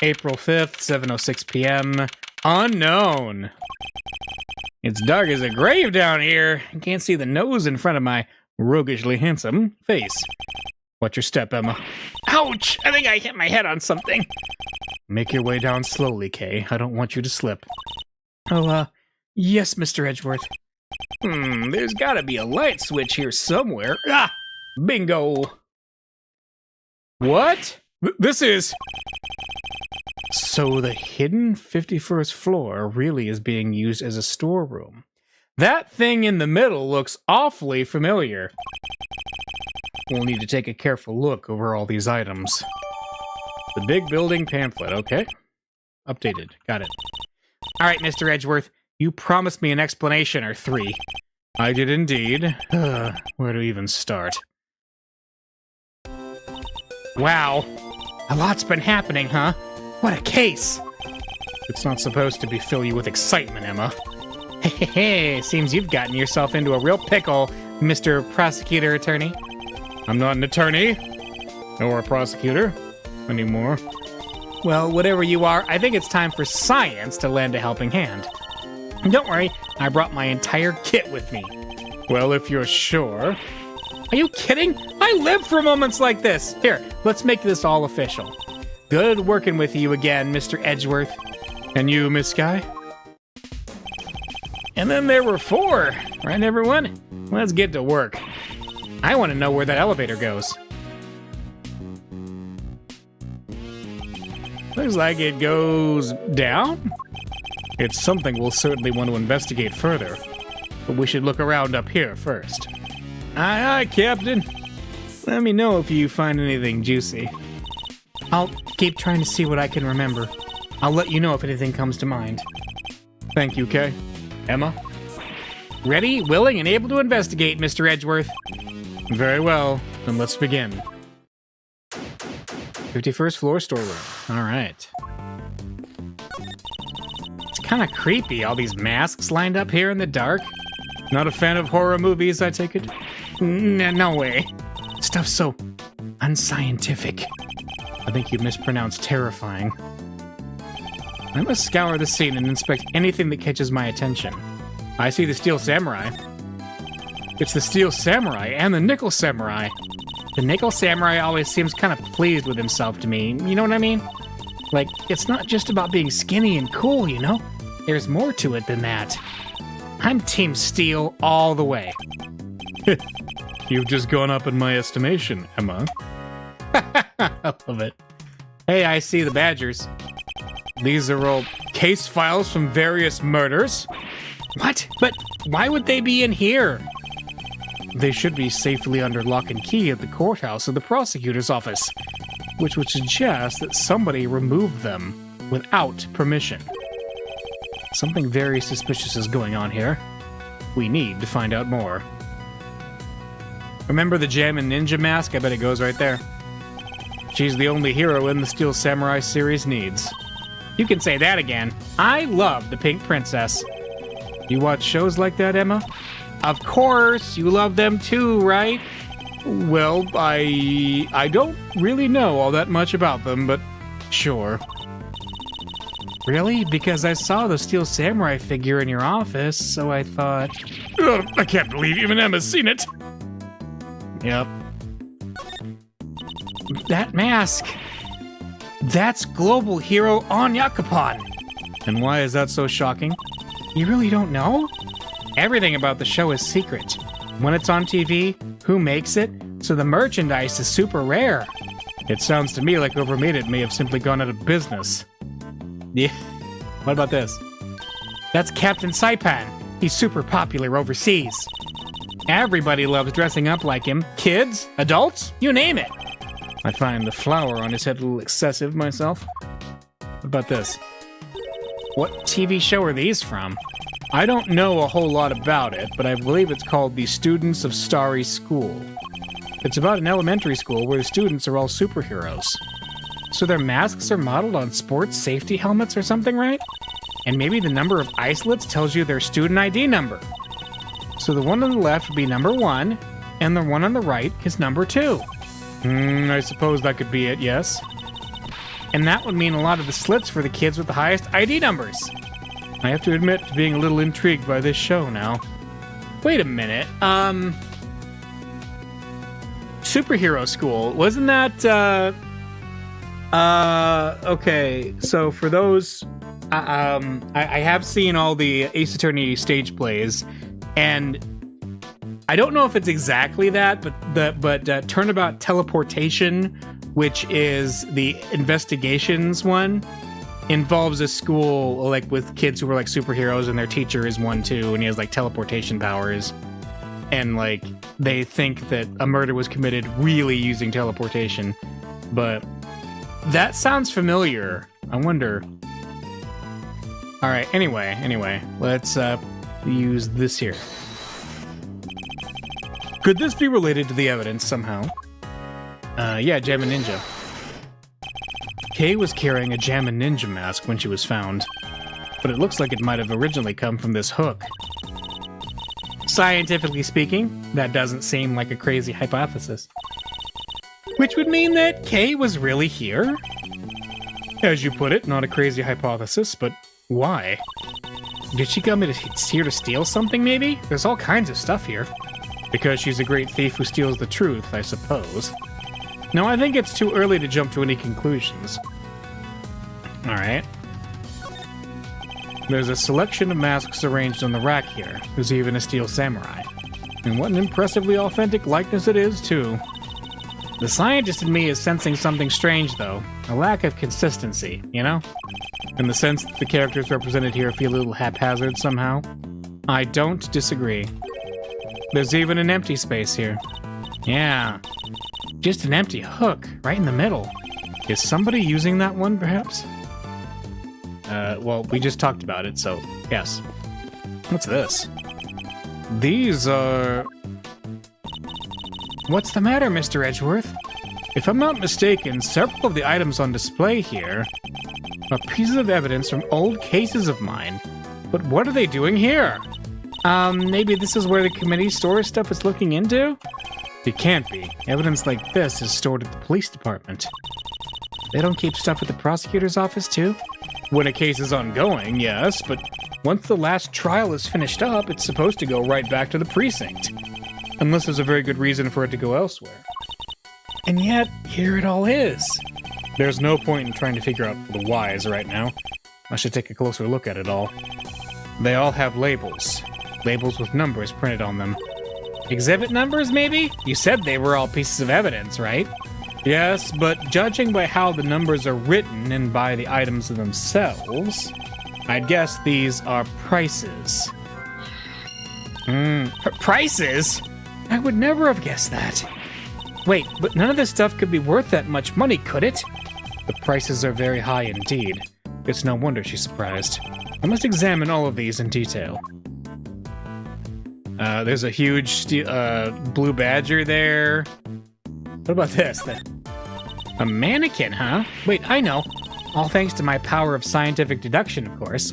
April 5th, 7:06 p.m. Unknown. It's dark as a grave down here. I can't see the nose in front of my roguishly handsome face. Watch your step, Emma. Ouch! I think I hit my head on something. Make your way down slowly, Kay. I don't want you to slip. Oh, yes, Mr. Edgeworth. There's gotta be a light switch here somewhere. Ah! Bingo! What? This is... So the hidden 51st floor really is being used as a storeroom. That thing in the middle looks awfully familiar. We'll need to take a careful look over all these items. The big building pamphlet, okay. Updated, got it. All right, Mr. Edgeworth, you promised me an explanation or three. I did indeed. Where to even start? Wow, a lot's been happening, huh? What a case! It's not supposed to fill you with excitement, Emma. Hey, seems you've gotten yourself into a real pickle, Mr. Prosecutor Attorney. I'm not an attorney, nor a prosecutor, anymore. Well, whatever you are, I think it's time for science to lend a helping hand. Don't worry, I brought my entire kit with me. Well, if you're sure. Are you kidding? I live for moments like this. Here, let's make this all official. Good working with you again, Mr. Edgeworth. And you, Miss Sky? And then there were 4, right, everyone? Let's get to work. I want to know where that elevator goes. Looks like it goes down? It's something we'll certainly want to investigate further. But we should look around up here first. Aye, aye, Captain. Let me know if you find anything juicy. I'll keep trying to see what I can remember. I'll let you know if anything comes to mind. Thank you, Kay. Emma? Ready, willing, and able to investigate, Mr. Edgeworth. Very well. Then let's begin. 51st floor storeroom. All right. It's kind of creepy, all these masks lined up here in the dark. Not a fan of horror movies, I take it? No way. Stuff's so unscientific. I think you mispronounced terrifying. I must scour the scene and inspect anything that catches my attention. I see the Steel Samurai. It's the Steel Samurai and the Nickel Samurai. The Nickel Samurai always seems kind of pleased with himself to me, you know what I mean? Like, it's not just about being skinny and cool, you know? There's more to it than that. I'm Team Steel all the way. You've just gone up in my estimation, Emma. I love it. Hey, I see the badgers. These are all case files from various murders. What? But why would they be in here? They should be safely under lock and key at the courthouse or the prosecutor's office, which would suggest that somebody removed them without permission. Something very suspicious is going on here. We need to find out more. Remember the Jammin' Ninja mask? I bet it goes right there. She's the only heroine the Steel Samurai series needs. You can say that again. I love the Pink Princess. You watch shows like that, Emma? Of course, you love them too, right? Well, I don't really know all that much about them, but sure. Really? Because I saw the Steel Samurai figure in your office, so I thought... Ugh, I can't believe even Emma's seen it. Yep. That mask. That's Global Hero on Yakupon. And why is that so shocking? You really don't know? Everything about the show is secret. When it's on TV, who makes it, so the merchandise is super rare. It sounds to me like Overmade It may have simply gone out of business. Yeah. What about this? That's Captain Saipan. He's super popular overseas. Everybody loves dressing up like him. Kids, adults, you name it. I find the flower on his head a little excessive myself. What about this? What TV show are these from? I don't know a whole lot about it, but I believe it's called The Students of Starry School. It's about an elementary school where the students are all superheroes. So their masks are modeled on sports safety helmets or something, right? And maybe the number of islets tells you their student ID number. So the one on the left would be number 1, and the one on the right is number 2. I suppose that could be it, yes. And that would mean a lot of the slits for the kids with the highest ID numbers. I have to admit to being a little intrigued by this show now. Wait a minute, Superhero School, wasn't that, okay, so for those, I have seen all the Ace Attorney stage plays, and I don't know if it's exactly that, but Turnabout Teleportation, which is the investigations one, involves a school like with kids who are like superheroes, and their teacher is one too, and he has like teleportation powers, and like they think that a murder was committed really using teleportation, but that sounds familiar. I wonder. All right. Anyway, let's use this here. Could this be related to the evidence somehow? Yeah, Jammin' Ninja. Kay was carrying a Jammin' Ninja mask when she was found, but it looks like it might have originally come from this hook. Scientifically speaking, that doesn't seem like a crazy hypothesis. Which would mean that Kay was really here? As you put it, not a crazy hypothesis, but why? Did she come here to steal something, maybe? There's all kinds of stuff here. Because she's a great thief who steals the truth, I suppose. No, I think it's too early to jump to any conclusions. Alright. There's a selection of masks arranged on the rack here. There's even a steel samurai. And what an impressively authentic likeness it is, too. The scientist in me is sensing something strange, though. A lack of consistency, you know? In the sense that the characters represented here feel a little haphazard somehow. I don't disagree. There's even an empty space here. Yeah. Just an empty hook, right in the middle. Is somebody using that one, perhaps? Well, we just talked about it, so yes. What's this? These are... What's the matter, Mr. Edgeworth? If I'm not mistaken, several of the items on display here are pieces of evidence from old cases of mine. But what are they doing here? Maybe this is where the committee stores stuff it's looking into? It can't be. Evidence like this is stored at the police department. They don't keep stuff at the prosecutor's office, too? When a case is ongoing, yes, but once the last trial is finished up, it's supposed to go right back to the precinct. Unless there's a very good reason for it to go elsewhere. And yet, here it all is. There's no point in trying to figure out the whys right now. I should take a closer look at it all. They all have labels. Labels with numbers printed on them. Exhibit numbers, maybe? You said they were all pieces of evidence, right? Yes, but judging by how the numbers are written and by the items themselves, I'd guess these are prices. Prices? I would never have guessed that. Wait, but none of this stuff could be worth that much money, could it? The prices are very high indeed. It's no wonder she's surprised. I must examine all of these in detail. There's a huge blue badger there. What about this? A mannequin, huh? Wait, I know. All thanks to my power of scientific deduction, of course.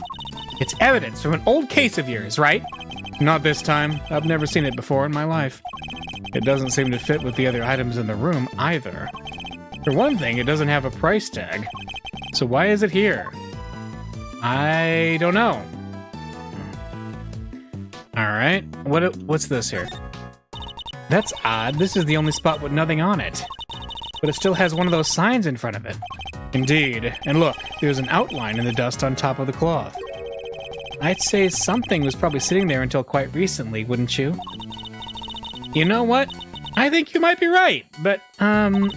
It's evidence from an old case of yours, right? Not this time. I've never seen it before in my life. It doesn't seem to fit with the other items in the room, either. For one thing, it doesn't have a price tag. So why is it here? I don't know. Alright, what's this here? That's odd. This is the only spot with nothing on it. But it still has one of those signs in front of it. Indeed. And look, there's an outline in the dust on top of the cloth. I'd say something was probably sitting there until quite recently, wouldn't you? You know what? I think you might be right, but, I'm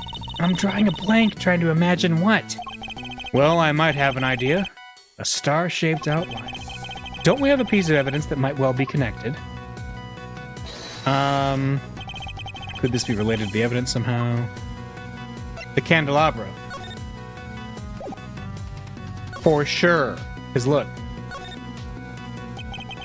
drawing a blank trying to imagine what. Well, I might have an idea. A star-shaped outline. Don't we have a piece of evidence that might well be connected? Could this be related to the evidence somehow? The candelabra. For sure. Because look.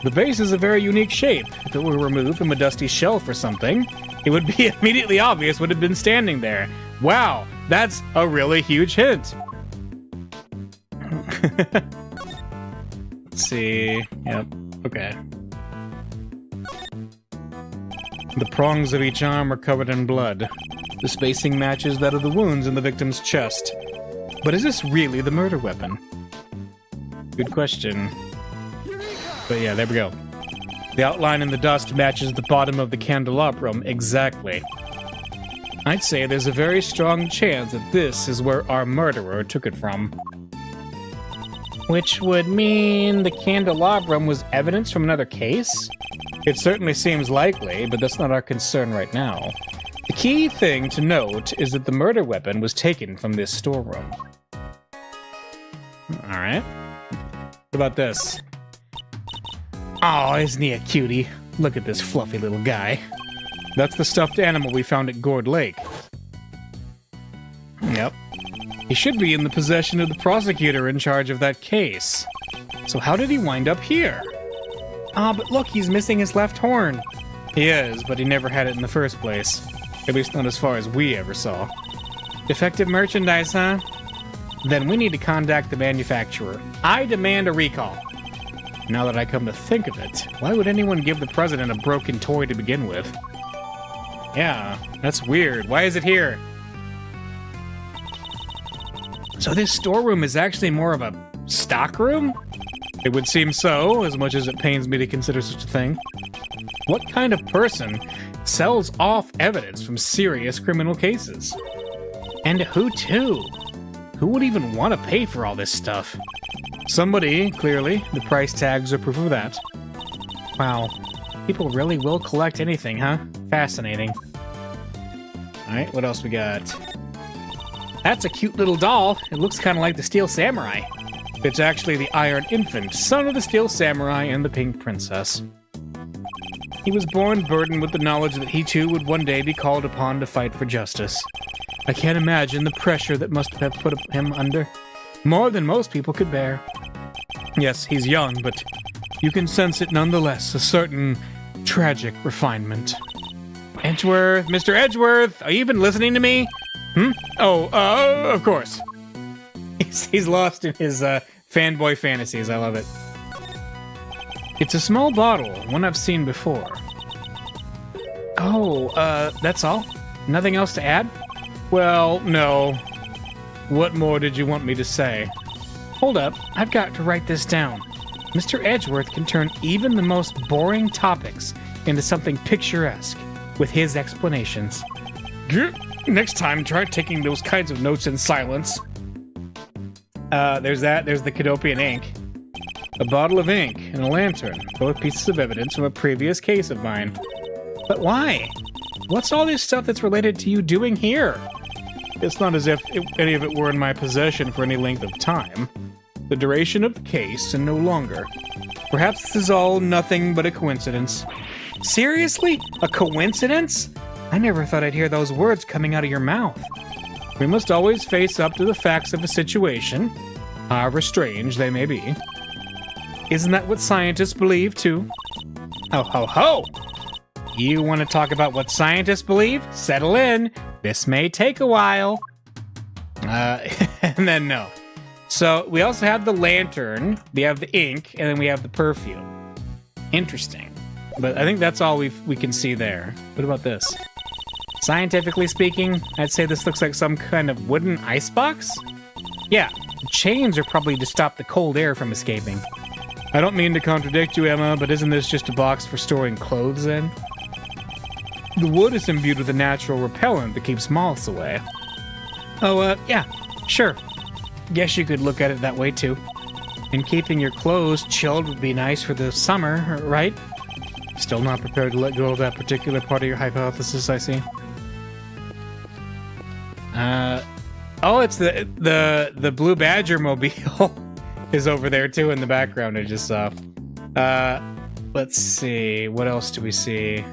The base is a very unique shape. If it were removed from a dusty shelf or something, it would be immediately obvious what had been standing there. Wow, that's a really huge hint. Let's see. Yep. Okay. The prongs of each arm are covered in blood. The spacing matches that of the wounds in the victim's chest. But is this really the murder weapon? Good question. But yeah, there we go. The outline in the dust matches the bottom of the candelabrum exactly. I'd say there's a very strong chance that this is where our murderer took it from. Which would mean the candelabrum was evidence from another case? It certainly seems likely, but that's not our concern right now. The key thing to note is that the murder weapon was taken from this storeroom. Alright. What about this? Oh, isn't he a cutie? Look at this fluffy little guy. That's the stuffed animal we found at Gourd Lake. Yep. He should be in the possession of the prosecutor in charge of that case. So how did he wind up here? Ah, but look, he's missing his left horn. He is, but he never had it in the first place. At least not as far as we ever saw. Defective merchandise, huh? Then we need to contact the manufacturer. I demand a recall. Now that I come to think of it, why would anyone give the president a broken toy to begin with? Yeah, that's weird. Why is it here? So this storeroom is actually more of a stockroom? It would seem so, as much as it pains me to consider such a thing. What kind of person sells off evidence from serious criminal cases? And who to? Who would even want to pay for all this stuff? Somebody, clearly. The price tags are proof of that. Wow. People really will collect anything, huh? Fascinating. Alright, what else we got? That's a cute little doll. It looks kind of like the Steel Samurai. It's actually the Iron Infant, son of the Steel Samurai and the Pink Princess. He was born burdened with the knowledge that he too would one day be called upon to fight for justice. I can't imagine the pressure that must have put him under. More than most people could bear. Yes, he's young, but you can sense it nonetheless, a certain tragic refinement. Edgeworth, Mr. Edgeworth, are you even listening to me? Oh, of course. He's lost in his fanboy fantasies, I love it. It's a small bottle, one I've seen before. Oh, that's all? Nothing else to add? Well, no. What more did you want me to say? Hold up, I've got to write this down. Mr. Edgeworth can turn even the most boring topics into something picturesque with his explanations. Next time, try taking those kinds of notes in silence. There's that. There's the Cadopian ink. A bottle of ink and a lantern. Both pieces of evidence from a previous case of mine. But why? What's all this stuff that's related to you doing here? It's not as if any of it were in my possession for any length of time. The duration of the case and no longer. Perhaps this is all nothing but a coincidence. Seriously? A coincidence? I never thought I'd hear those words coming out of your mouth. We must always face up to the facts of a situation, however strange they may be. Isn't that what scientists believe, too? Ho, ho, ho! You want to talk about what scientists believe? Settle in. This may take a while. And then no. So we also have the lantern, we have the ink, and then we have the perfume. Interesting. But I think that's all we can see there. What about this? Scientifically speaking, I'd say this looks like some kind of wooden icebox? Yeah, the chains are probably to stop the cold air from escaping. I don't mean to contradict you, Emma, but isn't this just a box for storing clothes in? The wood is imbued with a natural repellent that keeps moths away. Oh, yeah, sure. guess you could look at it that way too. And keeping your clothes chilled would be nice for the summer, right? Still not prepared to let go of that particular part of your hypothesis, I see. Oh, it's the Blue Badger mobile is over there too in the background. I just saw. Let's see. What else do we see?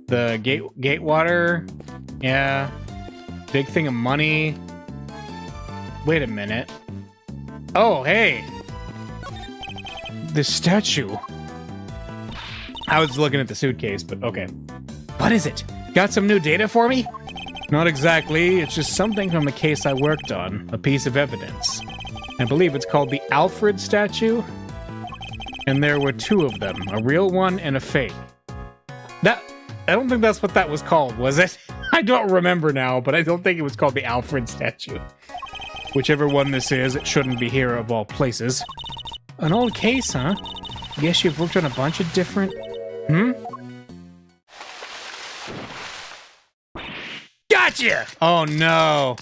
The Gatewater. Yeah. Big thing of money. Wait a minute. Oh, hey. This statue. I was looking at the suitcase, but okay. What is it? Got some new data for me? Not exactly. It's just something from the case I worked on. A piece of evidence. I believe it's called the Alfred statue. And there were two of them. A real one and a fake. I don't think that's what that was called, was it? I don't remember now, but I don't think it was called the Alfred statue. Whichever one this is, it shouldn't be here of all places. An old case, huh? Guess you've worked on a bunch of different... Gotcha! Oh no.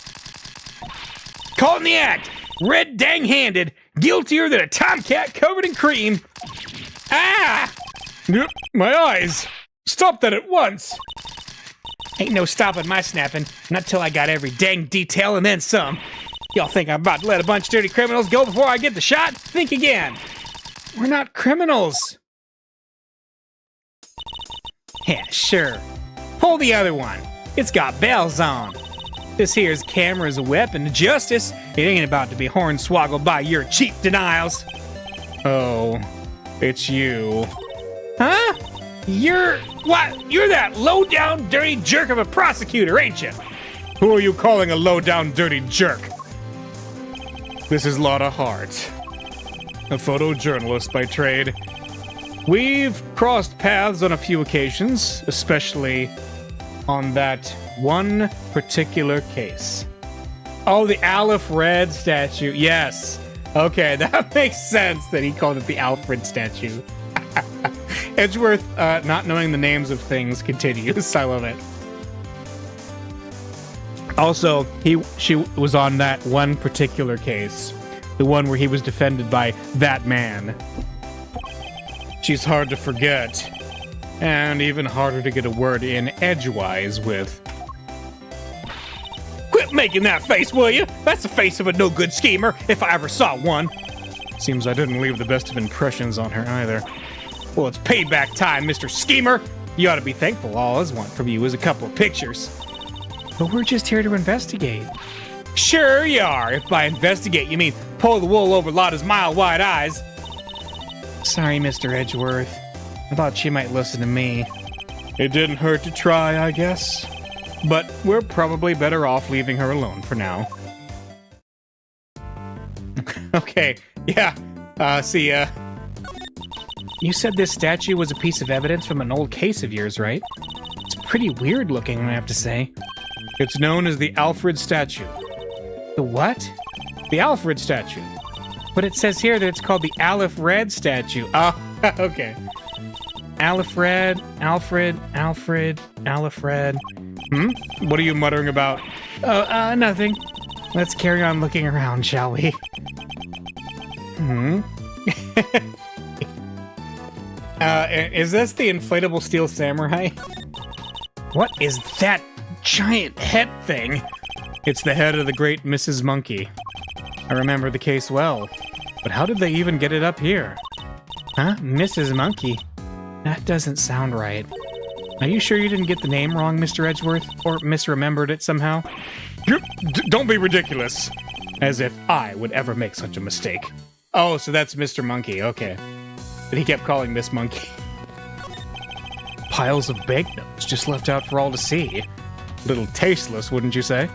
Caught in the act! Red dang-handed! Guiltier than a tomcat covered in cream! Ah! Yep, my eyes! Stop that at once! Ain't no stopping my snapping, not till I got every dang detail and then some. Y'all think I'm about to let a bunch of dirty criminals go before I get the shot? Think again. We're not criminals. Yeah, sure. Pull the other one. It's got bells on. This here's camera's a weapon of justice. It ain't about to be hornswoggled by your cheap denials. Oh, it's you. Huh? You're that low-down, dirty jerk of a prosecutor, ain't you? Who are you calling a low-down, dirty jerk? This is Lotta Hart, a photojournalist by trade. We've crossed paths on a few occasions, especially on that one particular case. Oh, the Aleph Red statue. Yes. Okay, that makes sense that he called it the Alfred statue. Edgeworth, not knowing the names of things, continues. I love it. Also, she was on that one particular case. The one where he was defended by that man. She's hard to forget. And even harder to get a word in edgewise with. Quit making that face, will you? That's the face of a no-good schemer, if I ever saw one. Seems I didn't leave the best of impressions on her either. Well, it's payback time, Mr. Schemer. You ought to be thankful all I want from you is a couple of pictures. But we're just here to investigate. Sure you are, if by investigate you mean pull the wool over Lotta's mile-wide eyes. Sorry, Mr. Edgeworth. I thought she might listen to me. It didn't hurt to try, I guess. But we're probably better off leaving her alone for now. Okay, yeah. See ya. You said this statue was a piece of evidence from an old case of yours, right? It's pretty weird looking, I have to say. It's known as the Alfred statue. The what? The Alfred statue. But it says here that it's called the Aleph Red statue. Oh, okay. Aleph Red, Alfred, Aleph Red. What are you muttering about? Nothing. Let's carry on looking around, shall we? Is this the inflatable steel samurai? What is that giant head thing? It's the head of the great Mrs. Monkey. I remember the case well, but how did they even get it up here? Huh? Mrs. Monkey? That doesn't sound right. Are you sure you didn't get the name wrong, Mr. Edgeworth? Or misremembered it somehow? Don't be ridiculous. As if I would ever make such a mistake. Oh, so that's Mr. Monkey, okay. But he kept calling Miss Monkey. Piles of banknotes just left out for all to see. Little tasteless, wouldn't you say?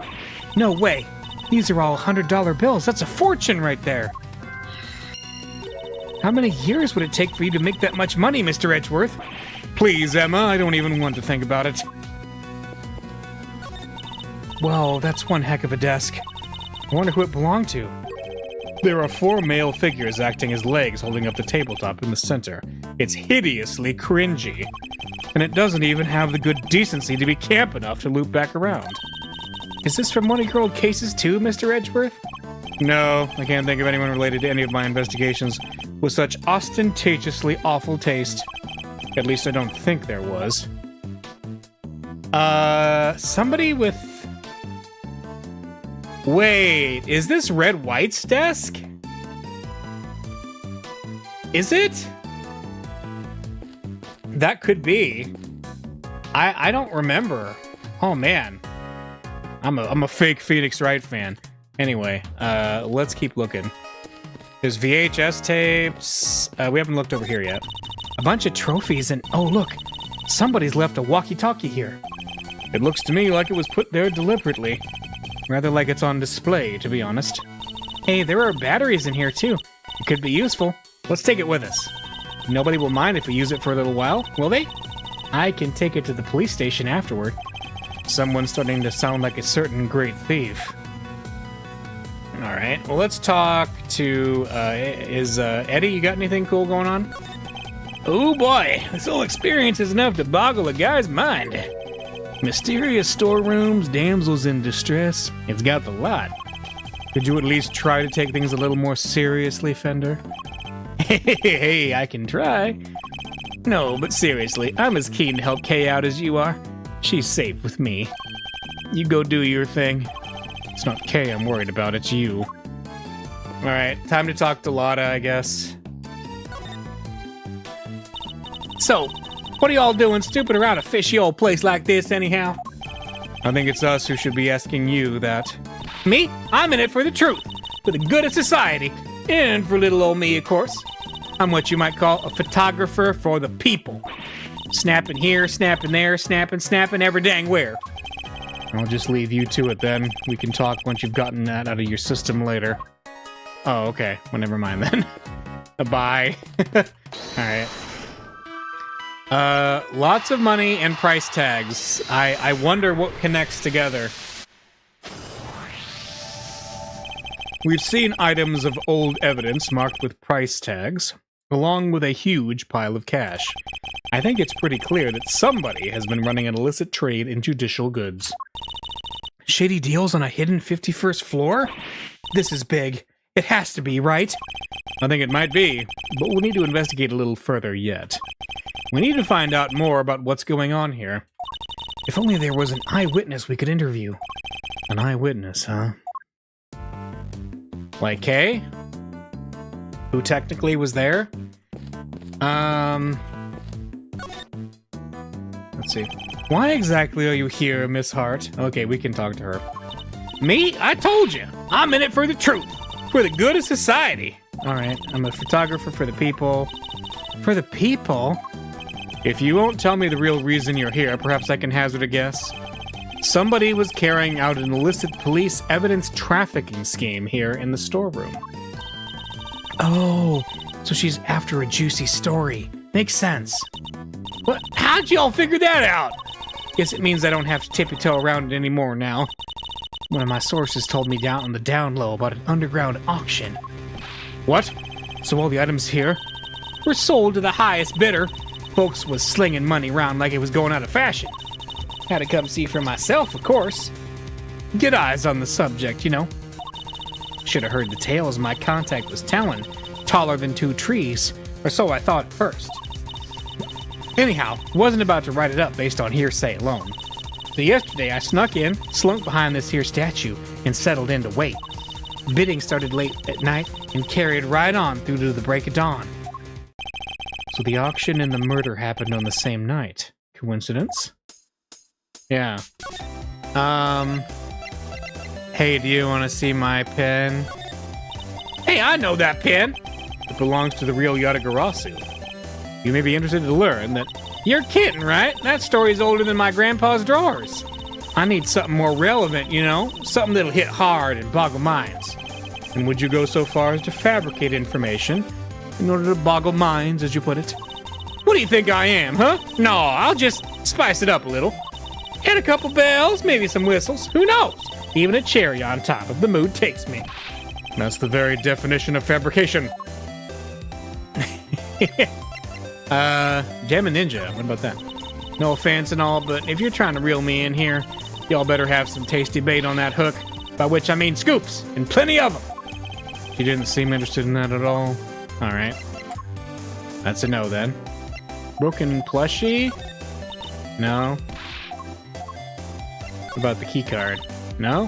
No way. These are all $100 bills. That's a fortune right there. How many years would it take for you to make that much money, Mr. Edgeworth? Please, Emma, I don't even want to think about it. Well, that's one heck of a desk. I wonder who it belonged to. There are 4 male figures acting as legs holding up the tabletop in the center. It's hideously cringy. And it doesn't even have the good decency to be camp enough to loop back around. Is this from one of your old cases too, Mr. Edgeworth? No, I can't think of anyone related to any of my investigations with such ostentatiously awful taste. At least I don't think there was. Somebody with... Wait, is this Red White's desk? Is it? That could be. I don't remember. Oh man. I'm a fake Phoenix Wright fan. Anyway, let's keep looking. There's VHS tapes. We haven't looked over here yet. A bunch of trophies and... Oh, look. Somebody's left a walkie-talkie here. It looks to me like it was put there deliberately. Rather like it's on display, to be honest. Hey, there are batteries in here, too. It could be useful. Let's take it with us. Nobody will mind if we use it for a little while, will they? I can take it to the police station afterward. Someone's starting to sound like a certain great thief. Alright, well let's talk to, Eddie, you got anything cool going on? Oh boy, this whole experience is enough to boggle a guy's mind. Mysterious storerooms, damsels in distress, it's got the lot. Could you at least try to take things a little more seriously, Fender? Hey, I can try. No, but seriously, I'm as keen to help Kay out as you are. She's safe with me. You go do your thing. It's not Kay I'm worried about, it's you. Alright, time to talk to Lotta, I guess. So, what are y'all doing stupid around a fishy old place like this anyhow? I think it's us who should be asking you that. Me? I'm in it for the truth, for the good of society, and for little old me, of course. I'm what you might call a photographer for the people. Snapping here, snapping there, snapping every dang where. I'll just leave you to it then. We can talk once you've gotten that out of your system later. Oh, okay. Well, never mind then. Bye. Alright. Lots of money and price tags. I wonder what connects together. We've seen items of old evidence marked with price tags, along with a huge pile of cash. I think it's pretty clear that somebody has been running an illicit trade in judicial goods. Shady deals on a hidden 51st floor? This is big. It has to be, right? I think it might be, but we'll need to investigate a little further yet. We need to find out more about what's going on here. If only there was an eyewitness we could interview. An eyewitness, huh? Like Kay? Who technically was there? Let's see. Why exactly are you here, Miss Hart? Okay, we can talk to her. Me? I told you. I'm in it for the truth. For the good of society. Alright, I'm a photographer for the people. For the people? If you won't tell me the real reason you're here, perhaps I can hazard a guess. Somebody was carrying out an illicit police evidence trafficking scheme here in the storeroom. Oh, so she's after a juicy story. Makes sense. What? How'd y'all figure that out? Guess it means I don't have to tippy-toe around it anymore now. One of my sources told me down on the down low about an underground auction. What? So all the items here were sold to the highest bidder? Folks was slinging money around like it was going out of fashion. Had to come see for myself, of course. Get eyes on the subject, you know. Should have heard the tales my contact was telling. Taller than 2 trees, or so I thought at first. Anyhow, wasn't about to write it up based on hearsay alone. So yesterday I snuck in, slunk behind this here statue, and settled in to wait. Bidding started late at night and carried right on through to the break of dawn. So the auction and the murder happened on the same night. Coincidence? Yeah. Hey, do you want to see my pen? Hey, I know that pen! It belongs to the real Yatagarasu. You may be interested to learn that... You're kidding, right? That story's older than my grandpa's drawers. I need something more relevant, you know? Something that'll hit hard and boggle minds. And would you go so far as to fabricate information in order to boggle minds, as you put it? What do you think I am, huh? No, I'll just spice it up a little. Add a couple bells, maybe some whistles. Who knows? Even a cherry on top if the mood takes me. That's the very definition of fabrication. Gem and Ninja, what about that? No offense and all, but if you're trying to reel me in here, y'all better have some tasty bait on that hook, by which I mean scoops, and plenty of them. She didn't seem interested in that at all. Alright. That's a no then. Broken plushie? No. What about the key card? No?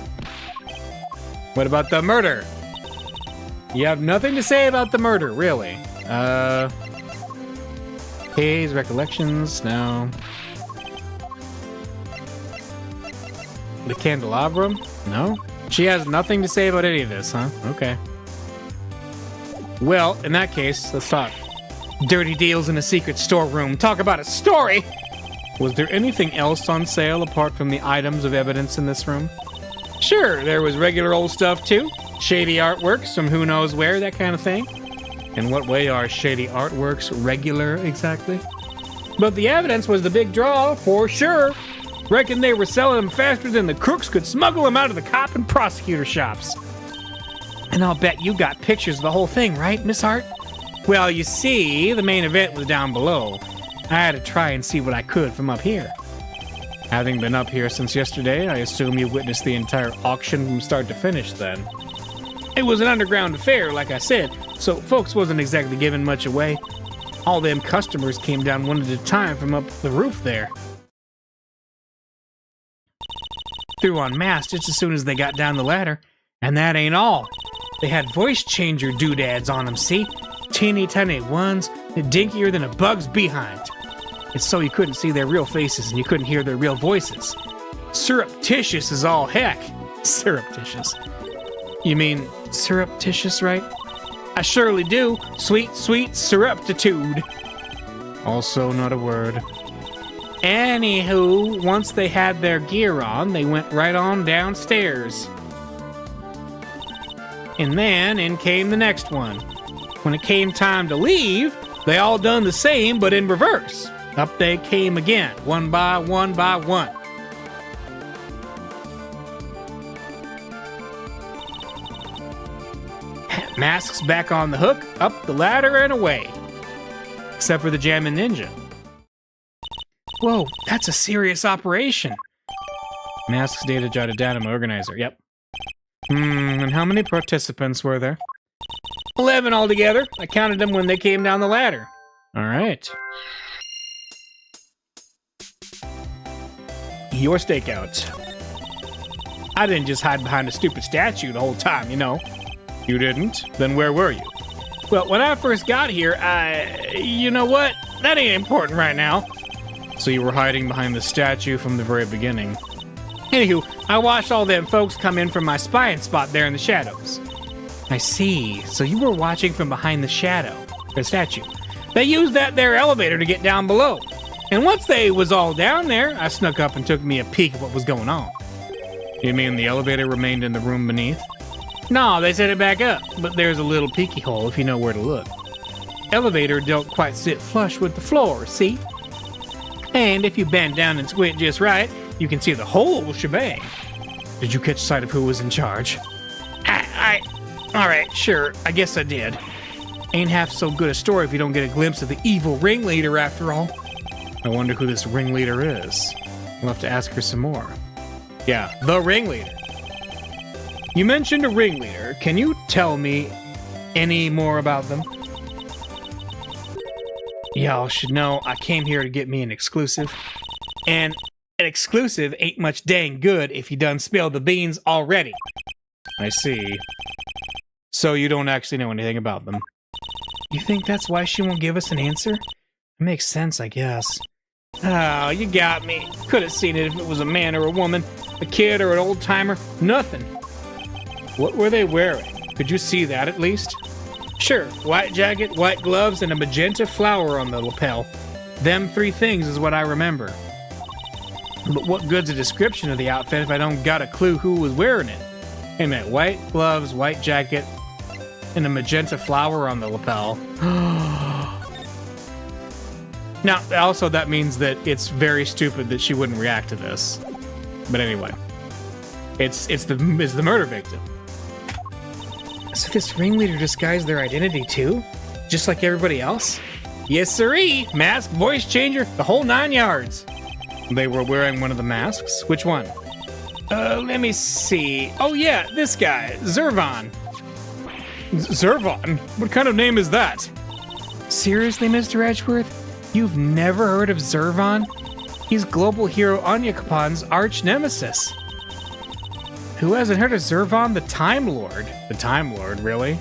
What about the murder? You have nothing to say about the murder, really. Hayes, recollections? No. The candelabrum? No. She has nothing to say about any of this, huh? Okay. Well, in that case, let's talk. Dirty deals in a secret storeroom. Talk about a story! Was there anything else on sale apart from the items of evidence in this room? Sure, there was regular old stuff too. Shady artworks from who knows where, that kind of thing. In what way are shady artworks regular, exactly? But the evidence was the big draw, for sure. Reckon they were selling them faster than the crooks could smuggle them out of the cop and prosecutor shops. And I'll bet you got pictures of the whole thing, right, Miss Hart? Well, you see, the main event was down below. I had to try and see what I could from up here. Having been up here since yesterday, I assume you witnessed the entire auction from start to finish then. It was an underground affair, like I said, so folks wasn't exactly giving much away. All them customers came down one at a time from up the roof there. Threw on masks just as soon as they got down the ladder. And that ain't all. They had voice changer doodads on them, see? Teeny tiny ones, dinkier than a bug's behind. It's so you couldn't see their real faces and you couldn't hear their real voices. Surreptitious as all heck. Surreptitious. You mean surreptitious, right? I surely do. Sweet, sweet surreptitude. Also not a word. Anywho, once they had their gear on, they went right on downstairs. And then in came the next one. When it came time to leave, they all done the same, but in reverse. Up they came again, one by one by one. Masks back on the hook, up the ladder and away. Except for the Jammin' Ninja. Whoa, that's a serious operation. Masks data jotted down in my organizer, yep. And how many participants were there? 11 altogether. I counted them when they came down the ladder. Alright. Your stakeout. I didn't just hide behind a stupid statue the whole time, you know. You didn't? Then where were you? Well, when I first got here, you know what? That ain't important right now. So you were hiding behind the statue from the very beginning. Anywho, I watched all them folks come in from my spying spot there in the shadows. I see. So you were watching from behind the statue. They used that there elevator to get down below. And once they was all down there, I snuck up and took me a peek at what was going on. You mean the elevator remained in the room beneath? No, they set it back up, but there's a little peeky hole if you know where to look. Elevator don't quite sit flush with the floor, see? And if you bend down and squint just right, you can see the whole shebang. Did you catch sight of who was in charge? Alright, sure, I guess I did. Ain't half so good a story if you don't get a glimpse of the evil ringleader after all. I wonder who this ringleader is. We'll have to ask her some more. Yeah, the ringleader. You mentioned a ringleader. Can you tell me any more about them? Y'all should know I came here to get me an exclusive. And an exclusive ain't much dang good if you done spilled the beans already. I see. So you don't actually know anything about them. You think that's why she won't give us an answer? It makes sense, I guess. Oh, you got me. Could have seen it if it was a man or a woman, a kid or an old-timer. Nothing. What were they wearing? Could you see that at least? Sure, white jacket, white gloves, and a magenta flower on the lapel. Them three things is what I remember. But what good's a description of the outfit if I don't got a clue who was wearing it? Wait a minute, white gloves, white jacket, and a magenta flower on the lapel. Now, also that means that it's very stupid that she wouldn't react to this. But anyway, it's the murder victim. So this ringleader disguised their identity too? Just like everybody else? Yes siree! Mask, voice changer, the whole 9 yards. They were wearing one of the masks? Which one? Let me see. Oh yeah, this guy, Zervon. Zervon? What kind of name is that? Seriously, Mr. Edgeworth? You've never heard of Zervon? He's global hero Onyakopon's arch nemesis. Who hasn't heard of Zervon the Time Lord? The Time Lord, really?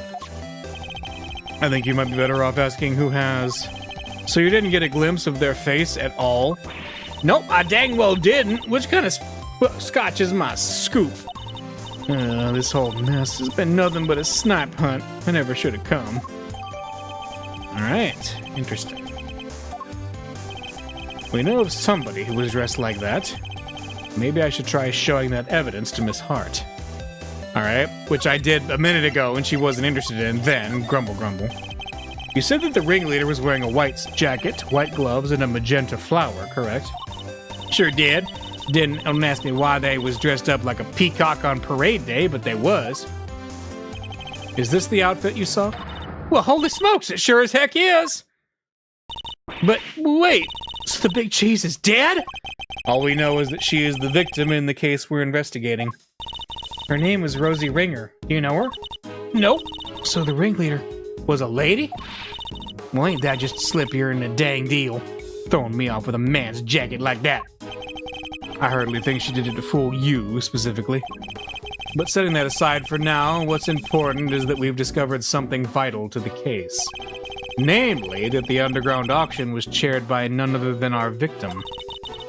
I think you might be better off asking who has. So you didn't get a glimpse of their face at all? Nope, I dang well didn't. Which kind of scotch is my scoop? This whole mess has been nothing but a snipe hunt. I never should have come. Alright, interesting. We know of somebody who was dressed like that. Maybe I should try showing that evidence to Miss Hart. Alright, which I did a minute ago and she wasn't interested in, then grumble grumble. You said that the ringleader was wearing a white jacket, white gloves, and a magenta flower, correct? Sure did. Don't ask me why they was dressed up like a peacock on parade day, but they was. Is this the outfit you saw? Well, holy smokes, it sure as heck is! But wait, so the big cheese is dead? All we know is that she is the victim in the case we're investigating. Her name was Rosie Ringer. Do you know her? Nope. So the ringleader was a lady? Well, ain't that just slippier than a dang deal? Throwing me off with a man's jacket like that. I hardly think she did it to fool you, specifically. But setting that aside for now, what's important is that we've discovered something vital to the case. Namely, that the underground auction was chaired by none other than our victim.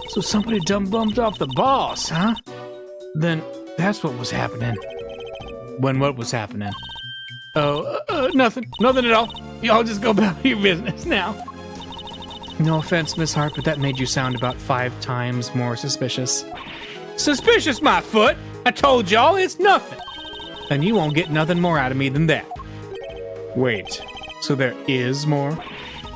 So somebody dumb bumped off the boss, huh? Then that's what was happening. When what was happening? Nothing at all. Y'all just go about your business now. No offense, Miss Hart, but that made you sound about 5 times more suspicious. Suspicious, my foot! I told y'all it's nothing. And you won't get nothing more out of me than that. Wait, so there is more?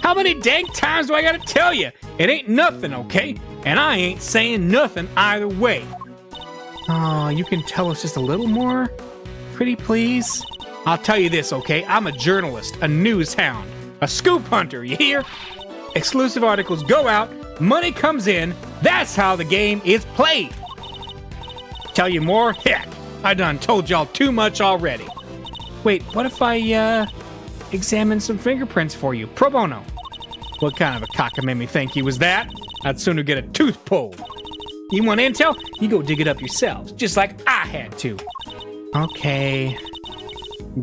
How many dang times do I gotta tell you? It ain't nothing, okay? And I ain't saying nothing either way. Oh, you can tell us just a little more? Pretty please? I'll tell you this, okay? I'm a journalist, a news hound, a scoop hunter, you hear? Exclusive articles go out, money comes in, that's how the game is played. Tell you more? Heck, I done told y'all too much already. Wait, what if I, examine some fingerprints for you, pro bono? What kind of a cockamamie think you was that? I'd sooner get a tooth pulled. You want intel? You go dig it up yourselves, just like I had to. Okay.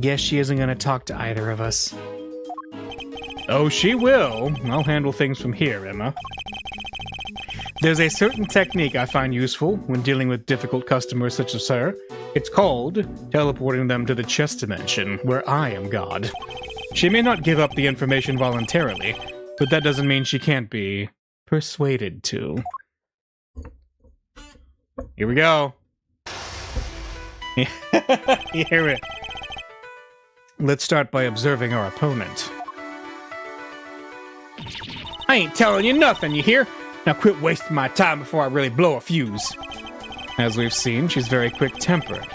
Guess she isn't gonna talk to either of us. Oh, she will. I'll handle things from here, Emma. There's a certain technique I find useful when dealing with difficult customers such as her. It's called teleporting them to the chess dimension, where I am God. She may not give up the information voluntarily, but that doesn't mean she can't be persuaded to. Here we go. You hear it. Let's start by observing our opponent. I ain't telling you nothing, you hear? Now quit wasting my time before I really blow a fuse. As we've seen, she's very quick-tempered.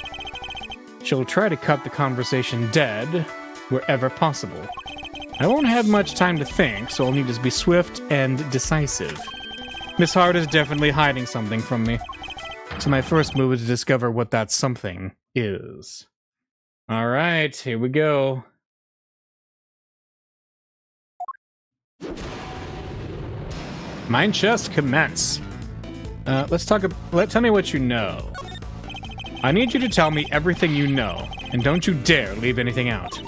She'll try to cut the conversation dead wherever possible. I won't have much time to think, so I'll need to be swift and decisive. Miss Hart is definitely hiding something from me, so my first move is to discover what that something is. Alright, here we go. Mind chest, commence. Tell me what you know. I need you to tell me everything you know, and don't you dare leave anything out.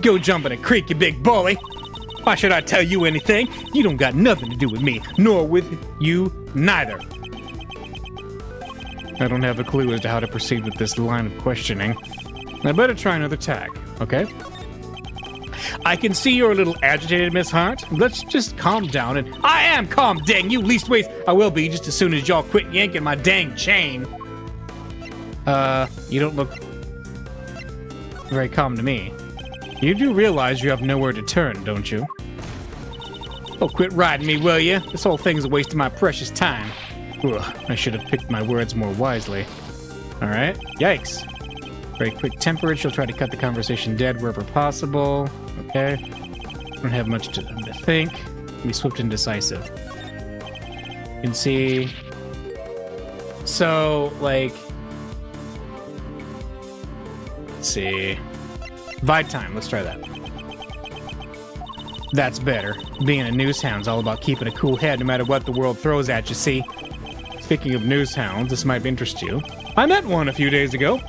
Go jump in a creek, you big bully. Why should I tell you anything? You don't got nothing to do with me, nor with you neither. I don't have a clue as to how to proceed with this line of questioning. I better try another tack, okay? I can see you're a little agitated, Miss Hart. Let's just calm down and... I am calm, dang you, leastways I will be just as soon as y'all quit yanking my dang chain. You don't look very calm to me. You do realize you have nowhere to turn, don't you? Oh, quit riding me, will you? This whole thing's a waste of my precious time. Ugh, I should have picked my words more wisely. Alright, yikes. Very quick-tempered, she'll try to cut the conversation dead wherever possible. Okay. Don't have much to think. Be swift and decisive. You can see... So, like... Let's see... Vibe time, let's try that. That's better. Being a news hound's all about keeping a cool head no matter what the world throws at you, see? Speaking of news hounds, this might interest you. I met one a few days ago.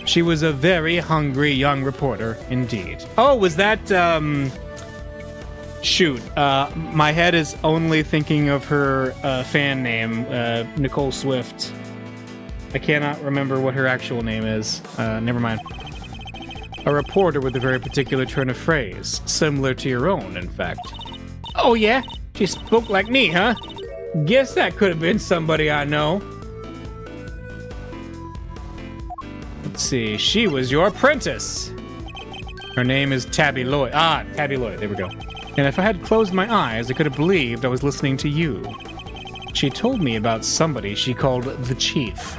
She was a very hungry young reporter, indeed. Oh, was that, shoot, my head is only thinking of her fan name, Nicole Swift. I cannot remember what her actual name is. Never mind. A reporter with a very particular turn of phrase, similar to your own, in fact. Oh yeah? She spoke like me, huh? Guess that could have been somebody I know. Let's see, she was your apprentice. Her name is Tabby Lloyd. Ah, Tabby Lloyd, there we go. And if I had closed my eyes, I could have believed I was listening to you. She told me about somebody she called the Chief.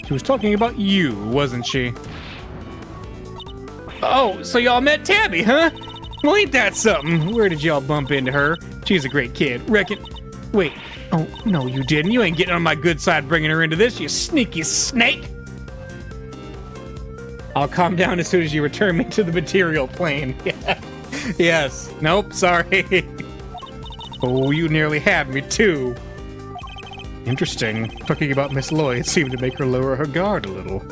She was talking about you, wasn't she? Oh, so y'all met Tabby, huh? Well, ain't that something? Where did y'all bump into her? She's a great kid. Reckon... Wait. Oh, no, you didn't. You ain't getting on my good side bringing her into this, you sneaky snake. I'll calm down as soon as you return me to the material plane. Yes. Nope, sorry. Oh, you nearly had me, too. Interesting. Talking about Miss Lloyd seemed to make her lower her guard a little.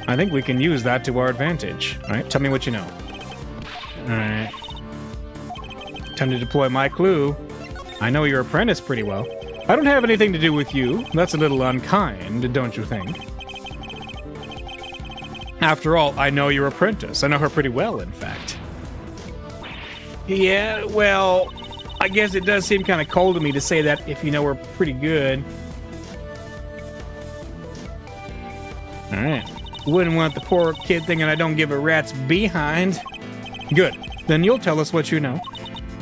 I think we can use that to our advantage. Alright, tell me what you know. Alright. Time to deploy my clue. I know your apprentice pretty well. I don't have anything to do with you. That's a little unkind, don't you think? After all, I know your apprentice. I know her pretty well, in fact. Yeah, well, I guess it does seem kind of cold of me to say that if you know her pretty good. Alright. Wouldn't want the poor kid thinking I don't give a rat's behind. Good. Then you'll tell us what you know.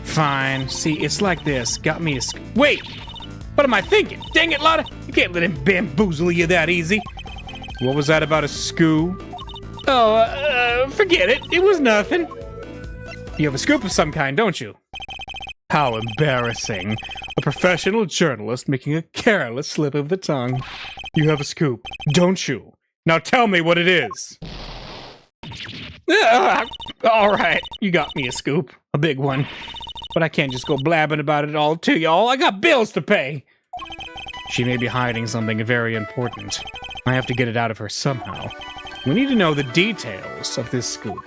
Fine. See, it's like this. Got me a... Wait! What am I thinking? Dang it, Lotta! You can't let him bamboozle you that easy. What was that about a scoo? Oh, forget it. It was nothing. You have a scoop of some kind, don't you? How embarrassing. A professional journalist making a careless slip of the tongue. You have a scoop, don't you? Now tell me what it is. All right, you got me a scoop. A big one. But I can't just go blabbing about it all to y'all. I got bills to pay. She may be hiding something very important. I have to get it out of her somehow. We need to know the details of this scoop.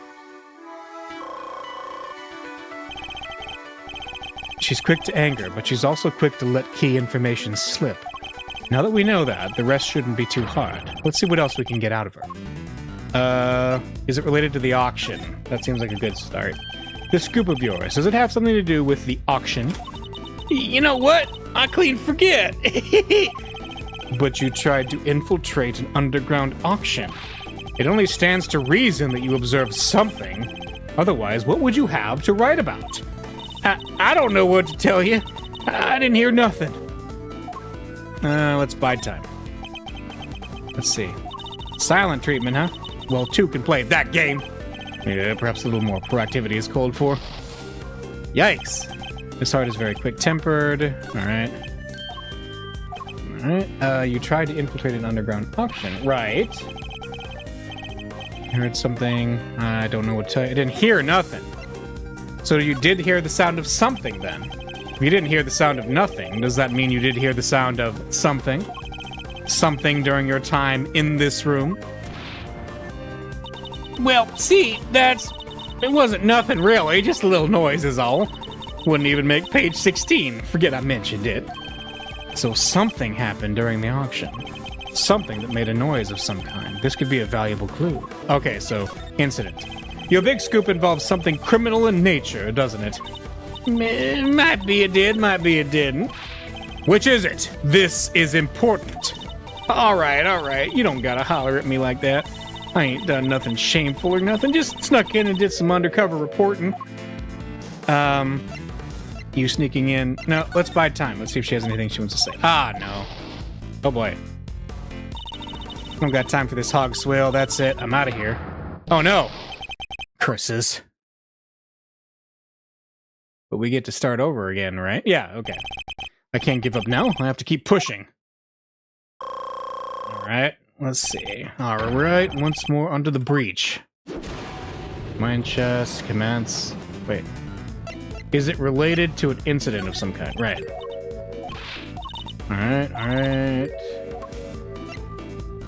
She's quick to anger, but she's also quick to let key information slip. Now that we know that, the rest shouldn't be too hard. Let's see what else we can get out of her. Is it related to the auction? That seems like a good start. This scoop of yours, does it have something to do with the auction? You know what? I clean forget. But you tried to infiltrate an underground auction. It only stands to reason that you observed something. Otherwise, what would you have to write about? I don't know what to tell you. I didn't hear nothing. Let's buy time. Let's see. Silent treatment, huh? Well, two can play that game. Yeah, perhaps a little more proactivity is called for. Yikes. This heart is very quick-tempered. Alright. Alright. You tried to infiltrate an underground auction. Right. I heard something. I don't know what to tell you. I didn't hear nothing. So you did hear the sound of something, then? If you didn't hear the sound of nothing, does that mean you did hear the sound of something? Something during your time in this room? Well, see, it wasn't nothing really, just a little noise is all. Wouldn't even make page 16, forget I mentioned it. So something happened during the auction. Something that made a noise of some kind. This could be a valuable clue. Okay, so, incident. Your big scoop involves something criminal in nature, doesn't it? Might be it did, might be it didn't. Which is it? This is important. Alright, you don't gotta holler at me like that. I ain't done nothing shameful or nothing, just snuck in and did some undercover reporting. You sneaking in. No, let's buy time. Let's see if she has anything she wants to say. Ah, no. Oh boy. Don't got time for this hog swill, that's it. I'm out of here. Oh no! Curses. But we get to start over again, right? Yeah, okay. I can't give up now. I have to keep pushing. Alright, let's see. Alright, once more under the breach. Mine chest, commence. Wait. Is it related to an incident of some kind? Right. Alright, alright.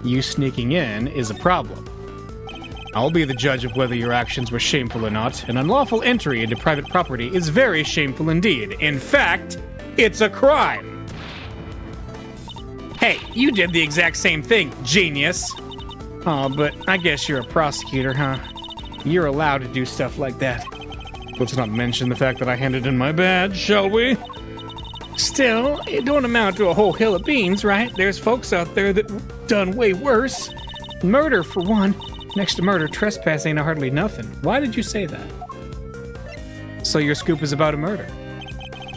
You sneaking in is a problem. I'll be the judge of whether your actions were shameful or not. An unlawful entry into private property is very shameful indeed. In fact, it's a crime. Hey, you did the exact same thing, genius. Oh, but I guess you're a prosecutor, huh? You're allowed to do stuff like that. Let's not mention the fact that I handed in my badge, shall we? Still, it don't amount to a whole hill of beans, right? There's folks out there that done way worse. Murder, for one. Next to murder, trespass ain't hardly nothing. Why did you say that? So your scoop is about a murder.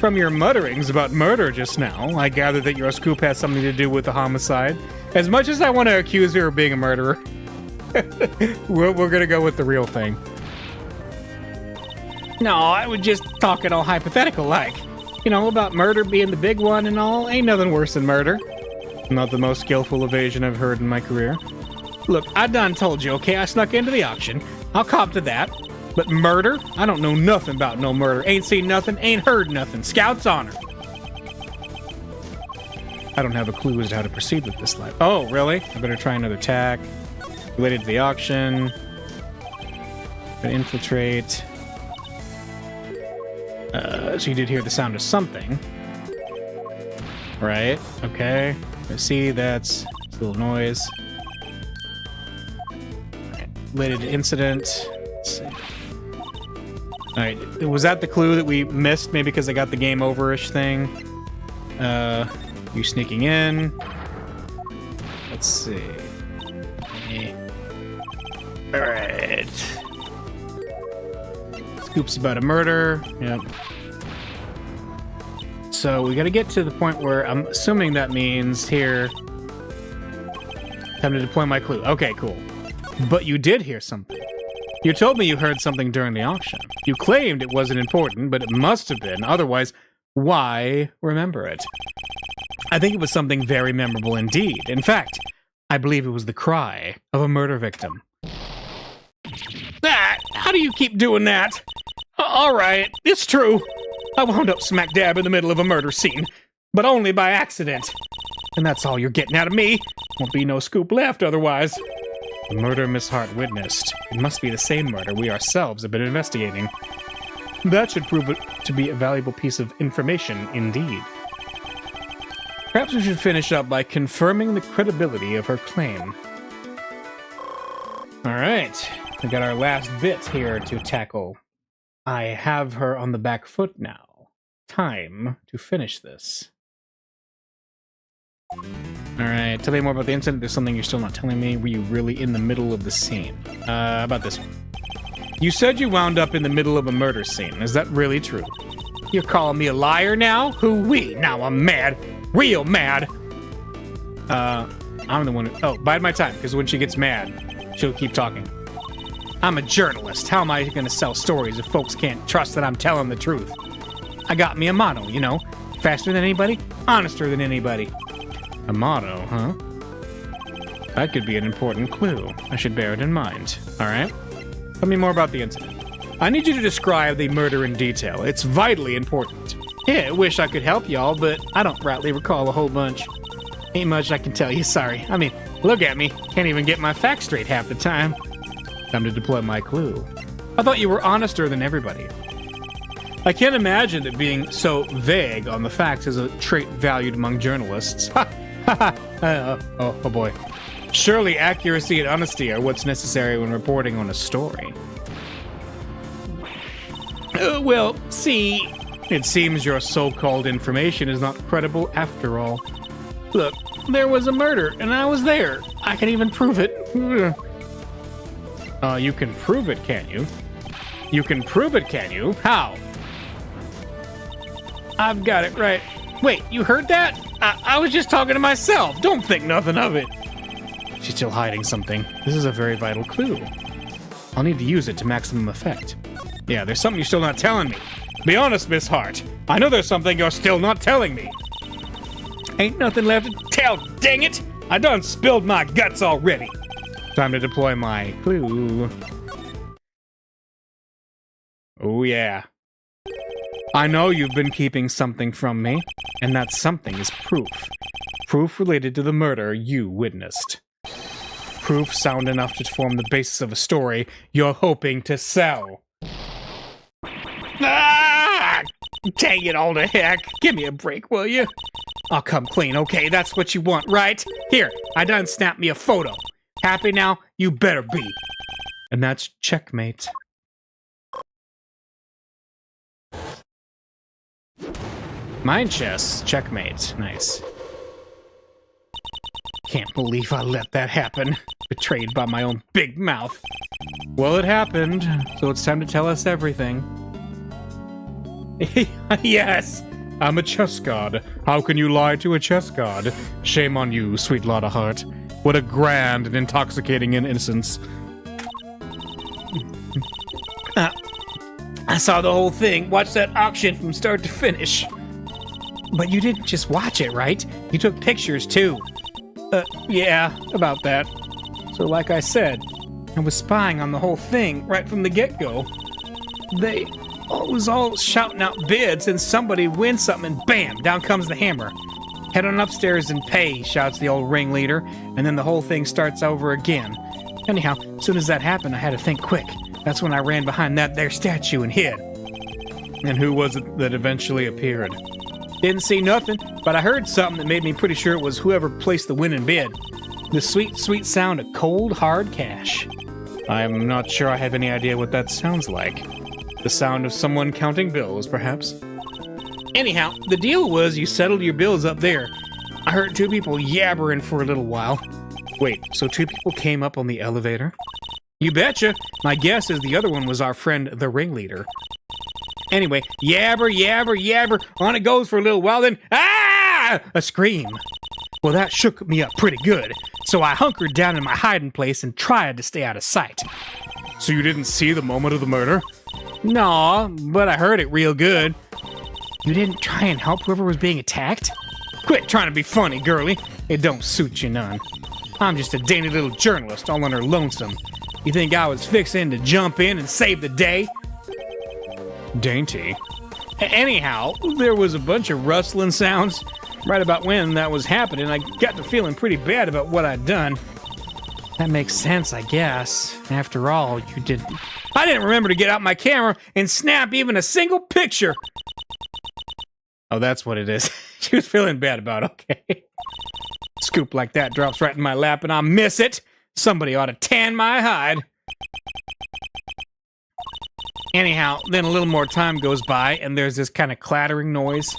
From your mutterings about murder just now, I gather that your scoop has something to do with a homicide. As much as I want to accuse her of being a murderer, we're gonna go with the real thing. No, I would just talk it all hypothetical-like. You know, about murder being the big one and all. Ain't nothing worse than murder. Not the most skillful evasion I've heard in my career. Look, I done told you, okay? I snuck into the auction. I'll cop to that. But murder? I don't know nothing about no murder. Ain't seen nothing, ain't heard nothing. Scout's honor. I don't have a clue as to how to proceed with this life. Oh, really? I better try another tack. Related to the auction. Gonna infiltrate. So you did hear the sound of something. Right, okay. I see, that's a little noise. Right. Related to incident. Let's see. Alright, was that the clue that we missed? Maybe because I got the game over-ish thing? You sneaking in. Let's see. Alright. Scoop's about a murder. Yep. So we gotta get to the point where I'm assuming that means here. Time to deploy my clue. Okay, cool. But you did hear something. You told me you heard something during the auction. You claimed it wasn't important, but it must have been. Otherwise, why remember it? I think it was something very memorable indeed. In fact, I believe it was the cry of a murder victim. Ah, how do you keep doing that? All right, it's true. I wound up smack dab in the middle of a murder scene, but only by accident. And that's all you're getting out of me. Won't be no scoop left otherwise. The murder Miss Hart witnessed. It must be the same murder we ourselves have been investigating. That should prove it to be a valuable piece of information indeed. Perhaps we should finish up by confirming the credibility of her claim. Alright, we got our last bit here to tackle. I have her on the back foot now. Time to finish this. Alright, tell me more about the incident. There's something you're still not telling me. Were you really in the middle of the scene? How about this one? You said you wound up in the middle of a murder scene. Is that really true? You're calling me a liar now? Hoo-wee, now I'm mad. Real mad. I'm the one who... Oh, bide my time, because when she gets mad, she'll keep talking. I'm a journalist. How am I going to sell stories if folks can't trust that I'm telling the truth? I got me a motto, you know. Faster than anybody, honester than anybody. A motto, huh? That could be an important clue. I should bear it in mind. All right? Tell me more about the incident. I need you to describe the murder in detail. It's vitally important. Yeah, I wish I could help y'all, but I don't rightly recall a whole bunch. Ain't much I can tell you, sorry. I mean, look at me. Can't even get my facts straight half the time. Time to deploy my clue. I thought you were honester than everybody. I can't imagine that being so vague on the facts is a trait valued among journalists. Ha! Ha ha! Oh boy. Surely accuracy and honesty are what's necessary when reporting on a story. Well, see, it seems your so-called information is not credible after all. Look, there was a murder, and I was there. I can even prove it. You can prove it, can't you? You can prove it, can you? How? I've got it right. Wait, you heard that? I was just talking to myself. Don't think nothing of it. She's still hiding something. This is a very vital clue. I'll need to use it to maximum effect. Yeah, there's something you're still not telling me. Be honest, Miss Hart. I know there's something you're still not telling me. Ain't nothing left to tell, dang it! I done spilled my guts already. Time to deploy my clue. Oh, yeah. I know you've been keeping something from me, and that something is proof. Proof related to the murder you witnessed. Proof sound enough to form the basis of a story you're hoping to sell. Ah! Dang it all to heck. Give me a break, will you? I'll come clean, okay? That's what you want, right? Here, I done snapped me a photo. Happy now? You better be. And that's checkmate. Mind chess, checkmate. Nice. Can't believe I let that happen. Betrayed by my own big mouth. Well, it happened, so it's time to tell us everything. Yes, I'm a chess god. How can you lie to a chess god? Shame on you, sweet Lotta Heart. What a grand and intoxicating innocence. I saw the whole thing. Watched that auction from start to finish. But you didn't just watch it, right? You took pictures, too. Yeah, about that. So like I said, I was spying on the whole thing right from the get-go. They was all shouting out bids, and somebody wins something, and bam, down comes the hammer. Head on upstairs and pay, shouts the old ringleader, and then the whole thing starts over again. Anyhow, as soon as that happened, I had to think quick. That's when I ran behind that there statue and hid. And who was it that eventually appeared? Didn't see nothing, but I heard something that made me pretty sure it was whoever placed the winning bid. The sweet, sweet sound of cold, hard cash. I'm not sure I have any idea what that sounds like. The sound of someone counting bills, perhaps? Anyhow, the deal was you settled your bills up there. I heard two people yabbering for a little while. Wait, so two people came up on the elevator? You betcha. My guess is the other one was our friend, the ringleader. Anyway, yabber, yabber, yabber. On it goes for a little while, then, ah! A scream. Well, that shook me up pretty good, so I hunkered down in my hiding place and tried to stay out of sight. So you didn't see the moment of the murder? No, but I heard it real good. You didn't try and help whoever was being attacked? Quit trying to be funny, girlie. It don't suit you none. I'm just a dainty little journalist all on her lonesome. You think I was fixing to jump in and save the day? Dainty? Anyhow, there was a bunch of rustling sounds. Right about when that was happening, I got to feeling pretty bad about what I'd done. That makes sense, I guess. After all, you didn't... I didn't remember to get out my camera and snap even a single picture. Oh, that's what it is. She was feeling bad about it, okay. Scoop like that drops right in my lap and I miss it. Somebody ought to tan my hide. Anyhow, then a little more time goes by and there's this kind of clattering noise.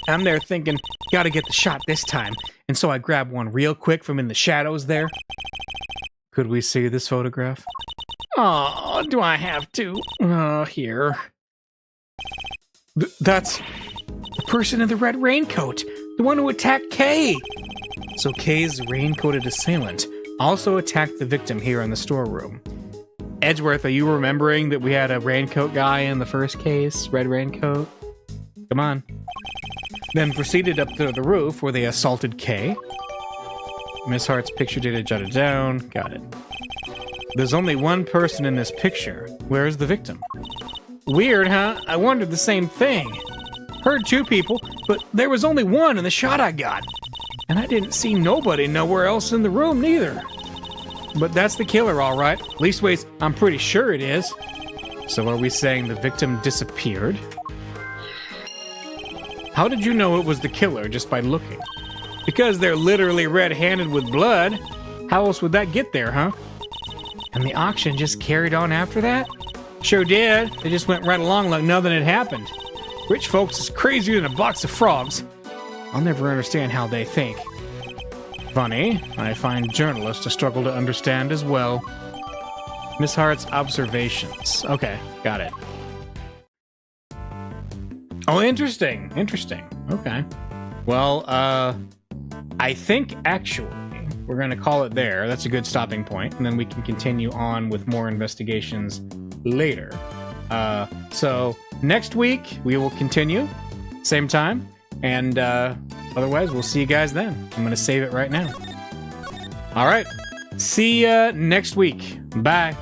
I'm there thinking, gotta get the shot this time. And so I grab one real quick from in the shadows there. Could we see this photograph? Oh, do I have to? Here. That's the person in the red raincoat. The one who attacked Kay. So Kay's raincoated assailant also attacked the victim here in the storeroom. Edgeworth, are you remembering that we had a raincoat guy in the first case? Red raincoat? Come on. Then proceeded up to the roof where they assaulted Kay. Miss Hart's picture data jotted down. Got it. There's only one person in this picture. Where's the victim? Weird, huh? I wondered the same thing. Heard two people, but there was only one in the shot I got. And I didn't see nobody nowhere else in the room neither. But that's the killer, all right. Leastways, I'm pretty sure it is. So are we saying the victim disappeared? How did you know it was the killer just by looking? Because they're literally red-handed with blood. How else would that get there, huh? And the auction just carried on after that? Sure did. They just went right along like nothing had happened. Rich folks is crazier than a box of frogs. I'll never understand how they think. Funny, I find journalists a struggle to understand as well. Miss Hart's observations. Okay, got it. Oh, interesting. Interesting. Okay. Well, I think actually we're going to call it there. That's a good stopping point, and then we can continue on with more investigations later. So next week we will continue, same time, and otherwise we'll see you guys then. I'm going to save it right now. All right. See ya next week. Bye.